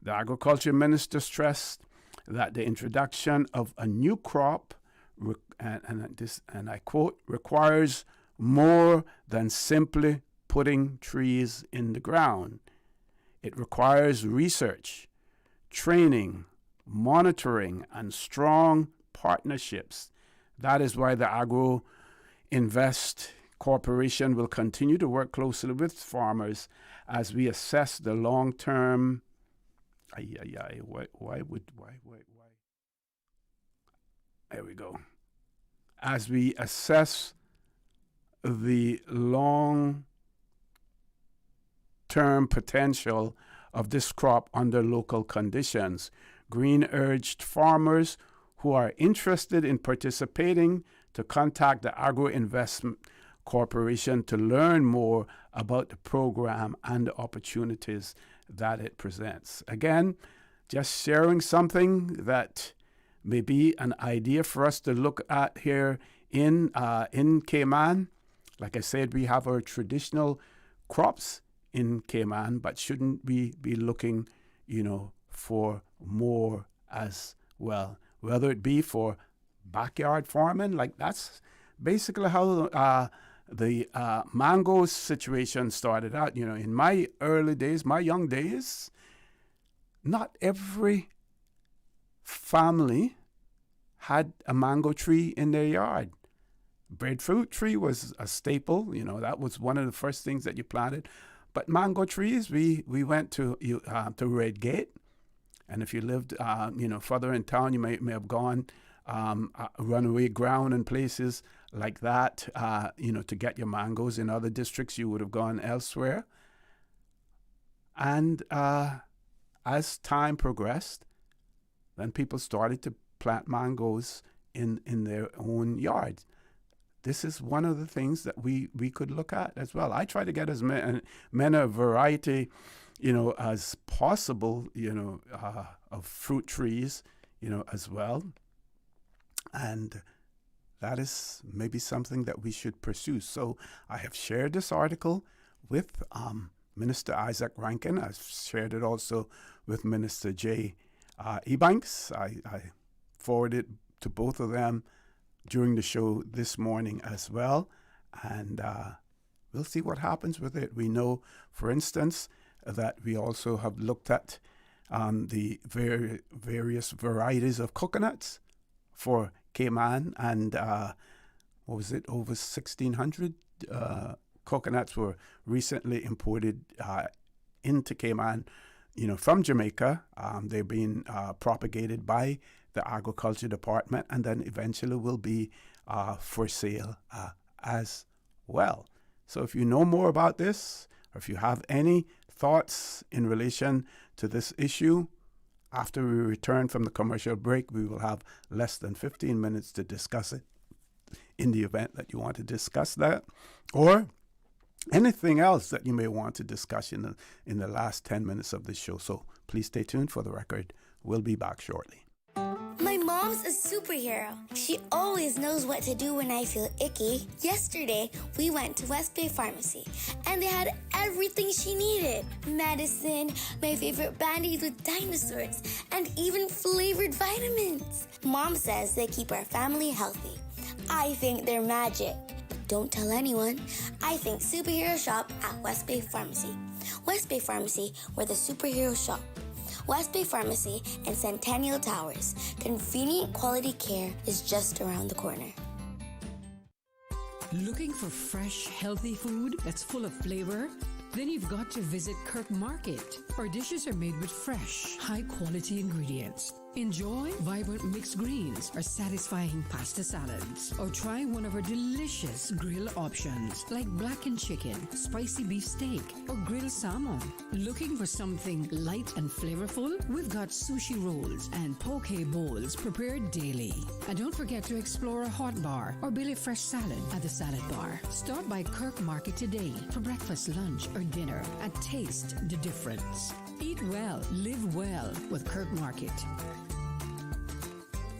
The agriculture minister stressed that the introduction of a new crop, and I quote, requires more than simply putting trees in the ground. It requires research, training, monitoring, and strong partnerships. That is why the Agro Invest Corporation will continue to work closely with farmers as we assess the long-term. Why? There we go. As we assess the long-term potential of this crop under local conditions, Green urged farmers who are interested in participating to contact the Agro Investment Corporation to learn more about the program and the opportunities that it presents. Again, just sharing something that may be an idea for us to look at here in Cayman. Like I said, we have our traditional crops in Cayman, but shouldn't we be looking, for more as well? Whether it be for backyard farming, like that's basically how the mango situation started out. In my early days, my young days, not every family had a mango tree in their yard. Breadfruit tree was a staple. That was one of the first things that you planted. But mango trees, we went to Red Gate, and if you lived further in town, you may have gone runaway ground and places like that, to get your mangoes. In other districts, you would have gone elsewhere. And as time progressed, then people started to plant mangoes in their own yards. This is one of the things that we could look at as well. I try to get as many a variety, as possible, of fruit trees, as well. And that is maybe something that we should pursue. So I have shared this article with Minister Isaac Rankine. I've shared it also with Minister J. Ebanks. I forwarded to both of them during the show this morning as well. And we'll see what happens with it. We know, for instance, that we also have looked at the various varieties of coconuts for Cayman, and what was it, over 1,600 coconuts were recently imported into Cayman, from Jamaica. They're being propagated by the agriculture department, and then eventually will be for sale as well. So if you know more about this, or if you have any thoughts in relation to this issue, after we return from the commercial break, we will have less than 15 minutes to discuss it in the event that you want to discuss that, or anything else that you may want to discuss in the last 10 minutes of the show. So please stay tuned for the record. We'll be back shortly. My mom's a superhero. She always knows what to do when I feel icky. Yesterday, we went to West Bay Pharmacy, and they had everything she needed. Medicine, my favorite band-aids with dinosaurs, and even flavored vitamins. Mom says they keep our family healthy. I think they're magic. But don't tell anyone. I think superhero shop at West Bay Pharmacy. West Bay Pharmacy, where the superheroes shop. West Bay Pharmacy and Centennial Towers. Convenient quality care is just around the corner. Looking for fresh, healthy food that's full of flavor? Then you've got to visit Kirk Market. Our dishes are made with fresh, high-quality ingredients. Enjoy vibrant mixed greens or satisfying pasta salads. Or try one of our delicious grill options like blackened chicken, spicy beef steak, or grilled salmon. Looking for something light and flavorful? We've got sushi rolls and poke bowls prepared daily. And don't forget to explore a hot bar or Billy Fresh salad at the salad bar. Stop by Kirk Market today for breakfast, lunch, or dinner and taste the difference. Eat well, live well with Kirk Market.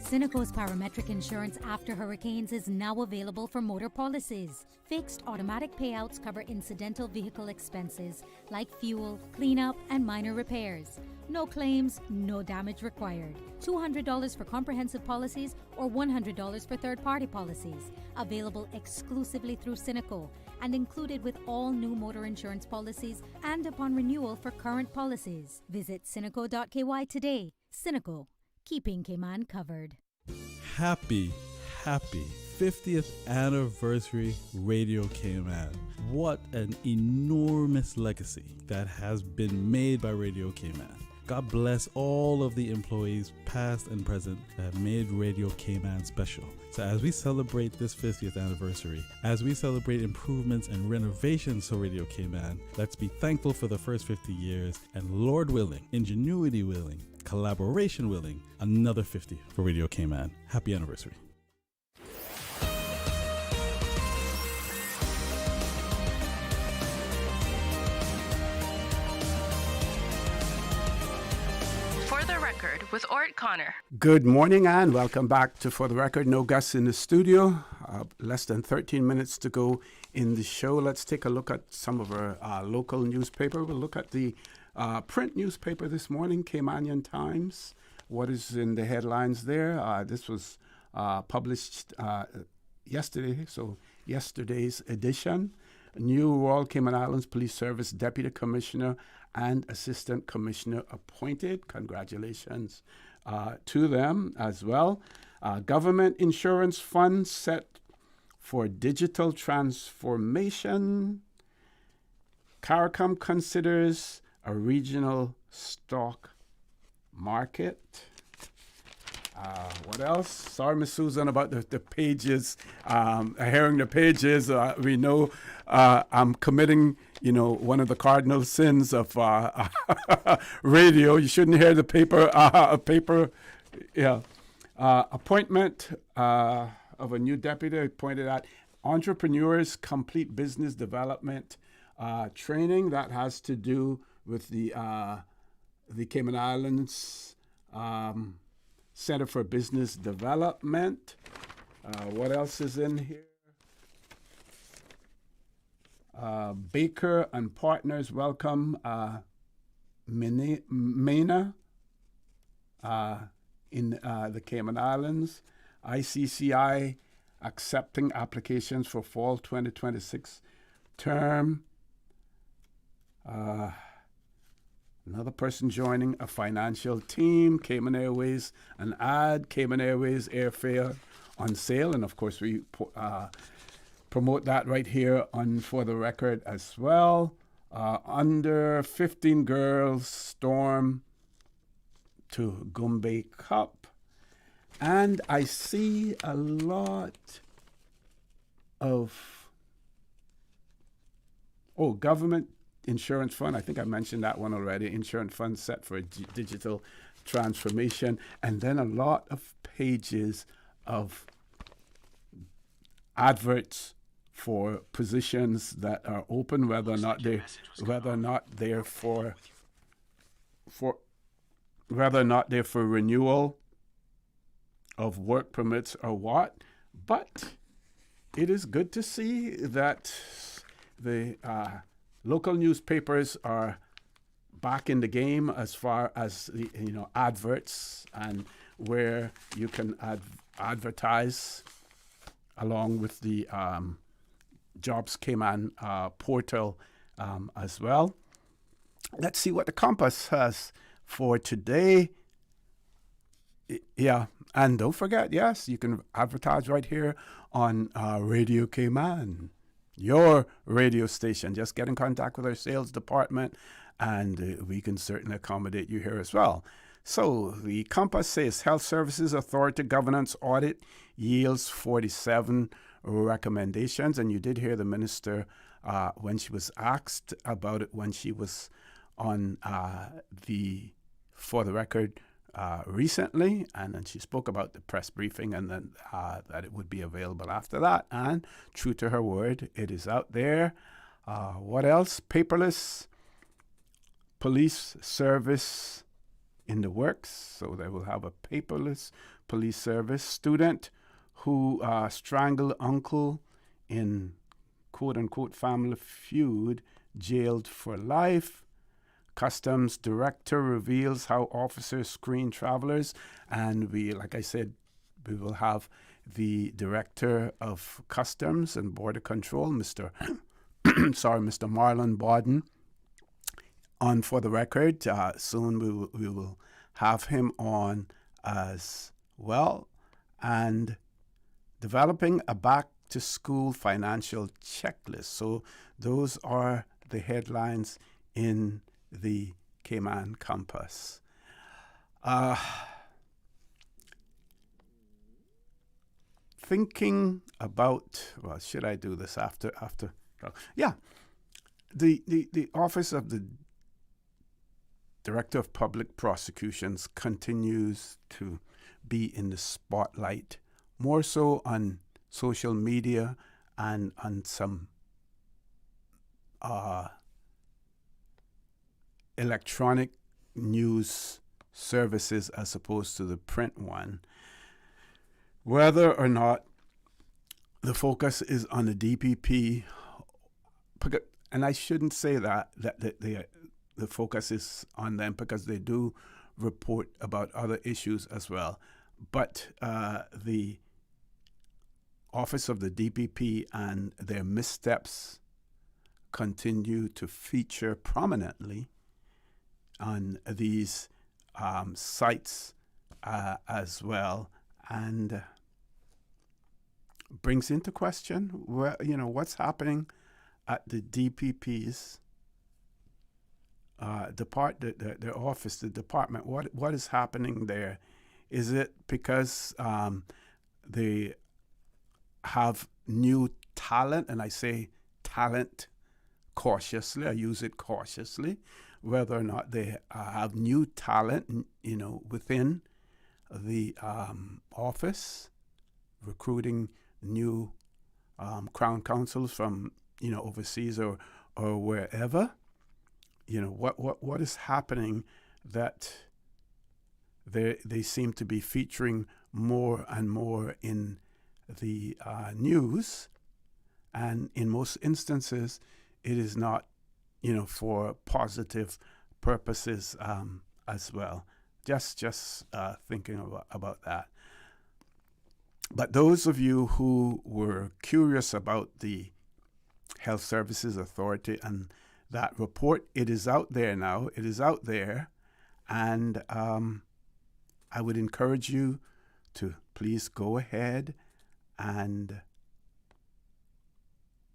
Cineco's parametric insurance after hurricanes is now available for motor policies. Fixed automatic payouts cover incidental vehicle expenses like fuel, cleanup, and minor repairs. No claims, no damage required. $200 for comprehensive policies or $100 for third-party policies. Available exclusively through Cineco and included with all new motor insurance policies and upon renewal for current policies. Visit Cineco.ky today. Cineco, keeping Cayman covered. Happy 50th anniversary Radio Cayman. What an enormous legacy that has been made by Radio Cayman. God bless all of the employees, past and present, that have made Radio Cayman special. So as we celebrate this 50th anniversary, as we celebrate improvements and renovations to Radio Cayman, let's be thankful for the first 50 years, and Lord willing, ingenuity willing, collaboration willing, another 50 for Radio Cayman. Happy anniversary. With Orrett Connor. Good morning and welcome back to For the Record. No guests in the studio. Less than 13 minutes to go in the show. Let's take a look at some of our local newspaper. We'll look at the print newspaper this morning, Caymanian Times. What is in the headlines there? This was published yesterday, so yesterday's edition. New Royal Cayman Islands Police Service Deputy Commissioner and Assistant Commissioner appointed. Congratulations to them as well. Government Insurance Fund set for digital transformation. CARICOM considers a regional stock market. What else? Sorry, Miss Susan, about the pages. Hearing the pages, we know I'm committing, one of the cardinal sins of radio. You shouldn't hear the paper. Appointment of a new deputy appointed at Entrepreneurs Complete Business Development training that has to do with the Cayman Islands Center for Business Development. What else is in here? Baker and Partners welcome MENA in the Cayman Islands. ICCI accepting applications for fall 2026 term. Another person joining a financial team. Cayman Airways, an ad. Cayman Airways airfare on sale, and of course we promote that right here on For the Record as well. Under 15 girls storm to Gumbe Cup, and I see a lot of government insurance fund. I think I mentioned that one already. Insurance fund set for digital transformation, and then a lot of pages of adverts for positions that are open, whether or not they're for renewal of work permits or what. But it is good to see that the local newspapers are back in the game as far as the adverts and where you can advertise along with the Jobs Cayman portal as well. Let's see what the Compass has for today. Yeah, and don't forget, yes, you can advertise right here on Radio Cayman, your radio station. Just get in contact with our sales department, and we can certainly accommodate you here as well. So the Compass says Health Services Authority governance audit yields 47 recommendations, and you did hear the minister when she was asked about it when she was on For the Record recently, and then she spoke about the press briefing and then that it would be available after that. And true to her word, it is out there. What else? Paperless police service in the works. So they will have a paperless police service. Student who strangled uncle in quote-unquote family feud, jailed for life. Customs director reveals how officers screen travelers. And we, like I said, we will have the director of Customs and Border Control, Mr. Marlon Bawden, on For the Record. Soon we will have him on as well. And developing a back-to-school financial checklist. So those are the headlines in the Cayman Compass. Thinking about, well, should I do this after? Yeah. The Office of the Director of Public Prosecutions continues to be in the spotlight, more so on social media and on some electronic news services as opposed to the print one. Whether or not the focus is on the DPP, and I shouldn't say that the focus is on them because they do report about other issues as well. But the Office of the DPP and their missteps continue to feature prominently on these sites as well, and brings into question what's happening at the DPP's their office, the department. What is happening there? Is it because they have new talent, and I say talent cautiously, I use it cautiously, whether or not they have new talent, within the office, recruiting new Crown Counsels from, overseas or wherever. What is happening that they seem to be featuring more and more in the news, and in most instances, it is not, for positive purposes as well. Just thinking about that. But those of you who were curious about the Health Services Authority and that report, it is out there now. It is out there, and I would encourage you to please go ahead and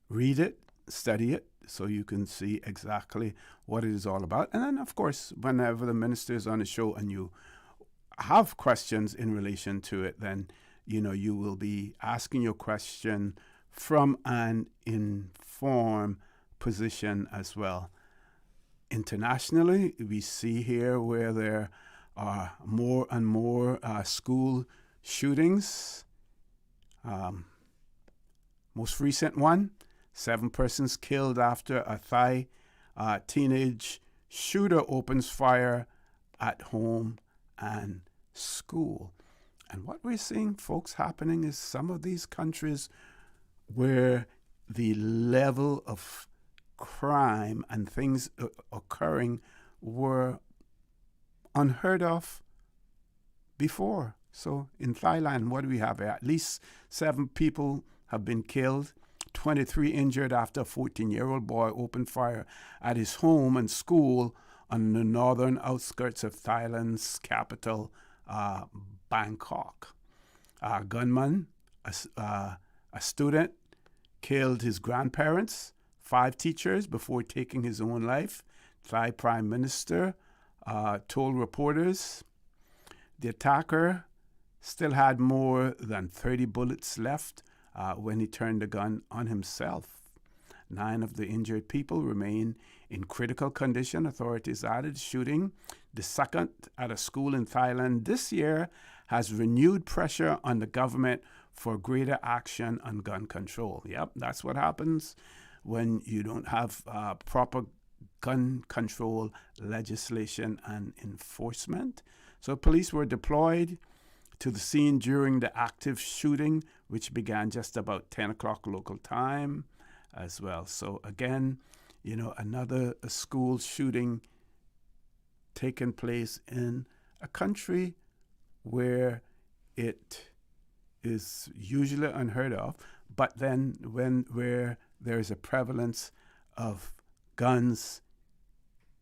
read it, study it, so you can see exactly what it is all about. And then, of course, whenever the minister is on the show and you have questions in relation to it, then, you will be asking your question from an informed position as well. Internationally, we see here where there are more and more school shootings. Most recent one, 7 persons killed after a Thai teenage shooter opens fire at home and school. And what we're seeing, folks, happening is some of these countries where the level of crime and things occurring were unheard of before. So in Thailand, what do we have? At least 7 people have been killed, 23 injured after a 14-year-old boy opened fire at his home and school on the northern outskirts of Thailand's capital, Bangkok. A gunman, a student, killed his grandparents, 5 teachers before taking his own life. Thai Prime Minister told reporters the attacker still had more than 30 bullets left when he turned the gun on himself. 9 of the injured people remain in critical condition, authorities added. Shooting, the second at a school in Thailand this year, has renewed pressure on the government for greater action on gun control. Yep, that's what happens when you don't have proper gun control legislation and enforcement. So police were deployed to the scene during the active shooting, which began just about 10 o'clock local time as well. So again, another school shooting taking place in a country where it is usually unheard of, but then where there is a prevalence of guns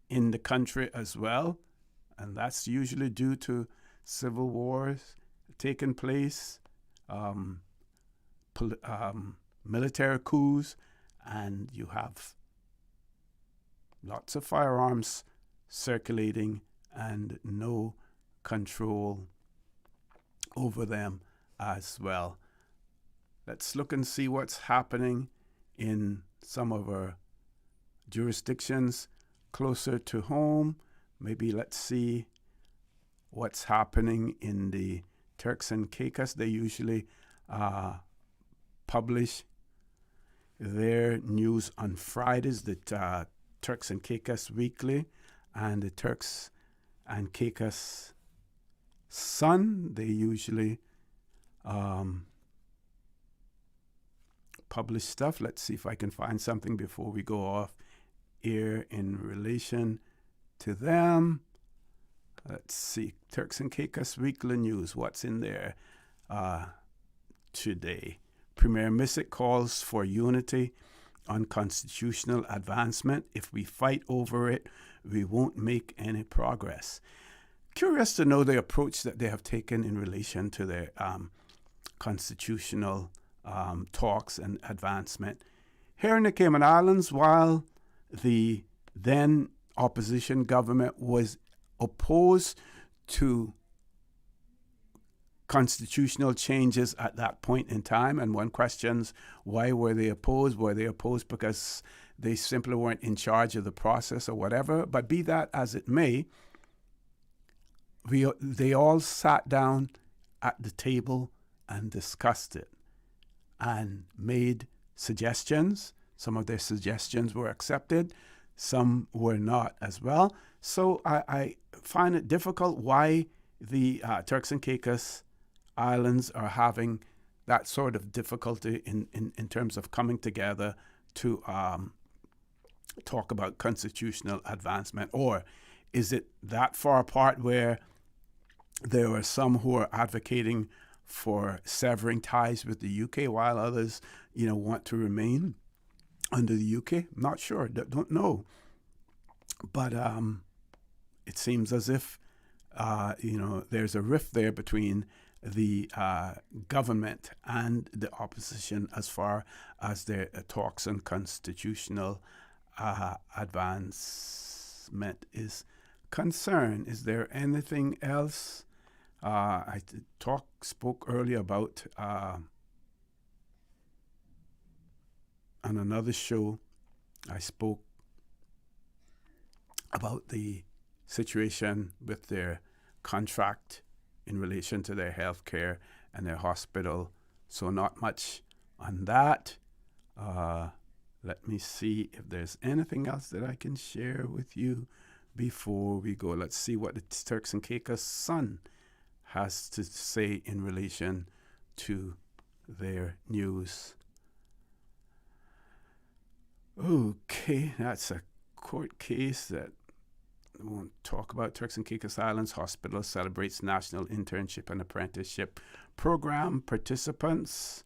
in the country as well, and that's usually due to civil wars taking place, military coups, and you have lots of firearms circulating and no control over them as well. Let's look and see what's happening in some of our jurisdictions closer to home. Maybe let's see what's happening in the Turks and Caicos. They usually publish their news on Fridays, the Turks and Caicos Weekly and the Turks and Caicos Sun. They usually publish stuff. Let's see if I can find something before we go off air in relation to them. Let's see, Turks and Caicos Weekly News, what's in there today? Premier Missick calls for unity on constitutional advancement. If we fight over it, we won't make any progress. Curious to know the approach that they have taken in relation to their constitutional talks and advancement. Here in the Cayman Islands, while the then opposition government was opposed to constitutional changes at that point in time, and one questions, why were they opposed? Were they opposed because they simply weren't in charge of the process or whatever? But be that as it may, they all sat down at the table and discussed it and made suggestions. Some of their suggestions were accepted, some were not as well. So I find it difficult why the Turks and Caicos Islands are having that sort of difficulty in terms of coming together to talk about constitutional advancement. Or is it that far apart where there are some who are advocating for severing ties with the UK while others, want to remain under the UK? Not sure, don't know. But it seems as if, there's a rift there between the government and the opposition as far as their talks on constitutional advancement is concerned. Is there anything else? I spoke earlier about on another show. I spoke about the situation with their contract in relation to their health care and their hospital. So not much on that. Let me see if there's anything else that I can share with you before we go. Let's see what the Turks and Caicos Sun has to say in relation to their news. Okay, that's a court case that we won't talk about. Turks and Caicos Islands Hospital celebrates National Internship and Apprenticeship Program participants.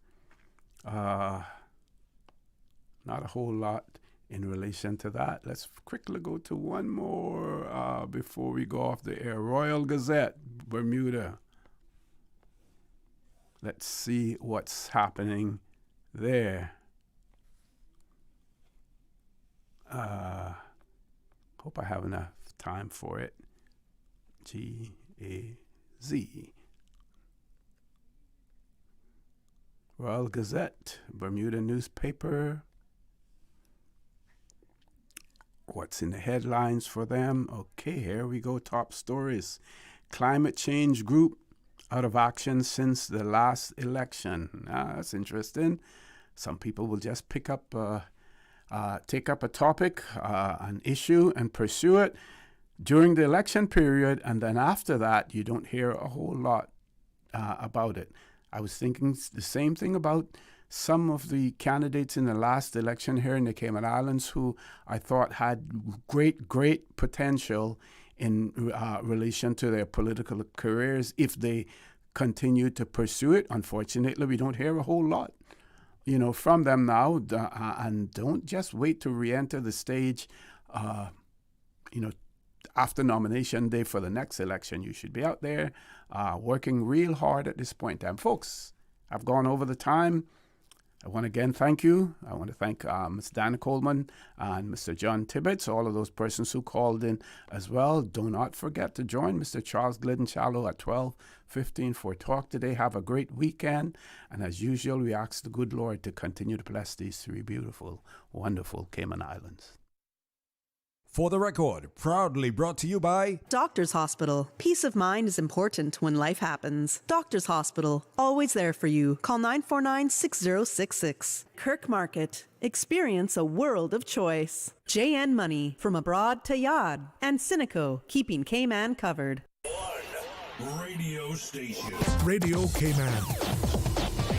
Not a whole lot in relation to that. Let's quickly go to one more before we go off the air. Royal Gazette, Bermuda. Let's see what's happening there. Hope I have enough time for it. G-A-Z. Royal Gazette, Bermuda newspaper. What's in the headlines for them? Okay, here we go. Top stories. Climate change group out of action since the last election. That's interesting. Some people will just take up a topic, an issue, and pursue it during the election period, and then after that, you don't hear a whole lot about it. I was thinking the same thing about some of the candidates in the last election here in the Cayman Islands who I thought had great potential in relation to their political careers if they continue to pursue it. Unfortunately, we don't hear a whole lot, from them now. And don't just wait to re-enter the stage, after nomination day for the next election. You should be out there working real hard at this point in time. Folks, I've gone over the time. I want to again thank you. I want to thank Ms. Dana Coleman and Mr. John Tibbetts, all of those persons who called in as well. Do not forget to join Mr. Charles Glidden Shallow at 12:15 for Talk Today. Have a great weekend. And as usual, we ask the good Lord to continue to bless these three beautiful, wonderful Cayman Islands. For the record, proudly brought to you by Doctors Hospital. Peace of mind is important when life happens. Doctors Hospital, always there for you. Call 949-6066. Kirk Market. Experience a world of choice. JN Money, from abroad to Yad. And Cineco, keeping Cayman covered. One radio station. Radio Cayman.